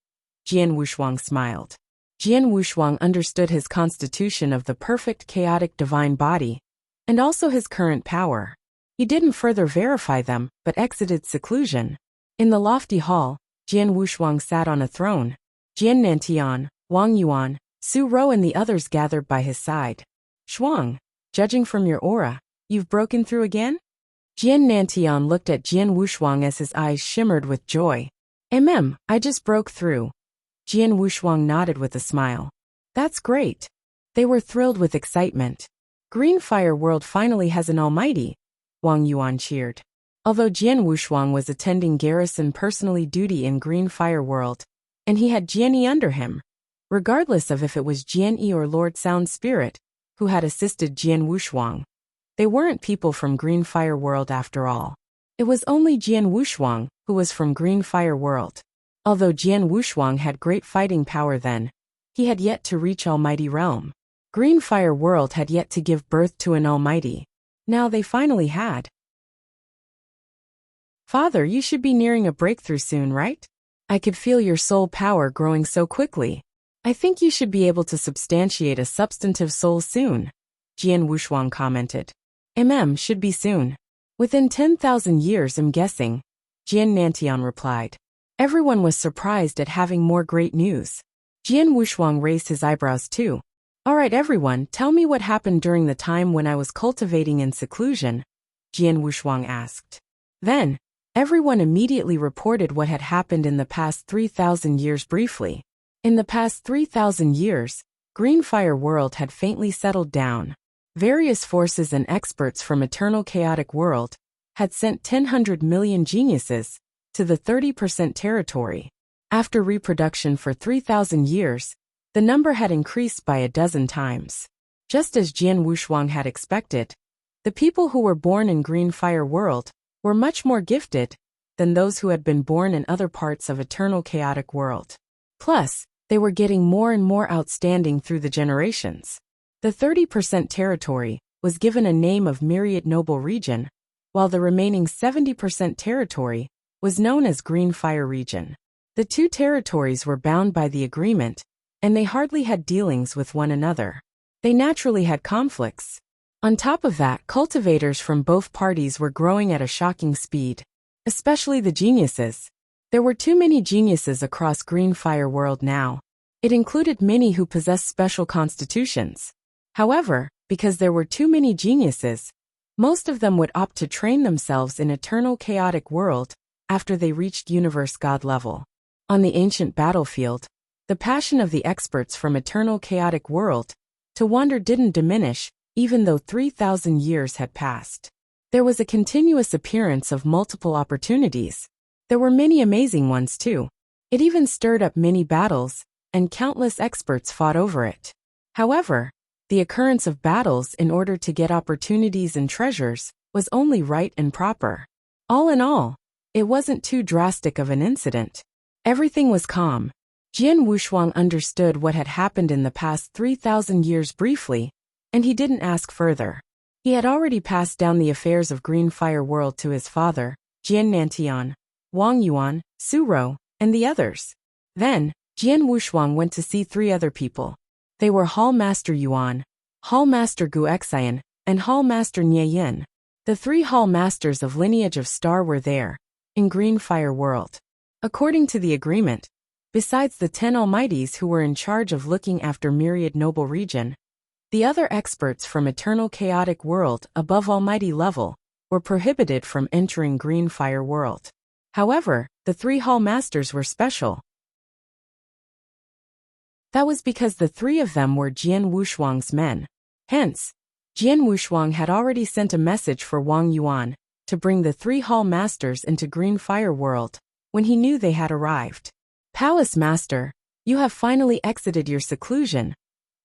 Jian Wushuang smiled. Jian Wushuang understood his constitution of the perfect chaotic divine body, and also his current power. He didn't further verify them, but exited seclusion. In the lofty hall, Jian Wushuang sat on a throne. Jian Nantian, Wang Yuan, Su Rou and the others gathered by his side. Shuang, judging from your aura, you've broken through again? Jian Nantian looked at Jian Wushuang as his eyes shimmered with joy. I just broke through. Jian Wushuang nodded with a smile. That's great. They were thrilled with excitement. Green Fire World finally has an almighty, Wang Yuan cheered. Although Jian Wushuang was attending garrison personally duty in Green Fire World, and he had Jian Yi under him, regardless of if it was Jian Yi or Lord Sound Spirit, who had assisted Jian Wushuang. They weren't people from Green Fire World after all. It was only Jian Wushuang who was from Green Fire World. Although Jian Wushuang had great fighting power then, he had yet to reach Almighty Realm. Green Fire World had yet to give birth to an Almighty. Now they finally had. Father, you should be nearing a breakthrough soon, right? I could feel your soul power growing so quickly. I think you should be able to substantiate a substantive soul soon, Jian Wushuang commented. Should be soon. Within 10,000 years, I'm guessing, Jian Nantian replied. Everyone was surprised at having more great news. Jian Wushuang raised his eyebrows too. Alright everyone, tell me what happened during the time when I was cultivating in seclusion, Jian Wushuang asked. Then, everyone immediately reported what had happened in the past 3,000 years briefly. In the past 3,000 years, Green Fire World had faintly settled down. Various forces and experts from Eternal Chaotic World had sent 10 million geniuses to the 30% territory. After reproduction for 3,000 years, the number had increased by a dozen times. Just as Jian Wushuang had expected, the people who were born in Green Fire World were much more gifted than those who had been born in other parts of Eternal Chaotic World. Plus, they were getting more and more outstanding through the generations. The 30% territory was given a name of Myriad Noble Region, while the remaining 70% territory was known as Green Fire Region. The two territories were bound by the agreement, and they hardly had dealings with one another. They naturally had conflicts. On top of that, cultivators from both parties were growing at a shocking speed, especially the geniuses. There were too many geniuses across Green Fire World now. It included many who possessed special constitutions. However, because there were too many geniuses, Most of them would opt to train themselves in eternal chaotic world after they reached universe god level. On the ancient battlefield, the passion of the experts from eternal chaotic world to wander didn't diminish, even though 3,000 years had passed. There was a continuous appearance of multiple opportunities. There were many amazing ones too. It even stirred up many battles, and countless experts fought over it. However, the occurrence of battles in order to get opportunities and treasures was only right and proper. All in all, it wasn't too drastic of an incident. Everything was calm. Jian Wushuang understood what had happened in the past 3,000 years briefly, and he didn't ask further. He had already passed down the affairs of Green Fire World to his father, Jian Nantian, Wang Yuan, Su Rou, and the others. Then, Jian Wushuang went to see 3 other people. They were Hall Master Yuan, Hall Master Gu Xian, and Hall Master Nie Yin. The 3 Hall Masters of Lineage of Star were there, in Green Fire World. According to the agreement, besides the 10 Almighties who were in charge of looking after Myriad Noble Region, the other experts from Eternal Chaotic World above Almighty level were prohibited from entering Green Fire World. However, the 3 Hall Masters were special. That was because the 3 of them were Jian Wushuang's men. Hence, Jian Wushuang had already sent a message for Wang Yuan to bring the 3 Hall Masters into Green Fire World when he knew they had arrived. Palace Master, you have finally exited your seclusion.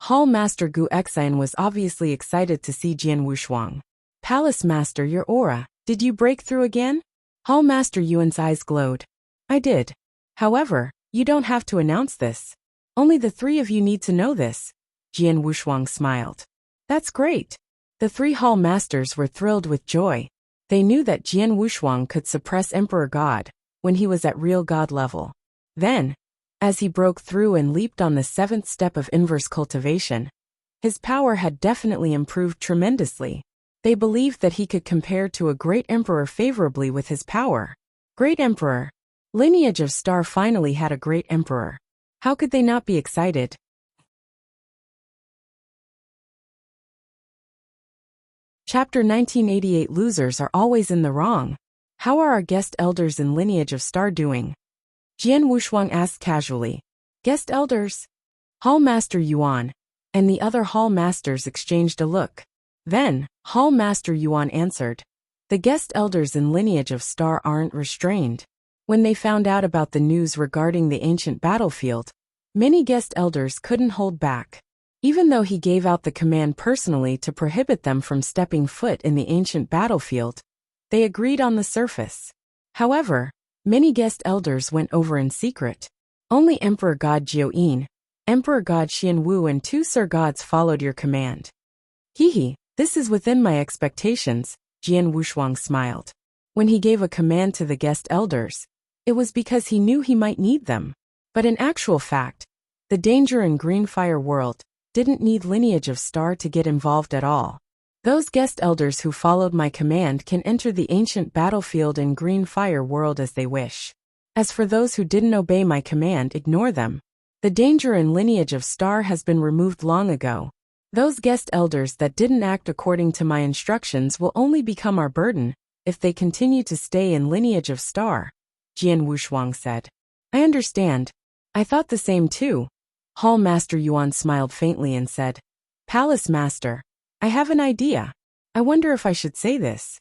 Hall Master Gu Xian was obviously excited to see Jian Wushuang. Palace Master, your aura, did you break through again? Hall Master Yuan's eyes glowed. I did. However, you don't have to announce this. Only the 3 of you need to know this. Jian Wushuang smiled. That's great. The 3 Hall Masters were thrilled with joy. They knew that Jian Wushuang could suppress Emperor God when he was at real God level. Then, as he broke through and leaped on the 7th step of inverse cultivation, his power had definitely improved tremendously. They believed that he could compare to a great emperor favorably with his power. Great Emperor. Lineage of Star finally had a great emperor. How could they not be excited? Chapter 1988. Losers are always in the wrong. How are our guest elders in Lineage of Star doing? Jian Wushuang asked casually. Guest elders? Hall Master Yuan and the other Hall Masters exchanged a look. Then, Hall Master Yuan answered. The guest elders in Lineage of Star aren't restrained. When they found out about the news regarding the ancient battlefield, many guest elders couldn't hold back. Even though he gave out the command personally to prohibit them from stepping foot in the ancient battlefield, they agreed on the surface. However, many guest elders went over in secret. Only Emperor God Jiuyin, Emperor God Xianwu and 2 Sir Gods followed your command. Hehe, this is within my expectations, Jian Wushuang smiled. When he gave a command to the guest elders, it was because he knew he might need them. But in actual fact, the danger in Green Fire World didn't need Lineage of Star to get involved at all. Those guest elders who followed my command can enter the ancient battlefield in Green Fire World as they wish. As for those who didn't obey my command, ignore them. The danger in Lineage of Star has been removed long ago. Those guest elders that didn't act according to my instructions will only become our burden if they continue to stay in Lineage of Star, Jian Wushuang said. I understand. I thought the same too. Hall Master Yuan smiled faintly and said, Palace Master, I have an idea. I wonder if I should say this.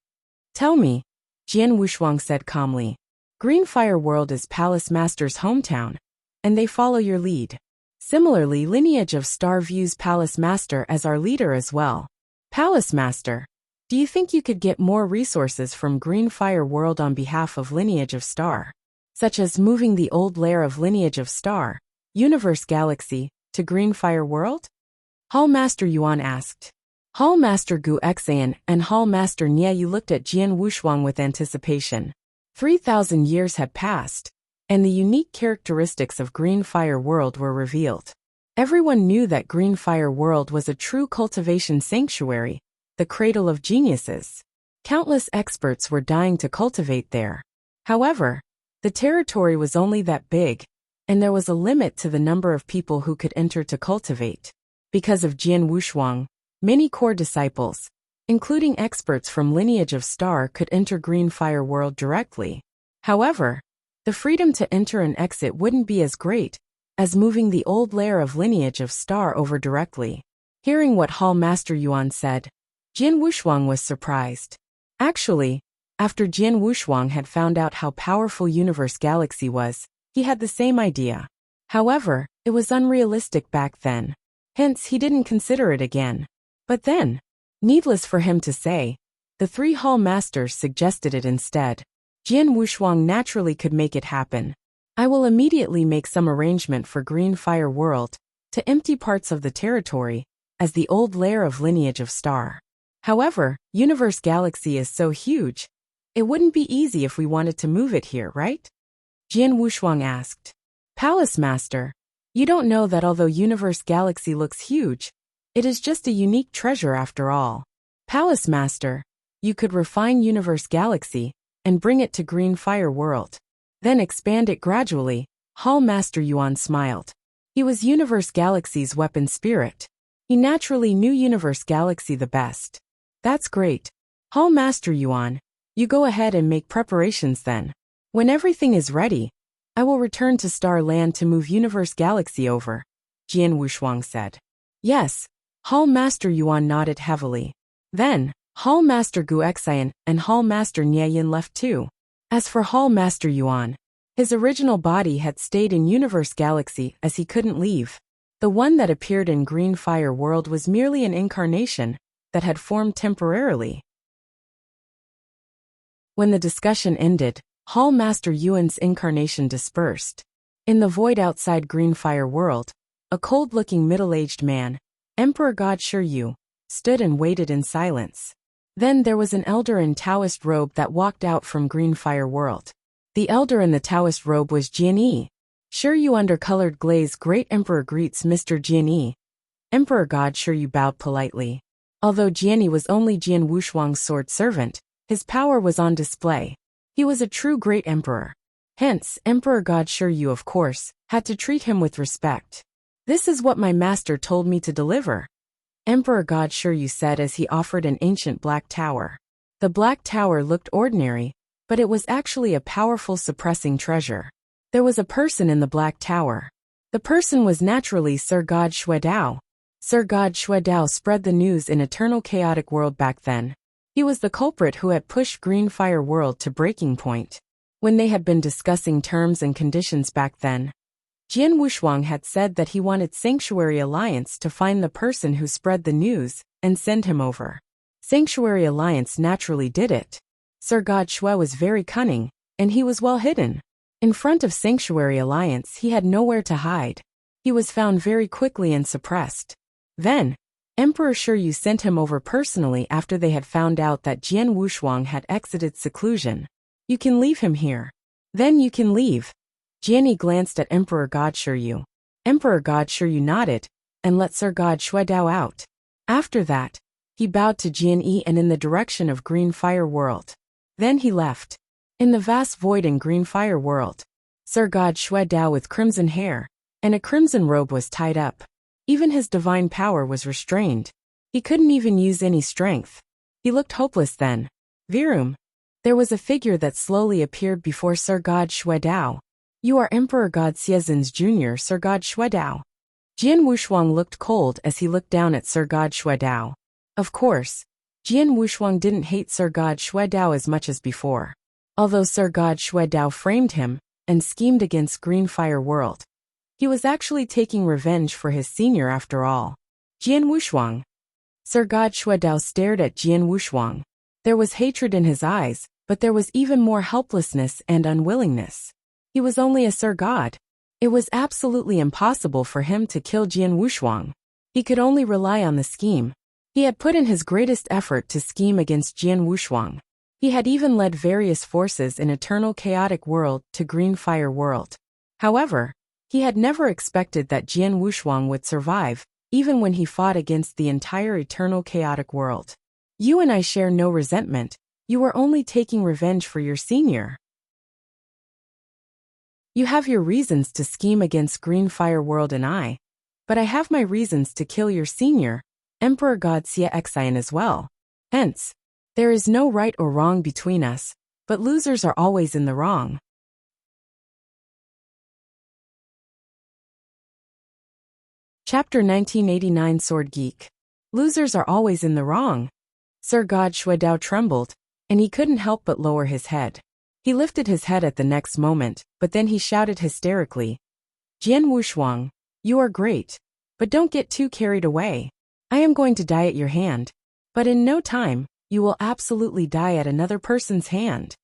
Tell me, Jian Wushuang said calmly. Green Fire World is Palace Master's hometown, and they follow your lead. Similarly, Lineage of Star views Palace Master as our leader as well. Palace Master, do you think you could get more resources from Green Fire World on behalf of Lineage of Star? Such as moving the old lair of Lineage of Star, Universe Galaxy, to Green Fire World? Hall Master Yuan asked. Hall Master Gu Xian and Hall Master Nie Yu looked at Jian Wushuang with anticipation. 3,000 years had passed, and the unique characteristics of Green Fire World were revealed. Everyone knew that Green Fire World was a true cultivation sanctuary, the cradle of geniuses. Countless experts were dying to cultivate there. However, the territory was only that big, and there was a limit to the number of people who could enter to cultivate. Because of Jian Wushuang, many core disciples, including experts from Lineage of Star, could enter Green Fire World directly. However, the freedom to enter and exit wouldn't be as great as moving the old layer of Lineage of Star over directly. Hearing what Hall Master Yuan said, Jian Wushuang was surprised. Actually, after Jian Wushuang had found out how powerful Universe Galaxy was, he had the same idea. However, it was unrealistic back then. Hence, he didn't consider it again. But then, needless for him to say, the three Hall Masters suggested it instead. Jian Wushuang naturally could make it happen. I will immediately make some arrangement for Green Fire World to empty parts of the territory as the old layer of Lineage of Star. However, Universe Galaxy is so huge, it wouldn't be easy if we wanted to move it here, right? Jian Wushuang asked. Palace Master, you don't know that although Universe Galaxy looks huge, it is just a unique treasure after all. Palace Master, you could refine Universe Galaxy and bring it to Green Fire World. Then expand it gradually. Hall Master Yuan smiled. He was Universe Galaxy's weapon spirit. He naturally knew Universe Galaxy the best. That's great. Hall Master Yuan, you go ahead and make preparations then. When everything is ready, I will return to Star Land to move Universe Galaxy over, Jian Wushuang said. Yes, Hall Master Yuan nodded heavily. Then, Hall Master Gu Xian and Hall Master Nieyin left too. As for Hall Master Yuan, his original body had stayed in Universe Galaxy as he couldn't leave. The one that appeared in Green Fire World was merely an incarnation that had formed temporarily. When the discussion ended, Hall Master Yuan's incarnation dispersed. In the void outside Green Fire World, a cold-looking middle-aged man, Emperor God Shiryu, stood and waited in silence. Then there was an elder in Taoist robe that walked out from Green Fire World. The elder in the Taoist robe was Jian Yi. Shiryu under colored glaze Great Emperor greets Mr. Jian Yi. Emperor God Shiryu bowed politely. Although Jian Yi was only Jian Wushuang's sword servant, his power was on display. He was a true great emperor. Hence, Emperor God Shiryu, of course, had to treat him with respect. This is what my master told me to deliver, Emperor God Shiryu said as he offered an ancient black tower. The black tower looked ordinary, but it was actually a powerful suppressing treasure. There was a person in the black tower. The person was naturally Sir God Xuedao. Sir God Xuedao spread the news in Eternal Chaotic World back then. He was the culprit who had pushed Green Fire World to breaking point. When they had been discussing terms and conditions back then, Jian Wushuang had said that he wanted Sanctuary Alliance to find the person who spread the news and send him over. Sanctuary Alliance naturally did it. Sir God Xue was very cunning, and he was well hidden. In front of Sanctuary Alliance he had nowhere to hide. He was found very quickly and suppressed. Then, Emperor Shiryu sent him over personally after they had found out that Jian Wushuang had exited seclusion. You can leave him here. Then you can leave. Jian Yi glanced at Emperor God Shiryu. Emperor God Shiryu nodded, and let Sir God Xuedao out. After that, he bowed to Jian Yi and in the direction of Green Fire World. Then he left. In the vast void in Green Fire World, Sir God Xuedao with crimson hair and a crimson robe was tied up. Even his divine power was restrained. He couldn't even use any strength. He looked hopeless then. Virum. There was a figure that slowly appeared before Sir God Xuedao. You are Emperor God Xiezhen's junior Sir God Xuedao. Jian Wushuang looked cold as he looked down at Sir God Xuedao. Of course, Jian Wushuang didn't hate Sir God Xuedao as much as before. Although Sir God Xuedao framed him and schemed against Green Fire World, he was actually taking revenge for his senior after all. Jian Wushuang. Sir God Xuedao stared at Jian Wushuang. There was hatred in his eyes, but there was even more helplessness and unwillingness. He was only a Sir God. It was absolutely impossible for him to kill Jian Wushuang. He could only rely on the scheme. He had put in his greatest effort to scheme against Jian Wushuang. He had even led various forces in Eternal Chaotic World to Green Fire World. However, he had never expected that Jian Wushuang would survive, even when he fought against the entire Eternal Chaotic World. You and I share no resentment. You were only taking revenge for your senior. You have your reasons to scheme against Green Fire World and I, but I have my reasons to kill your senior, Emperor God Xiezhen as well. Hence, there is no right or wrong between us, but losers are always in the wrong. Chapter 1989 Sword Geek. Losers are always in the wrong. Sir God Shuedao trembled, and he couldn't help but lower his head. He lifted his head at the next moment, but then he shouted hysterically, Jian Wushuang, you are great, but don't get too carried away. I am going to die at your hand, but in no time, you will absolutely die at another person's hand.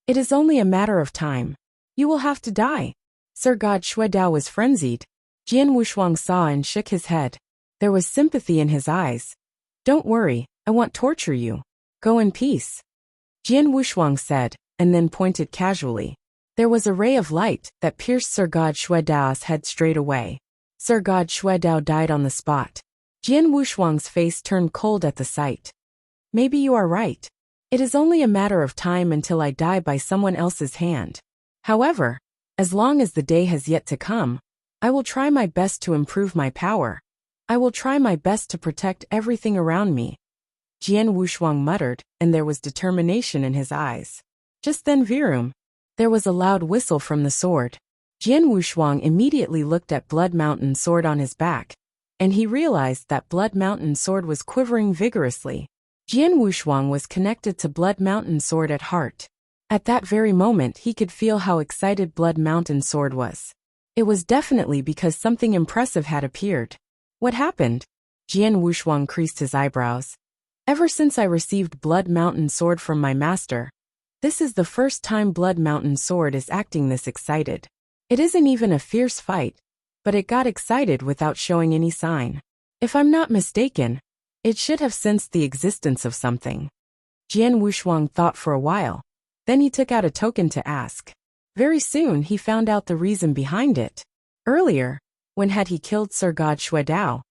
It is only a matter of time. You will have to die. Sir God Shuedao was frenzied. Jian Wushuang saw and shook his head. There was sympathy in his eyes. Don't worry, I won't torture you. Go in peace. Jian Wushuang said, and then pointed casually. There was a ray of light that pierced Sir God Shuedao's head straight away. Sir God Shuedao died on the spot. Jian Wushuang's face turned cold at the sight. Maybe you are right. It is only a matter of time until I die by someone else's hand. However, as long as the day has yet to come, I will try my best to improve my power. I will try my best to protect everything around me. Jian Wushuang muttered, and there was determination in his eyes. Just then Virum. There was a loud whistle from the sword. Jian Wushuang immediately looked at Blood Mountain sword on his back, and he realized that Blood Mountain sword was quivering vigorously. Jian Wushuang was connected to Blood Mountain sword at heart. At that very moment he could feel how excited Blood Mountain sword was. It was definitely because something impressive had appeared. What happened? Jian Wushuang creased his eyebrows. Ever since I received Blood Mountain sword from my master, this is the first time Blood Mountain sword is acting this excited. It isn't even a fierce fight, but it got excited without showing any sign. If I'm not mistaken, it should have sensed the existence of something. Jian Wushuang thought for a while. Then he took out a token to ask. Very soon he found out the reason behind it. Earlier, when had he killed Sir God Shuedao,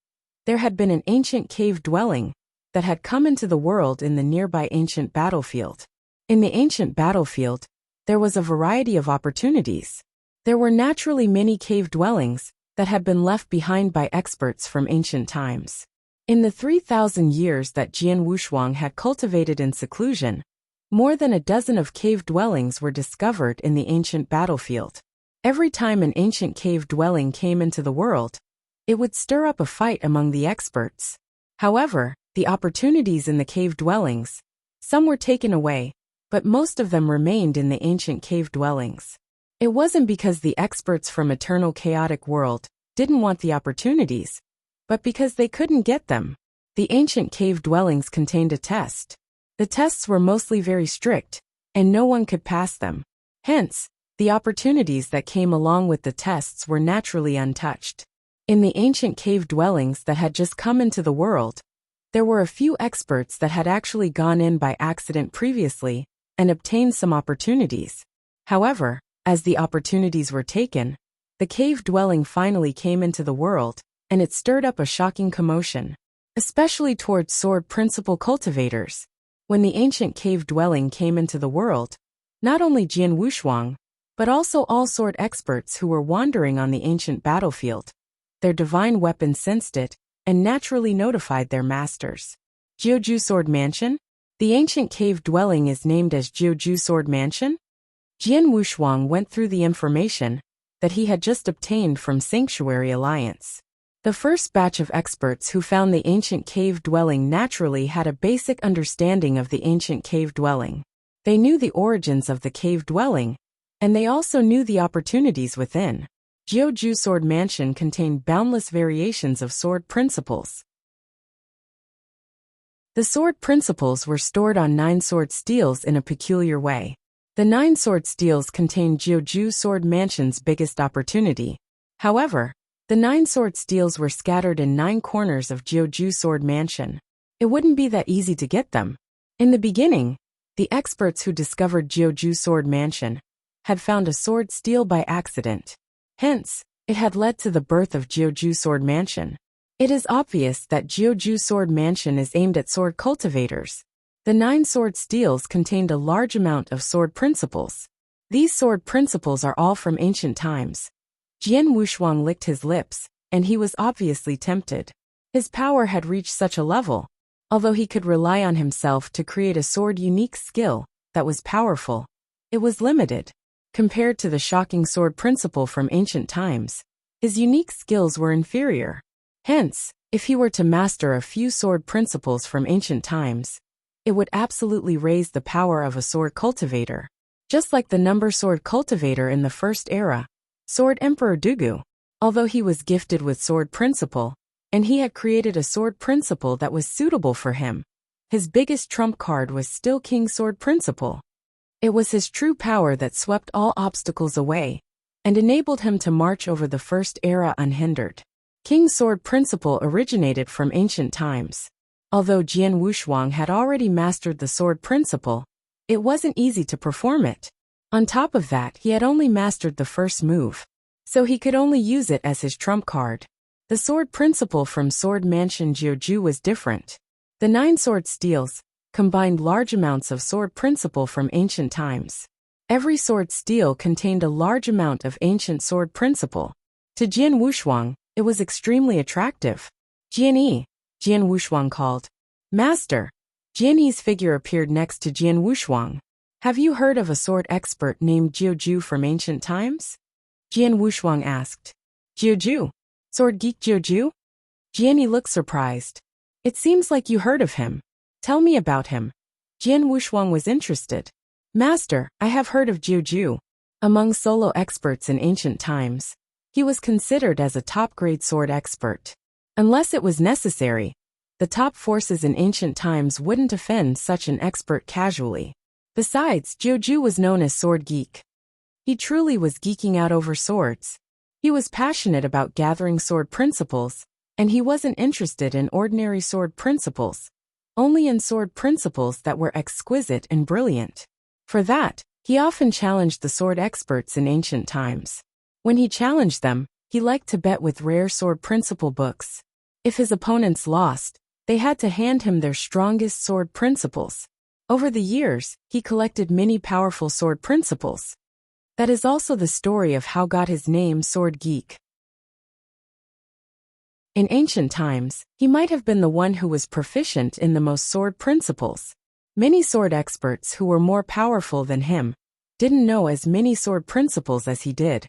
there had been an ancient cave dwelling that had come into the world in the nearby ancient battlefield. In the ancient battlefield, there was a variety of opportunities. There were naturally many cave dwellings that had been left behind by experts from ancient times. In the 3,000 years that Jian Wushuang had cultivated in seclusion, more than a dozen of cave dwellings were discovered in the ancient battlefield. Every time an ancient cave dwelling came into the world, it would stir up a fight among the experts. However, the opportunities in the cave dwellings, some were taken away, but most of them remained in the ancient cave dwellings. It wasn't because the experts from Eternal Chaotic World didn't want the opportunities, but because they couldn't get them. The ancient cave dwellings contained a test. The tests were mostly very strict, and no one could pass them. Hence, the opportunities that came along with the tests were naturally untouched. In the ancient cave dwellings that had just come into the world, there were a few experts that had actually gone in by accident previously and obtained some opportunities. However, as the opportunities were taken, the cave dwelling finally came into the world, and it stirred up a shocking commotion, especially towards sword principle cultivators. When the ancient cave dwelling came into the world, not only Jian Wushuang, but also all sword experts who were wandering on the ancient battlefield, their divine weapon sensed it, and naturally notified their masters. Jiuju Sword Mansion? The ancient cave dwelling is named as Jiuju Sword Mansion? Jian Wushuang went through the information that he had just obtained from Sanctuary Alliance. The first batch of experts who found the ancient cave dwelling naturally had a basic understanding of the ancient cave dwelling. They knew the origins of the cave dwelling, and they also knew the opportunities within. Jiuju Sword Mansion contained boundless variations of sword principles. The sword principles were stored on 9 sword steels in a peculiar way. The 9 sword steels contained Jiuju Sword Mansion's biggest opportunity. However, the 9 sword steels were scattered in 9 corners of Jiuju Sword Mansion. It wouldn't be that easy to get them. In the beginning, the experts who discovered Jiuju Sword Mansion had found a sword steel by accident. Hence, it had led to the birth of Jiuju Sword Mansion. It is obvious that Jiuju Sword Mansion is aimed at sword cultivators. The 9 sword steels contained a large amount of sword principles. These sword principles are all from ancient times. Jian Wushuang licked his lips, and he was obviously tempted. His power had reached such a level. Although he could rely on himself to create a sword-unique skill that was powerful, it was limited. Compared to the shocking sword principle from ancient times, his unique skills were inferior. Hence, if he were to master a few sword principles from ancient times, it would absolutely raise the power of a sword cultivator. Just like the number sword cultivator in the First Era, Sword Emperor Dugu. Although he was gifted with sword principle, and he had created a sword principle that was suitable for him, his biggest trump card was still King Sword Principle. It was his true power that swept all obstacles away and enabled him to march over the First Era unhindered. King Sword Principle originated from ancient times. Although Jian Wushuang had already mastered the sword principle, it wasn't easy to perform it. On top of that, he had only mastered the first move, so he could only use it as his trump card. The sword principle from Swordsmanship Jiuju was different. The 9 sword steels combined large amounts of sword principle from ancient times. Every sword steel contained a large amount of ancient sword principle. To Jian Wushuang, it was extremely attractive. Jian Wushuang called. Master. Jian Yi's figure appeared next to Jian Wushuang. Have you heard of a sword expert named Jiuju from ancient times? Jian Wushuang asked. Jiuju? Sword geek Jiuju? Jian Yi looked surprised. It seems like you heard of him. Tell me about him. Jian Wushuang was interested. Master, I have heard of Jiuju. Among solo experts in ancient times, he was considered as a top-grade sword expert. Unless it was necessary, the top forces in ancient times wouldn't offend such an expert casually. Besides, Jiuju was known as Sword Geek. He truly was geeking out over swords. He was passionate about gathering sword principles, and he wasn't interested in ordinary sword principles, only in sword principles that were exquisite and brilliant. For that, he often challenged the sword experts in ancient times. When he challenged them, he liked to bet with rare sword principle books. If his opponents lost, they had to hand him their strongest sword principles. Over the years, he collected many powerful sword principles. That is also the story of how got his name Sword Geek. In ancient times, he might have been the one who was proficient in the most sword principles. Many sword experts who were more powerful than him didn't know as many sword principles as he did.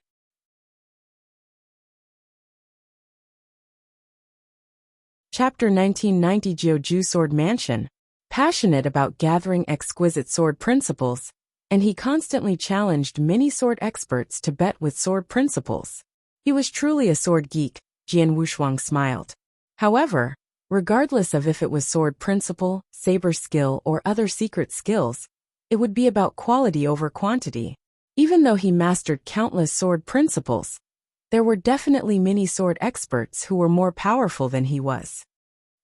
Chapter 1990 Jiuju Swordsmanship. Passionate about gathering exquisite sword principles, and he constantly challenged many sword experts to bet with sword principles. He was truly a sword geek, Jian Wushuang smiled. However, regardless of if it was sword principle, saber skill, or other secret skills, it would be about quality over quantity. Even though he mastered countless sword principles, there were definitely many sword experts who were more powerful than he was.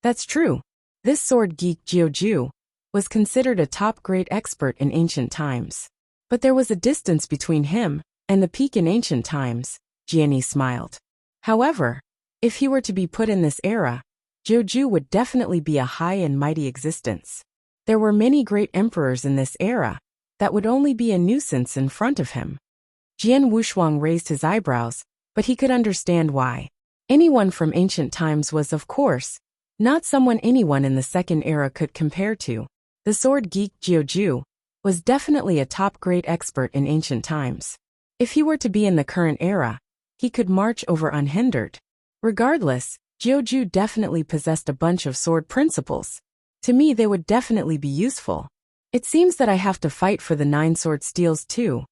That's true. This sword geek Jiuju was considered a top-grade expert in ancient times. But there was a distance between him and the peak in ancient times, Jian Yi smiled. However, if he were to be put in this era, Jiuju would definitely be a high and mighty existence. There were many great emperors in this era that would only be a nuisance in front of him. Jian Wushuang raised his eyebrows, but he could understand why. Anyone from ancient times was, of course, not someone anyone in the second era could compare to. The sword geek Jiuju was definitely a top-grade expert in ancient times. If he were to be in the current era, he could march over unhindered. Regardless, Jiuju definitely possessed a bunch of sword principles. To me, they would definitely be useful. It seems that I have to fight for the 9 sword steels too.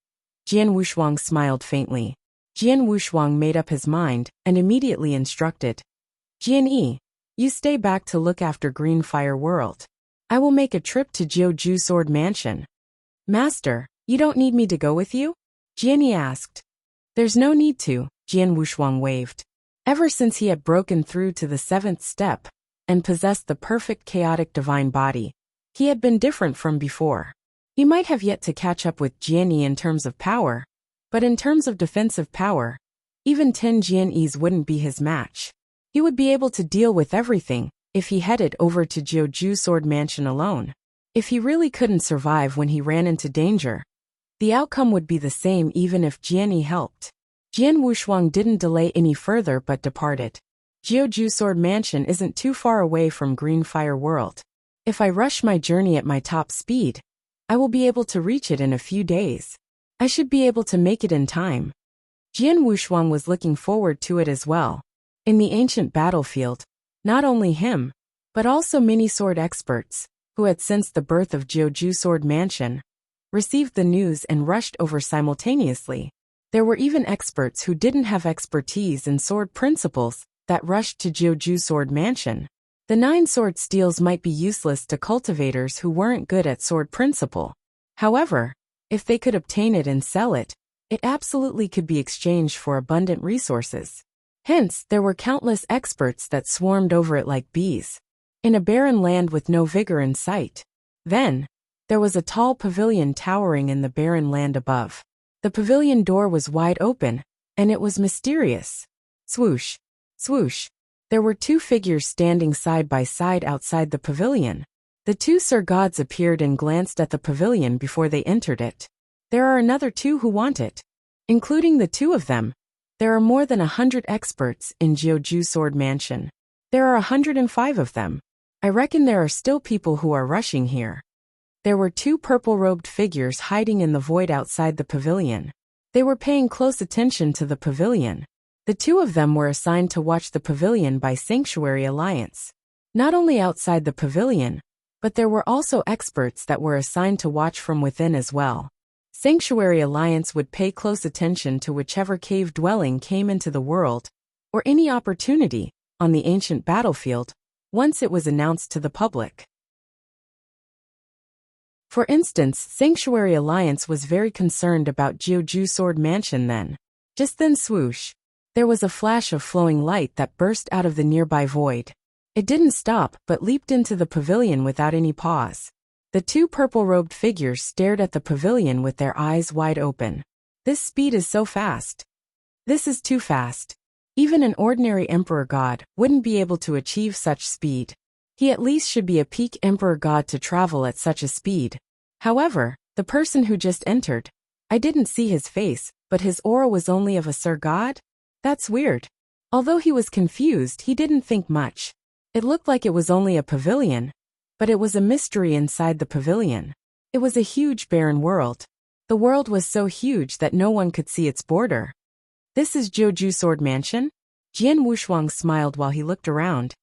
Jian Wushuang smiled faintly. Jian Wushuang made up his mind and immediately instructed. Jian Yi, you stay back to look after Green Fire World. I will make a trip to Jiuju Sword Mansion. Master, you don't need me to go with you? Jian Yi asked. There's no need to, Jian Wushuang waved. Ever since he had broken through to the 7th step and possessed the perfect chaotic divine body, he had been different from before. He might have yet to catch up with Jian Yi in terms of power, but in terms of defensive power, even 10 Jian Yis wouldn't be his match. He would be able to deal with everything if he headed over to Jiuju Sword Mansion alone. If he really couldn't survive when he ran into danger, the outcome would be the same even if Jian Yi helped. Jian Wushuang didn't delay any further but departed. Jiuju Sword Mansion isn't too far away from Green Fire World. If I rush my journey at my top speed, I will be able to reach it in a few days. I should be able to make it in time. Jian Wushuang was looking forward to it as well. In the ancient battlefield, not only him, but also many sword experts, who had sensed the birth of Jiuju Sword Mansion, received the news and rushed over simultaneously. There were even experts who didn't have expertise in sword principles that rushed to Jiuju Sword Mansion. The 9 sword steels might be useless to cultivators who weren't good at sword principle. However, if they could obtain it and sell it, it absolutely could be exchanged for abundant resources. Hence, there were countless experts that swarmed over it like bees. In a barren land with no vigor in sight. Then, there was a tall pavilion towering in the barren land above. The pavilion door was wide open, and it was mysterious. Swoosh, swoosh. There were 2 figures standing side by side outside the pavilion. The 2 Sir Gods appeared and glanced at the pavilion before they entered it. There are another 2 who want it. Including the 2 of them, there are more than 100 experts in Jiuju Sword Mansion. There are 105 of them. I reckon there are still people who are rushing here. There were 2 purple-robed figures hiding in the void outside the pavilion. They were paying close attention to the pavilion. The 2 of them were assigned to watch the pavilion by Sanctuary Alliance. Not only outside the pavilion, but there were also experts that were assigned to watch from within as well. Sanctuary Alliance would pay close attention to whichever cave dwelling came into the world, or any opportunity, on the ancient battlefield, once it was announced to the public. For instance, Sanctuary Alliance was very concerned about Jiuju Sword Mansion then. Just then swoosh. There was a flash of flowing light that burst out of the nearby void. It didn't stop, but leaped into the pavilion without any pause. The 2 purple-robed figures stared at the pavilion with their eyes wide open. This speed is so fast. This is too fast. Even an ordinary Emperor God wouldn't be able to achieve such speed. He at least should be a peak Emperor God to travel at such a speed. However, the person who just entered, I didn't see his face, but his aura was only of a Sir God? That's weird. Although he was confused, he didn't think much. It looked like it was only a pavilion, but it was a mystery inside the pavilion. It was a huge barren world. The world was so huge that no one could see its border. This is Jiuju Sword Mansion? Jian Wushuang smiled while he looked around.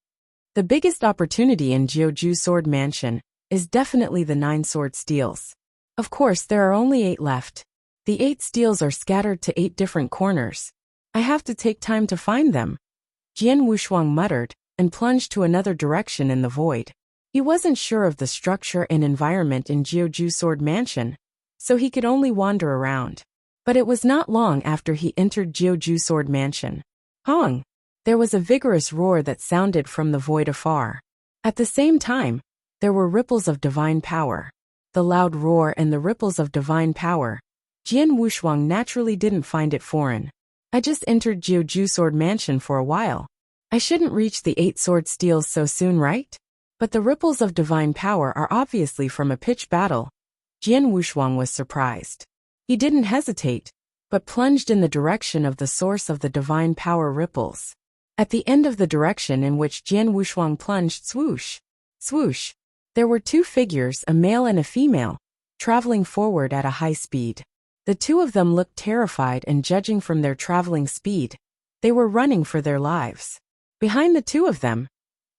The biggest opportunity in Jiuju Sword Mansion is definitely the 9 sword steels. Of course, there are only 8 left. The 8 steels are scattered to 8 different corners. I have to take time to find them. Jian Wushuang muttered, and plunged to another direction in the void. He wasn't sure of the structure and environment in Jiuju Sword Mansion, so he could only wander around. But it was not long after he entered Jiuju Sword Mansion. Hong! There was a vigorous roar that sounded from the void afar. At the same time, there were ripples of divine power. The loud roar and the ripples of divine power. Jian Wushuang naturally didn't find it foreign. I just entered Jiuju Sword Mansion for a while. I shouldn't reach the 8 sword steels so soon, right? But the ripples of divine power are obviously from a pitched battle. Jian Wushuang was surprised. He didn't hesitate, but plunged in the direction of the source of the divine power ripples. At the end of the direction in which Jian Wushuang plunged, swoosh, swoosh, there were 2 figures, a male and a female, traveling forward at a high speed. The 2 of them looked terrified, and judging from their traveling speed, they were running for their lives. Behind the 2 of them,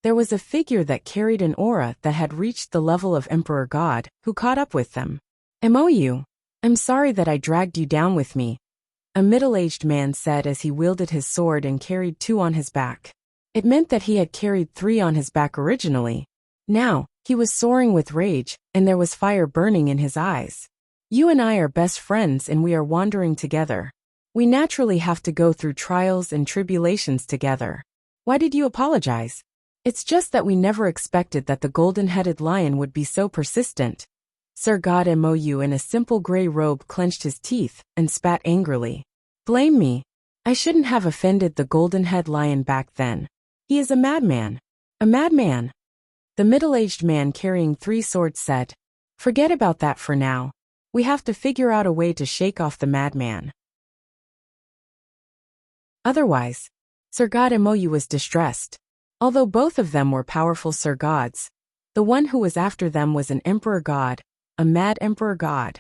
there was a figure that carried an aura that had reached the level of Emperor God, who caught up with them. "MOU. I'm sorry that I dragged you down with me," a middle-aged man said as he wielded his sword and carried 2 on his back. It meant that he had carried 3 on his back originally. Now, he was soaring with rage, and there was fire burning in his eyes. "You and I are best friends, and we are wandering together. We naturally have to go through trials and tribulations together. Why did you apologize? It's just that we never expected that the golden-headed lion would be so persistent." Sir God Mou in a simple gray robe clenched his teeth and spat angrily. "Blame me. I shouldn't have offended the golden-head lion back then. He is a madman." "A madman?" The middle-aged man carrying 3 swords said. "Forget about that for now. We have to figure out a way to shake off the madman. Otherwise, Sir God Mou was distressed. Although both of them were powerful Sir Gods, The one who was after them was an emperor god, a mad emperor god.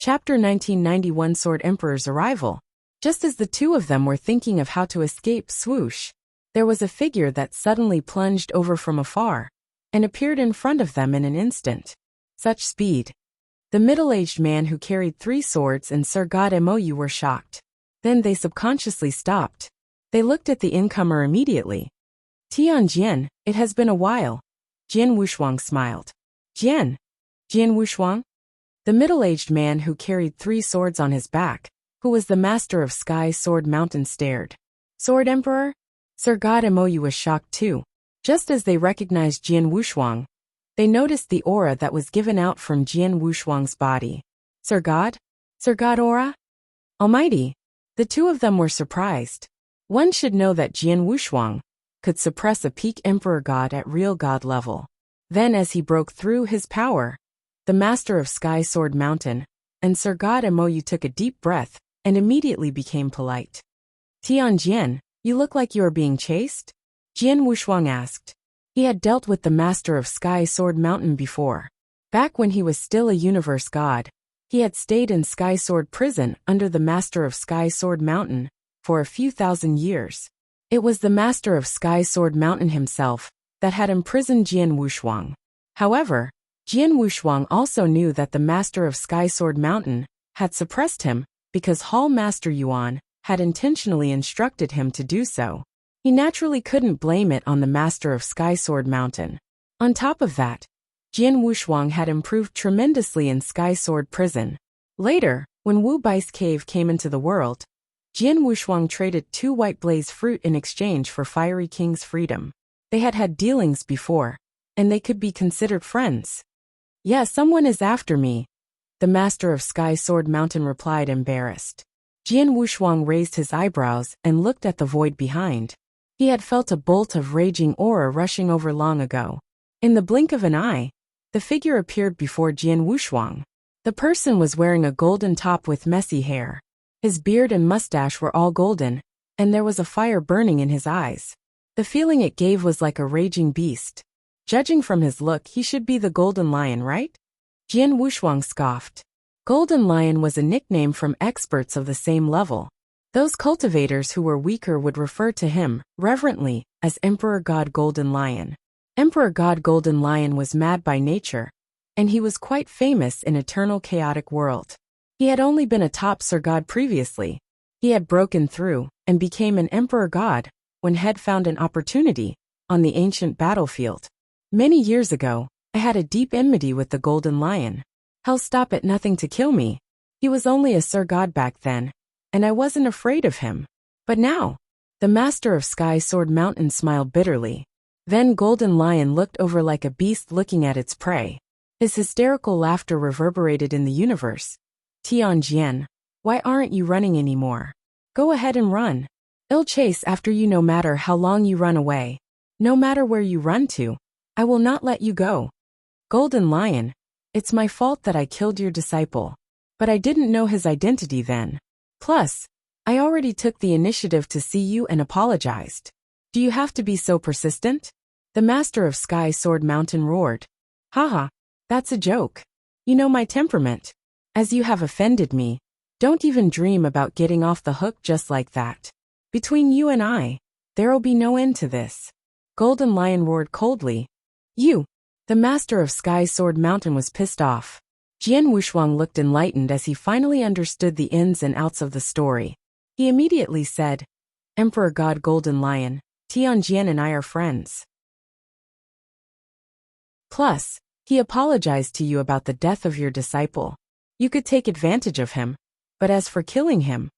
Chapter 1991 Sword Emperor's Arrival. Just as the two of them were thinking of how to escape, swoosh, there was a figure that suddenly plunged over from afar and appeared in front of them in an instant. Such speed. The middle-aged man who carried 3 swords and Sir God Mou were shocked. Then they subconsciously stopped. They looked at the incomer immediately. Tianjian, it has been a while. Jian Wushuang smiled. Jian Wushuang? The middle-aged man who carried 3 swords on his back, who was the master of Sky Sword Mountain, stared. Sword Emperor? Sir God Mou was shocked too. Just as they recognized Jian Wushuang, they noticed the aura that was given out from Jian Wushuang's body. Sir God? Sir God aura? Almighty! The two of them were surprised. One should know that Jian Wushuang could suppress a peak emperor god at real god level. Then as he broke through his power, the master of Sky Sword Mountain and Sir God Mou took a deep breath and immediately became polite. Tianjian, you look like you are being chased? Jian Wushuang asked. He had dealt with the master of Sky Sword Mountain before. Back when he was still a universe god, he had stayed in Sky Sword Prison under the master of Sky Sword Mountain for a few thousand years. It was the master of Sky Sword Mountain himself that had imprisoned Jian Wushuang. However, Jian Wushuang also knew that the master of Sky Sword Mountain had suppressed him because Hall Master Yuan had intentionally instructed him to do so. He naturally couldn't blame it on the master of Sky Sword Mountain. On top of that, Jian Wushuang had improved tremendously in Sky Sword Prison. Later, when Wu Bai's cave came into the world, Jian Wushuang traded 2 white blaze fruit in exchange for Fiery King's freedom. They had had dealings before, and they could be considered friends. Yeah, someone is after me, the master of Sky Sword Mountain replied, embarrassed. Jian Wushuang raised his eyebrows and looked at the void behind. He had felt a bolt of raging aura rushing over long ago. In the blink of an eye, the figure appeared before Jian Wushuang. The person was wearing a golden top with messy hair. His beard and mustache were all golden, and there was a fire burning in his eyes. The feeling it gave was like a raging beast. Judging from his look, he should be the Golden Lion, right? Jian Wushuang scoffed. Golden Lion was a nickname from experts of the same level. Those cultivators who were weaker would refer to him, reverently, as Emperor God Golden Lion. Emperor God Golden Lion was mad by nature, and he was quite famous in Eternal Chaotic World. He had only been a top Sir God previously. He had broken through and became an Emperor God when Head found an opportunity on the ancient battlefield. Many years ago, I had a deep enmity with the Golden Lion. Hell stop at nothing to kill me. He was only a Sir God back then, and I wasn't afraid of him. But now, the master of Sky Sword Mountain smiled bitterly. Then Golden Lion looked over like a beast looking at its prey. His hysterical laughter reverberated in the universe. Tianjian, why aren't you running anymore? Go ahead and run. I'll chase after you no matter how long you run away. No matter where you run to, I will not let you go. Golden Lion, it's my fault that I killed your disciple. But I didn't know his identity then. Plus, I already took the initiative to see you and apologized. Do you have to be so persistent? The master of Sky Sword Mountain roared. Haha, that's a joke. You know my temperament. As you have offended me, don't even dream about getting off the hook just like that. Between you and I, there'll be no end to this. Golden Lion roared coldly. You! The master of Sky Sword Mountain was pissed off. Jian Wushuang looked enlightened as he finally understood the ins and outs of the story. He immediately said, Emperor God Golden Lion, Tianjian and I are friends. Plus, he apologized to you about the death of your disciple. You could take advantage of him, but as for killing him,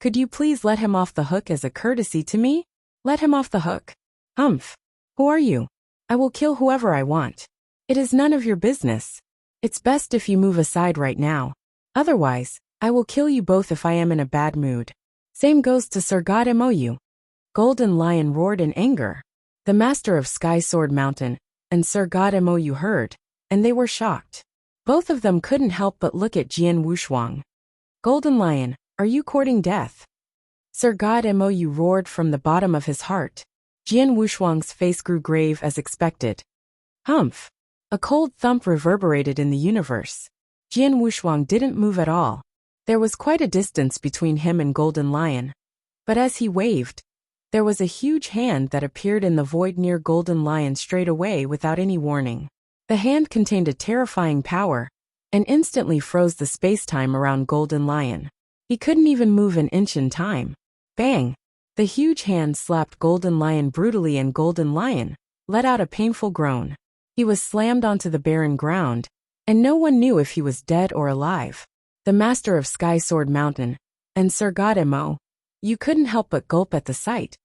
could you please let him off the hook as a courtesy to me? Let him off the hook. Humph. Who are you? I will kill whoever I want. It is none of your business. It's best if you move aside right now. Otherwise, I will kill you both if I am in a bad mood. Same goes to Sir God Mou. Golden Lion roared in anger. The master of Sky Sword Mountain and Sir God Mou heard, and they were shocked. Both of them couldn't help but look at Jian Wushuang. Golden Lion, are you courting death? Sir God Mou roared from the bottom of his heart. Jian Wushuang's face grew grave as expected. Humph! A cold thump reverberated in the universe. Jian Wushuang didn't move at all. There was quite a distance between him and Golden Lion. But as he waved, there was a huge hand that appeared in the void near Golden Lion straight away without any warning. The hand contained a terrifying power, and instantly froze the space-time around Golden Lion. He couldn't even move an inch in time. Bang! The huge hand slapped Golden Lion brutally and Golden Lion let out a painful groan. He was slammed onto the barren ground, and no one knew if he was dead or alive. The master of Sky Sword Mountain and Sir God Mo, you couldn't help but gulp at the sight.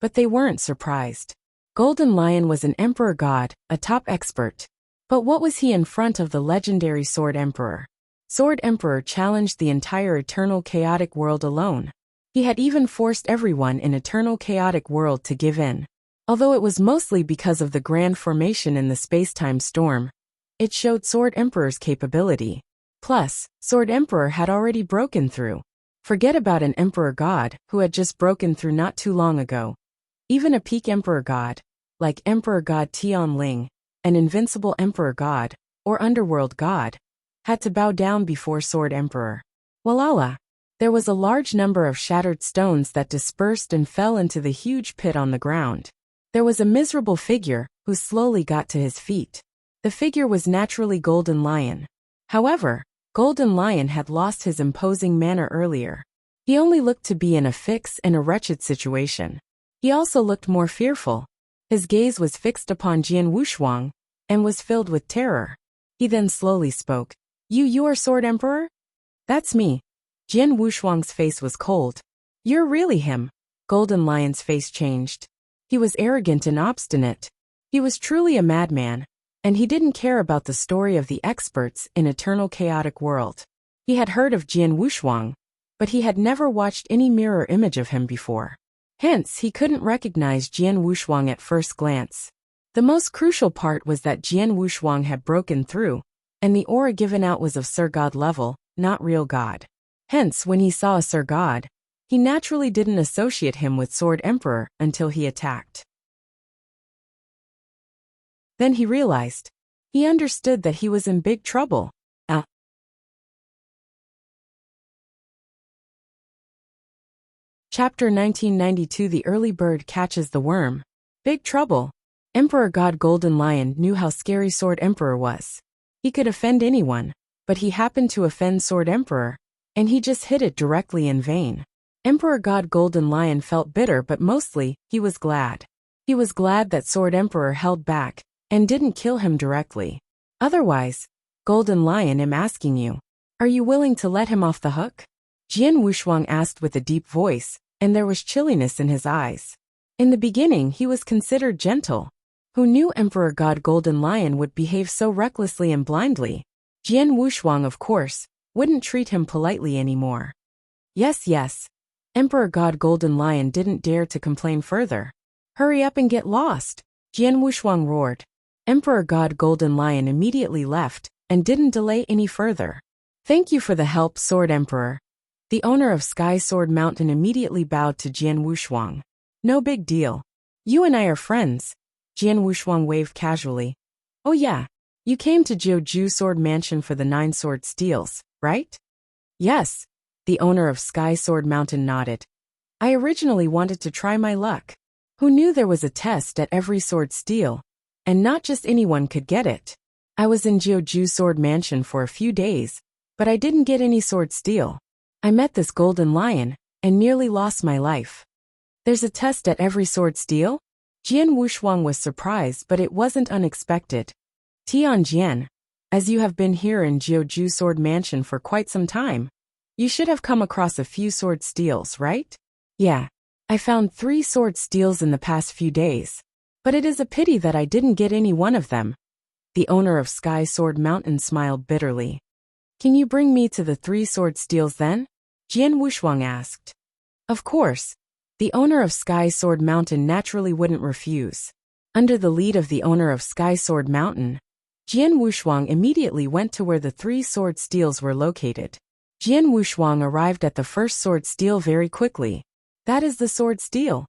But they weren't surprised. Golden Lion was an emperor god, a top expert. But what was he in front of the legendary Sword Emperor? Sword Emperor challenged the entire Eternal Chaotic World alone. He had even forced everyone in Eternal Chaotic World to give in. Although it was mostly because of the grand formation in the space-time storm, it showed Sword Emperor's capability. Plus, Sword Emperor had already broken through. Forget about an Emperor God who had just broken through not too long ago. Even a peak Emperor God, like Emperor God Tian Ling, an invincible Emperor God, or Underworld God, had to bow down before Sword Emperor. Walala! There was a large number of shattered stones that dispersed and fell into the huge pit on the ground. There was a miserable figure who slowly got to his feet. The figure was naturally Golden Lion. However, Golden Lion had lost his imposing manner earlier. He only looked to be in a fix and a wretched situation. He also looked more fearful. His gaze was fixed upon Jian Wushuang and was filled with terror. He then slowly spoke. You are Sword Emperor? That's me. Jian Wushuang's face was cold. You're really him. Golden Lion's face changed. He was arrogant and obstinate. He was truly a madman, and he didn't care about the story of the experts in Eternal Chaotic World. He had heard of Jian Wushuang, but he had never watched any mirror image of him before. Hence, he couldn't recognize Jian Wushuang at first glance. The most crucial part was that Jian Wushuang had broken through, and the aura given out was of Sir God level, not real God. Hence, when he saw a Sir God, he naturally didn't associate him with Sword Emperor until he attacked. Then he realized. He understood that he was in big trouble. Chapter 1992 The Early Bird Catches the Worm. Big trouble. Emperor God Golden Lion knew how scary Sword Emperor was. He could offend anyone, but he happened to offend Sword Emperor, and he just hit it directly in vain. Emperor God Golden Lion felt bitter, but mostly, he was glad. He was glad that Sword Emperor held back and didn't kill him directly. Otherwise, Golden Lion, I'm asking you, are you willing to let him off the hook? Jian Wushuang asked with a deep voice, and there was chilliness in his eyes. In the beginning, he was considered gentle. Who knew Emperor God Golden Lion would behave so recklessly and blindly? Jian Wushuang, of course, wouldn't treat him politely anymore. Yes. Emperor God Golden Lion didn't dare to complain further. Hurry up and get lost, Jian Wushuang roared. Emperor God Golden Lion immediately left and didn't delay any further. Thank you for the help, Sword Emperor. The owner of Sky Sword Mountain immediately bowed to Jian Wushuang. No big deal. You and I are friends. Jian Wushuang waved casually. Oh yeah, you came to Jiuju Sword Mansion for the 9 sword steals, right? Yes. The owner of Sky Sword Mountain nodded. I originally wanted to try my luck. Who knew there was a test at every sword steal, and not just anyone could get it. I was in Jiuju Sword Mansion for a few days, but I didn't get any sword steal. I met this Golden Lion and nearly lost my life. There's a test at every sword steal? Jian Wushuang was surprised, but it wasn't unexpected. Tian Jian, as you have been here in Jiuju Sword Mansion for quite some time, you should have come across a few sword steals, right? Yeah. I found 3 sword steals in the past few days, but it is a pity that I didn't get any one of them. The owner of Sky Sword Mountain smiled bitterly. Can you bring me to the 3 sword steals then? Jian Wushuang asked. Of course. The owner of Sky Sword Mountain naturally wouldn't refuse. Under the lead of the owner of Sky Sword Mountain, Jian Wushuang immediately went to where the 3 sword steals were located. Jian Wushuang arrived at the first sword steal very quickly. That is the sword steel.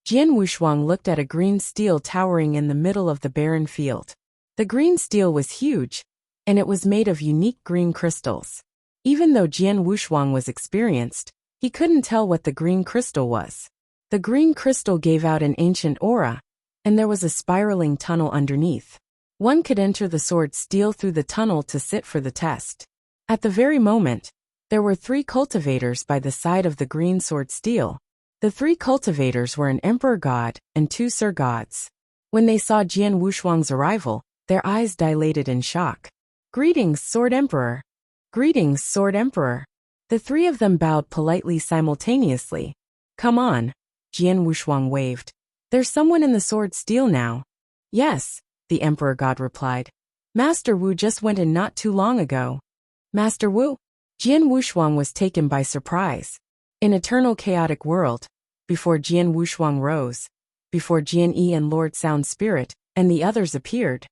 Jian Wushuang looked at a green steel towering in the middle of the barren field. The green steel was huge, and it was made of unique green crystals. Even though Jian Wushuang was experienced, he couldn't tell what the green crystal was. The green crystal gave out an ancient aura, and there was a spiraling tunnel underneath. One could enter the sword steel through the tunnel to sit for the test. At the very moment, there were 3 cultivators by the side of the green sword steel. The 3 cultivators were an emperor god and 2 sir gods. When they saw Jian Wushuang's arrival, their eyes dilated in shock. "Greetings, Sword Emperor." "Greetings, Sword Emperor." The 3 of them bowed politely simultaneously. "Come on," Jian Wushuang waved. "There's someone in the sword steel now." "Yes," the Emperor God replied. "Master Wu just went in not too long ago." "Master Wu?" Jian Wushuang was taken by surprise. In eternal chaotic world, before Jian Wushuang rose, before Jian Yi and Lord Sound Spirit and the others appeared,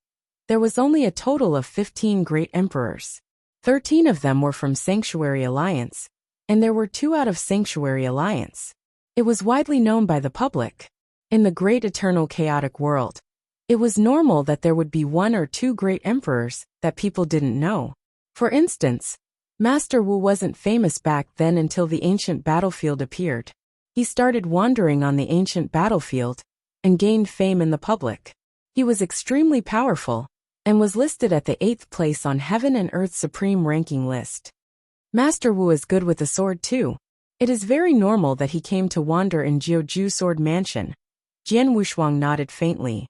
there was only a total of 15 great emperors. 13 of them were from Sanctuary Alliance, and there were 2 out of Sanctuary Alliance. It was widely known by the public. In the great eternal chaotic world, it was normal that there would be 1 or 2 great emperors that people didn't know. For instance, Master Wu wasn't famous back then until the ancient battlefield appeared. He started wandering on the ancient battlefield and gained fame in the public. He was extremely powerful and was listed at the 8th place on Heaven and Earth's Supreme Ranking list. Master Wu is good with the sword too. It is very normal that he came to wander in Jiuju Sword Mansion. Jian Wushuang nodded faintly.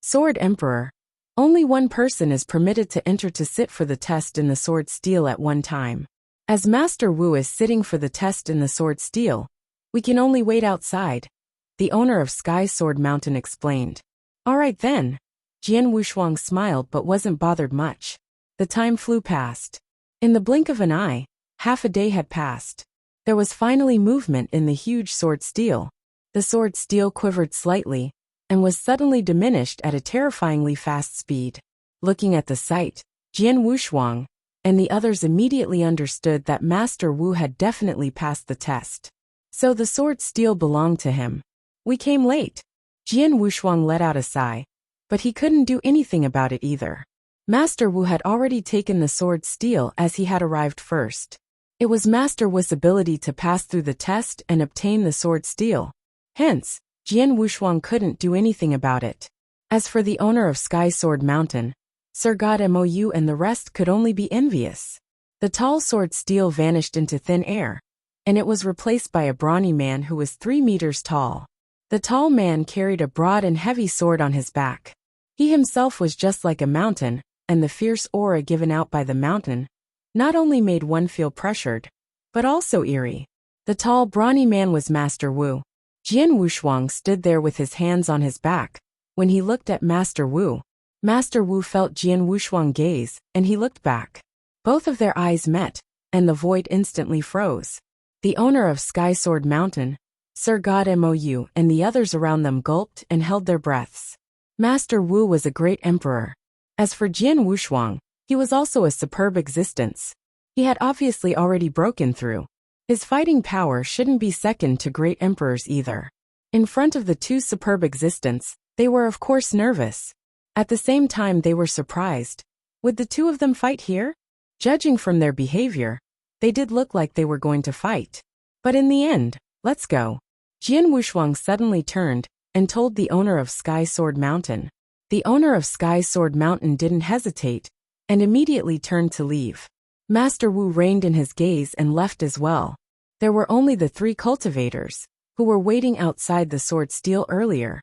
Sword Emperor. Only 1 person is permitted to enter to sit for the test in the sword steel at one time. As Master Wu is sitting for the test in the sword steel, we can only wait outside, the owner of Sky Sword Mountain explained. All right then. Jian Wushuang smiled but wasn't bothered much. The time flew past. In the blink of an eye, half a day had passed. There was finally movement in the huge sword steel. The sword steel quivered slightly, and was suddenly diminished at a terrifyingly fast speed. Looking at the sight, Jian Wushuang and the others immediately understood that Master Wu had definitely passed the test. So the sword steel belonged to him. We came late. Jian Wushuang let out a sigh, but he couldn't do anything about it either. Master Wu had already taken the sword steel as he had arrived first. It was Master Wu's ability to pass through the test and obtain the sword steel. Hence, Jian Wushuang couldn't do anything about it. As for the owner of Sky Sword Mountain, Sir God Mou and the rest could only be envious. The tall sword steel vanished into thin air, and it was replaced by a brawny man who was 3 meters tall. The tall man carried a broad and heavy sword on his back. He himself was just like a mountain, and the fierce aura given out by the mountain not only made one feel pressured, but also eerie. The tall, brawny man was Master Wu. Jian Wushuang stood there with his hands on his back. When he looked at Master Wu felt Jian Wushuang gaze, and he looked back. Both of their eyes met, and the void instantly froze. The owner of Sky Sword Mountain, Sir God Mou, and the others around them gulped and held their breaths. Master Wu was a great emperor. As for Jian Wushuang, he was also a superb existence. He had obviously already broken through. His fighting power shouldn't be second to great emperors either. In front of the 2 superb existents, they were of course nervous. At the same time they were surprised. Would the 2 of them fight here? Judging from their behavior, they did look like they were going to fight. But in the end, let's go. Jian Wushuang suddenly turned and told the owner of Sky Sword Mountain. The owner of Sky Sword Mountain didn't hesitate, and immediately turned to leave. Master Wu reined in his gaze and left as well. There were only the 3 cultivators, who were waiting outside the sword steel earlier,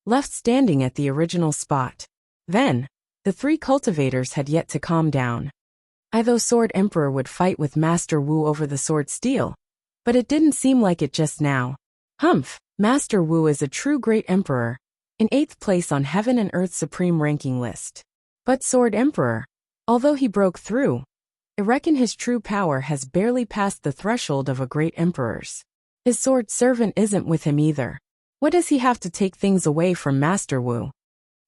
left standing at the original spot. Then, the 3 cultivators had yet to calm down. Either Sword Emperor would fight with Master Wu over the sword steel, but it didn't seem like it just now. Humph, Master Wu is a true great emperor, in 8th place on Heaven and Earth's Supreme Ranking list. But Sword Emperor, although he broke through, I reckon his true power has barely passed the threshold of a great emperor's. His sword servant isn't with him either. What does he have to take things away from Master Wu?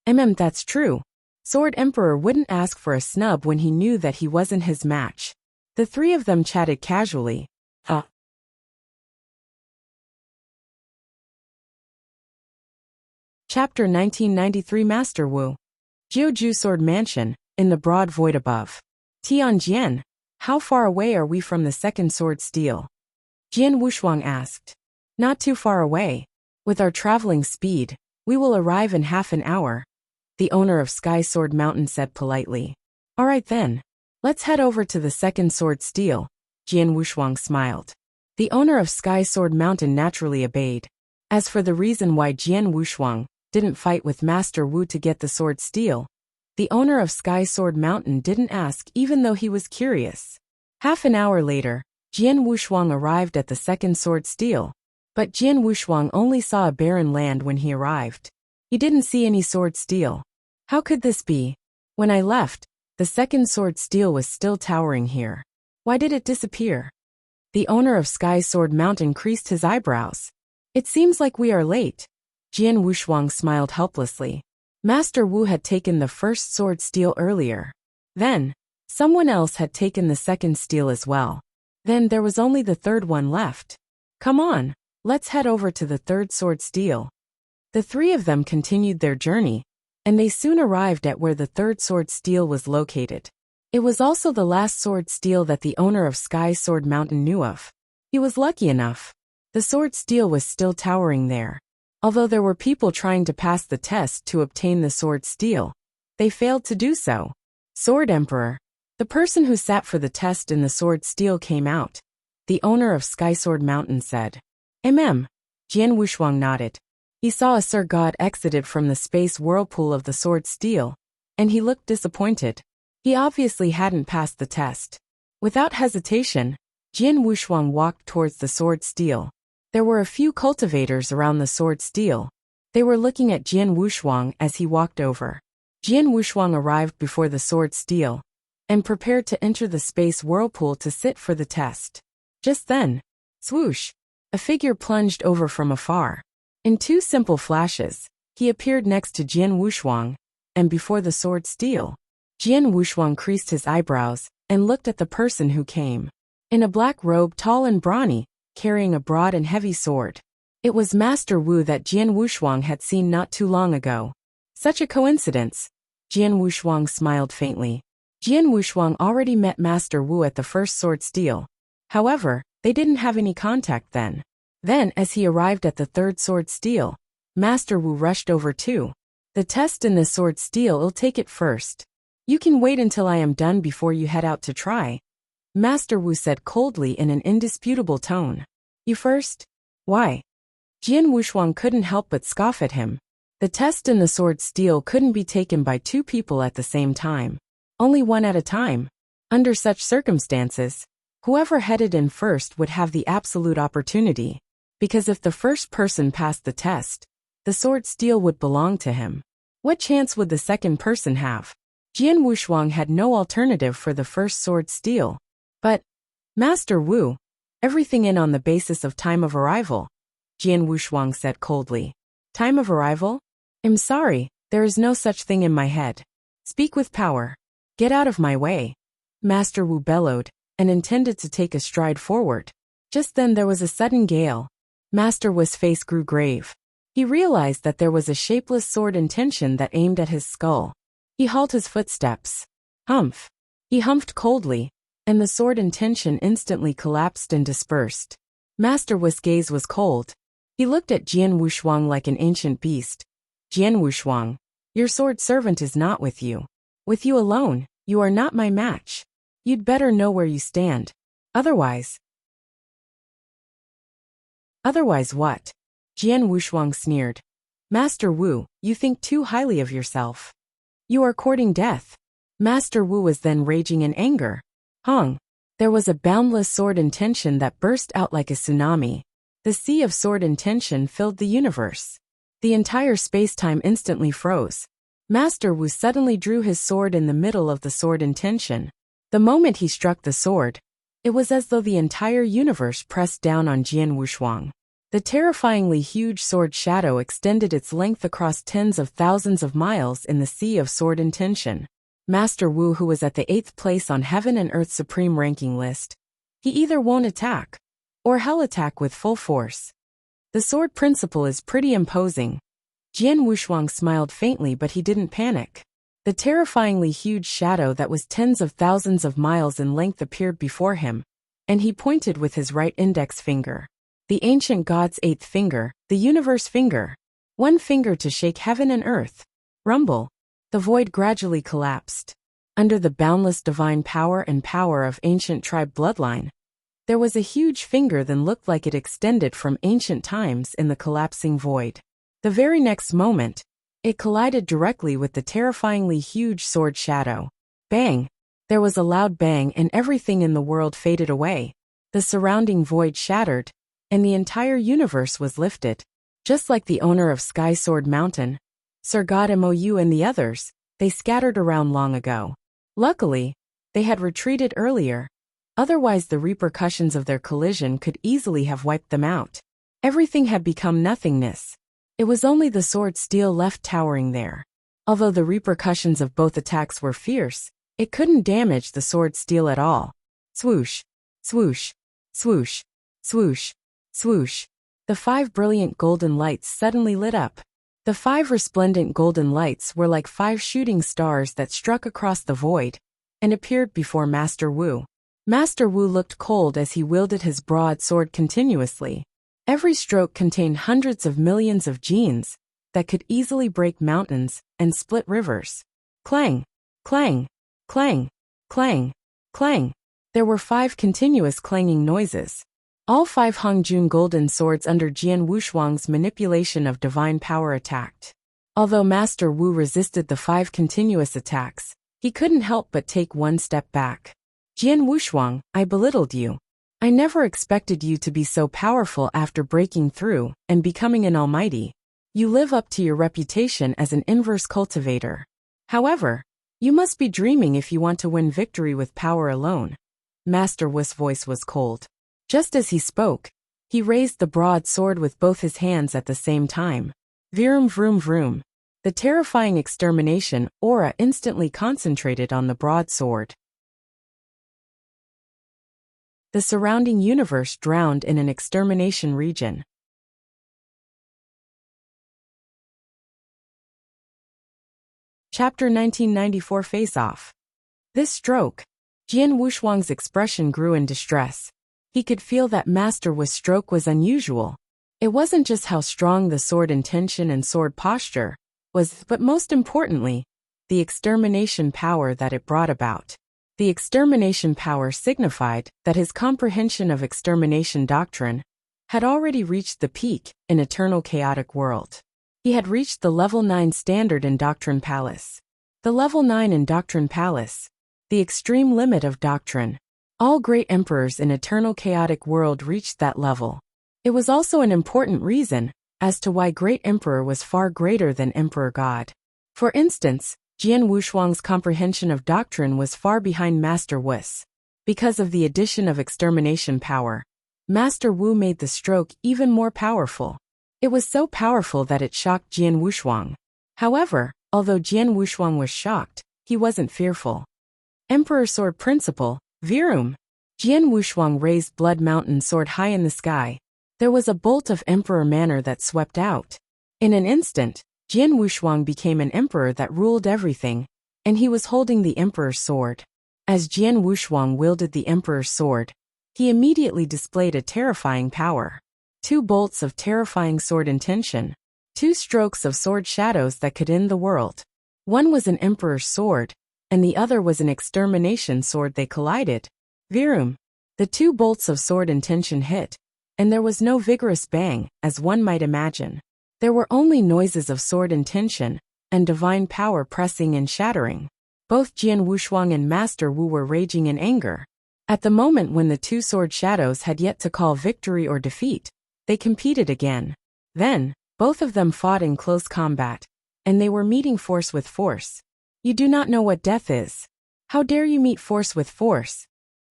That's true. Sword Emperor wouldn't ask for a snub when he knew that he wasn't his match. The 3 of them chatted casually. Chapter 1993 Master Wu. Jiuju Sword Mansion, in the broad void above. Tianjian, how far away are we from the second sword steel? Jian Wushuang asked. Not too far away. With our traveling speed, we will arrive in half an hour, the owner of Sky Sword Mountain said politely. All right then. Let's head over to the second sword steel, Jian Wushuang smiled. The owner of Sky Sword Mountain naturally obeyed. As for the reason why Jian Wushuang didn't fight with Master Wu to get the sword steel, the owner of Sky Sword Mountain didn't ask even though he was curious. Half an hour later, Jian Wushuang arrived at the second sword steel. But Jian Wushuang only saw a barren land when he arrived. He didn't see any sword steel. How could this be? When I left, the second sword steel was still towering here. Why did it disappear? The owner of Sky Sword Mountain creased his eyebrows. It seems like we are late. Jian Wushuang smiled helplessly. Master Wu had taken the first sword steel earlier. Then, someone else had taken the second steel as well. Then there was only the third one left. Come on. Let's head over to the third sword steel. The three of them continued their journey, and they soon arrived at where the third sword steel was located. It was also the last sword steel that the owner of Sky Sword Mountain knew of. He was lucky enough. The sword steel was still towering there. Although there were people trying to pass the test to obtain the sword steel, they failed to do so. Sword Emperor. The person who sat for the test in the sword steel came out. The owner of Sky Sword Mountain said. Jian Wushuang nodded. He saw a Sir God exited from the space whirlpool of the sword steel, and he looked disappointed. He obviously hadn't passed the test. Without hesitation, Jian Wushuang walked towards the sword steel. There were a few cultivators around the sword steel. They were looking at Jian Wushuang as he walked over. Jian Wushuang arrived before the sword steel, and prepared to enter the space whirlpool to sit for the test. Just then, swoosh! A figure plunged over from afar. In two simple flashes, he appeared next to Jian Wushuang, and before the sword steel. Jian Wushuang creased his eyebrows, and looked at the person who came. In a black robe tall and brawny, carrying a broad and heavy sword. It was Master Wu that Jian Wushuang had seen not too long ago. Such a coincidence. Jian Wushuang smiled faintly. Jian Wushuang already met Master Wu at the first sword steel. However, they didn't have any contact then. Then, as he arrived at the third sword steel, Master Wu rushed over too. The test in the sword steel, I'll take it first. You can wait until I am done before you head out to try. Master Wu said coldly in an indisputable tone. You first? Why? Jian Wushuang couldn't help but scoff at him. The test in the sword steel couldn't be taken by two people at the same time. Only one at a time. Under such circumstances, whoever headed in first would have the absolute opportunity, because if the first person passed the test, the sword steel would belong to him. What chance would the second person have? Jian Wushuang had no alternative for the first sword steel. But, Master Wu, everything in on the basis of time of arrival, Jian Wushuang said coldly. Time of arrival? I'm sorry, there is no such thing in my head. Speak with power. Get out of my way. Master Wu bellowed, and intended to take a stride forward. Just then there was a sudden gale. Master Wu's face grew grave. He realized that there was a shapeless sword intention that aimed at his skull. He halted his footsteps. Humph. He humphed coldly, and the sword intention instantly collapsed and dispersed. Master Wu's gaze was cold. He looked at Jian Wushuang like an ancient beast. Jian Wushuang, your sword servant is not with you. With you alone, you are not my match. You'd better know where you stand. Otherwise what? Jian Wushuang sneered. Master Wu, you think too highly of yourself. You are courting death. Master Wu was then raging in anger. Hong. There was a boundless sword intention that burst out like a tsunami. The sea of sword intention filled the universe. The entire space-time instantly froze. Master Wu suddenly drew his sword in the middle of the sword intention. The moment he struck the sword, it was as though the entire universe pressed down on Jian Wushuang. The terrifyingly huge sword shadow extended its length across tens of thousands of miles in the sea of sword intention. Master Wu, who was at the 8th place on Heaven and Earth's supreme ranking list, he either won't attack, or he'll attack with full force. The sword principle is pretty imposing. Jian Wushuang smiled faintly, but he didn't panic. The terrifyingly huge shadow that was tens of thousands of miles in length appeared before him, and he pointed with his right index finger. The ancient god's eighth finger, the universe finger. One finger to shake heaven and earth. Rumble. The void gradually collapsed. Under the boundless divine power and power of ancient tribe bloodline, there was a huge finger that looked like it extended from ancient times in the collapsing void. The very next moment, it collided directly with the terrifyingly huge sword shadow. Bang! There was a loud bang and everything in the world faded away. The surrounding void shattered, and the entire universe was lifted. Just like the owner of Sky Sword Mountain, Sir God Mou and the others, they scattered around long ago. Luckily, they had retreated earlier. Otherwise the repercussions of their collision could easily have wiped them out. Everything had become nothingness. It was only the sword steel left towering there. Although the repercussions of both attacks were fierce, it couldn't damage the sword steel at all. Swoosh, swoosh, swoosh, swoosh, swoosh. The 5 brilliant golden lights suddenly lit up. The 5 resplendent golden lights were like 5 shooting stars that struck across the void and appeared before Master Wu. Master Wu looked cold as he wielded his broad sword continuously. Every stroke contained hundreds of millions of genes that could easily break mountains and split rivers. Clang, clang, clang, clang, clang. There were 5 continuous clanging noises. All 5 Hongjun golden swords under Jian Wushuang's manipulation of divine power attacked. Although Master Wu resisted the 5 continuous attacks, he couldn't help but take one step back. Jian Wushuang, I belittled you. I never expected you to be so powerful after breaking through and becoming an almighty. You live up to your reputation as an inverse cultivator. However, you must be dreaming if you want to win victory with power alone. Master Wu's voice was cold. Just as he spoke, he raised the broad sword with both his hands at the same time. Vroom vroom vroom. The terrifying extermination aura instantly concentrated on the broad sword. The surrounding universe drowned in an extermination region. Chapter 1994 Face-Off. This stroke. Jian Wushuang's expression grew in distress. He could feel that Master Wu's stroke was unusual. It wasn't just how strong the sword intention and sword posture was, but most importantly, the extermination power that it brought about. The extermination power signified that his comprehension of extermination doctrine had already reached the peak in Eternal Chaotic World. He had reached the level 9 standard in Doctrine Palace. The level 9 in Doctrine Palace, the extreme limit of doctrine. All great emperors in Eternal Chaotic World reached that level. It was also an important reason as to why Great Emperor was far greater than Emperor God. For instance, Jian Wushuang's comprehension of doctrine was far behind Master Wu's. Because of the addition of extermination power, Master Wu made the stroke even more powerful. It was so powerful that it shocked Jian Wushuang. However, although Jian Wushuang was shocked, he wasn't fearful. Emperor Sword Principle, Virum. Jian Wushuang raised Blood Mountain sword high in the sky. There was a bolt of emperor manner that swept out. In an instant, Jian Wushuang became an emperor that ruled everything, and he was holding the emperor's sword. As Jian Wushuang wielded the emperor's sword, he immediately displayed a terrifying power. 2 bolts of terrifying sword intention. 2 strokes of sword shadows that could end the world. One was an emperor's sword, and the other was an extermination sword. They collided. Virum. The 2 bolts of sword intention hit, and there was no vigorous bang, as one might imagine. There were only noises of sword intention and divine power pressing and shattering. Both Jian Wushuang and Master Wu were raging in anger. At the moment when the 2 sword shadows had yet to call victory or defeat, they competed again. Then, both of them fought in close combat, and they were meeting force with force. You do not know what death is. How dare you meet force with force?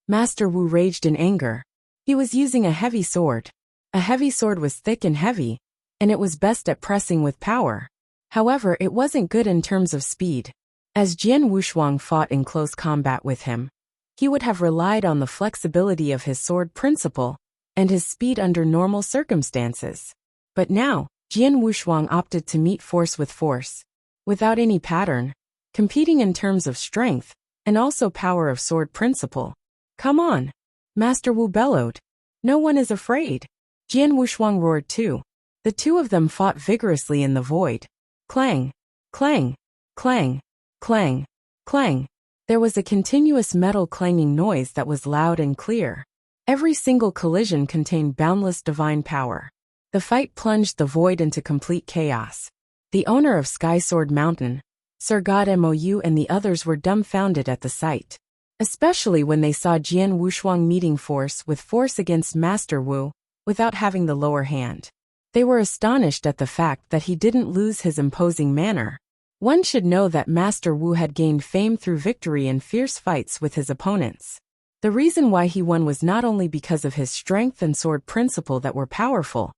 Master Wu raged in anger. He was using a heavy sword. A heavy sword was thick and heavy, and it was best at pressing with power. However, it wasn't good in terms of speed. As Jian Wushuang fought in close combat with him, he would have relied on the flexibility of his sword principle and his speed under normal circumstances. But now, Jian Wushuang opted to meet force with force, without any pattern, competing in terms of strength, and also power of sword principle. Come on! Master Wu bellowed. No one is afraid. Jian Wushuang roared too. The two of them fought vigorously in the void. Clang! Clang! Clang! Clang! Clang! There was a continuous metal clanging noise that was loud and clear. Every single collision contained boundless divine power. The fight plunged the void into complete chaos. The owner of Sky Sword Mountain, Sir God Mou, and the others were dumbfounded at the sight. Especially when they saw Jian Wushuang meeting force with force against Master Wu, without having the lower hand. They were astonished at the fact that he didn't lose his imposing manner. One should know that Master Wu had gained fame through victory in fierce fights with his opponents. The reason why he won was not only because of his strength and sword principle that were powerful,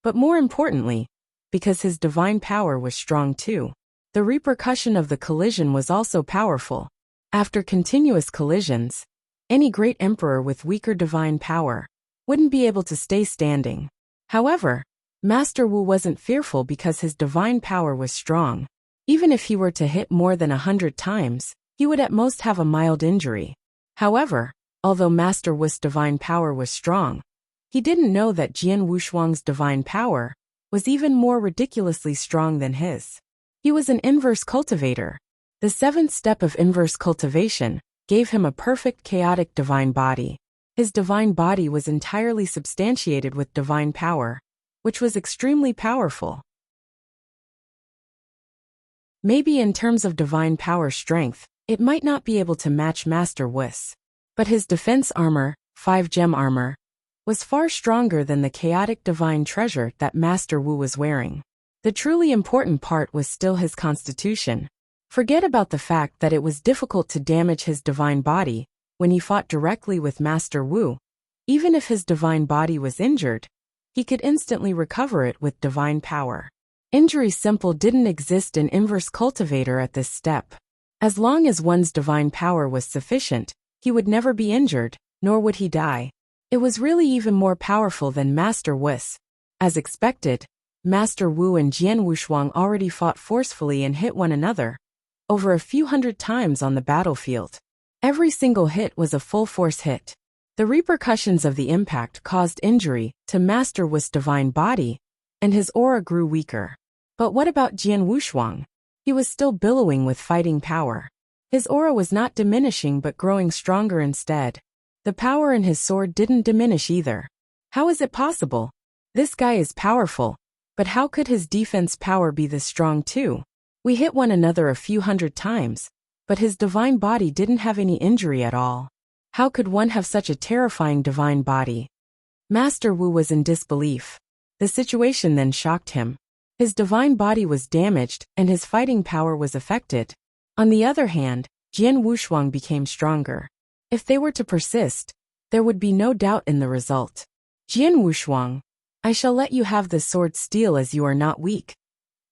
but more importantly, because his divine power was strong too. The repercussion of the collision was also powerful. After continuous collisions, any great emperor with weaker divine power wouldn't be able to stay standing. However, Master Wu wasn't fearful because his divine power was strong. Even if he were to hit more than 100 times, he would at most have a mild injury. However, although Master Wu's divine power was strong, he didn't know that Jian Wushuang's divine power was even more ridiculously strong than his. He was an inverse cultivator. The seventh step of inverse cultivation gave him a perfect chaotic divine body. His divine body was entirely substantiated with divine power, which was extremely powerful. Maybe in terms of divine power strength, it might not be able to match Master Wu's. But his defense armor, 5-gem armor, was far stronger than the chaotic divine treasure that Master Wu was wearing. The truly important part was still his constitution. Forget about the fact that it was difficult to damage his divine body when he fought directly with Master Wu. Even if his divine body was injured, he could instantly recover it with divine power. Injury simple didn't exist in inverse cultivator at this step. As long as one's divine power was sufficient, he would never be injured, nor would he die. It was really even more powerful than Master Wu's. As expected, Master Wu and Jian Wushuang already fought forcefully and hit one another over a few hundred times on the battlefield. Every single hit was a full-force hit. The repercussions of the impact caused injury to Master Wu's divine body, and his aura grew weaker. But what about Jian Wushuang? He was still billowing with fighting power. His aura was not diminishing but growing stronger instead. The power in his sword didn't diminish either. How is it possible? This guy is powerful, but how could his defense power be this strong too? We hit one another a few hundred times, but his divine body didn't have any injury at all. How could one have such a terrifying divine body? Master Wu was in disbelief. The situation then shocked him. His divine body was damaged and his fighting power was affected. On the other hand, Jian Wushuang became stronger. If they were to persist, there would be no doubt in the result. Jian Wushuang, I shall let you have the sword steel as you are not weak.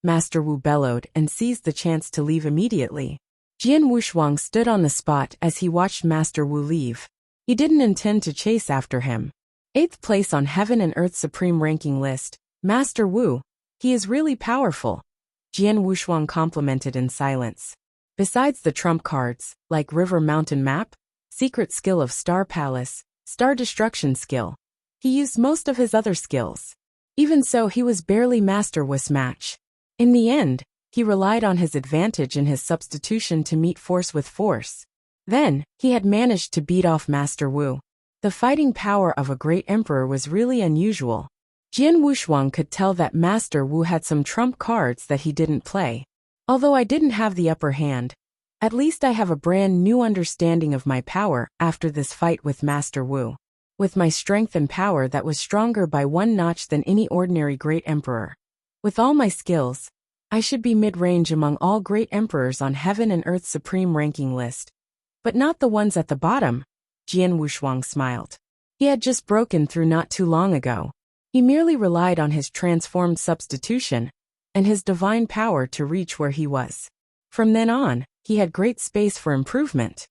Master Wu bellowed and seized the chance to leave immediately. Jian Wushuang stood on the spot as he watched Master Wu leave. He didn't intend to chase after him. 8th place on Heaven and Earth Supreme Ranking list, Master Wu. He is really powerful. Jian Wushuang complimented in silence. Besides the trump cards, like River Mountain Map, Secret Skill of Star Palace, Star Destruction Skill, he used most of his other skills. Even so, he was barely Master Wu's match. In the end, he relied on his advantage in his substitution to meet force with force. Then, he had managed to beat off Master Wu. The fighting power of a great emperor was really unusual. Jian Wushuang could tell that Master Wu had some trump cards that he didn't play. Although I didn't have the upper hand, at least I have a brand new understanding of my power after this fight with Master Wu. With my strength and power that was stronger by one notch than any ordinary great emperor. With all my skills, I should be mid-range among all great emperors on Heaven and Earth's Supreme Ranking list. But not the ones at the bottom, Jian Wushuang smiled. He had just broken through not too long ago. He merely relied on his transformed substitution and his divine power to reach where he was. From then on, he had great space for improvement.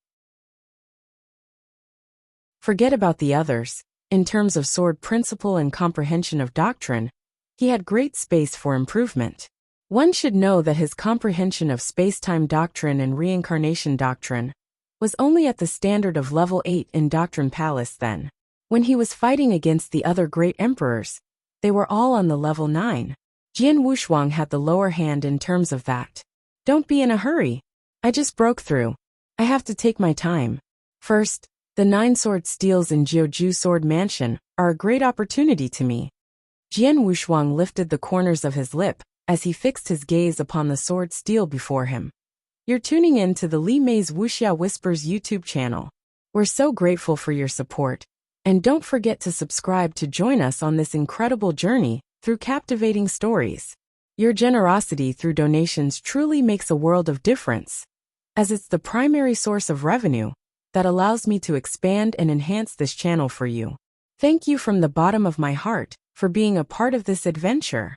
Forget about the others. In terms of sword principle and comprehension of doctrine, He had great space for improvement. One should know that his comprehension of space-time doctrine and reincarnation doctrine was only at the standard of level 8 in Doctrine Palace then. When he was fighting against the other great emperors, they were all on the level 9. Jian Wushuang had the lower hand in terms of that. Don't be in a hurry. I just broke through. I have to take my time. First, the 9 sword steals in Jiuju Sword Mansion are a great opportunity to me. Jian Wushuang lifted the corners of his lip as he fixed his gaze upon the sword steel before him. You're tuning in to the Li Mei's Wuxia Whispers YouTube channel. We're so grateful for your support, and don't forget to subscribe to join us on this incredible journey through captivating stories. Your generosity through donations truly makes a world of difference, as it's the primary source of revenue that allows me to expand and enhance this channel for you. Thank you from the bottom of my heart for being a part of this adventure.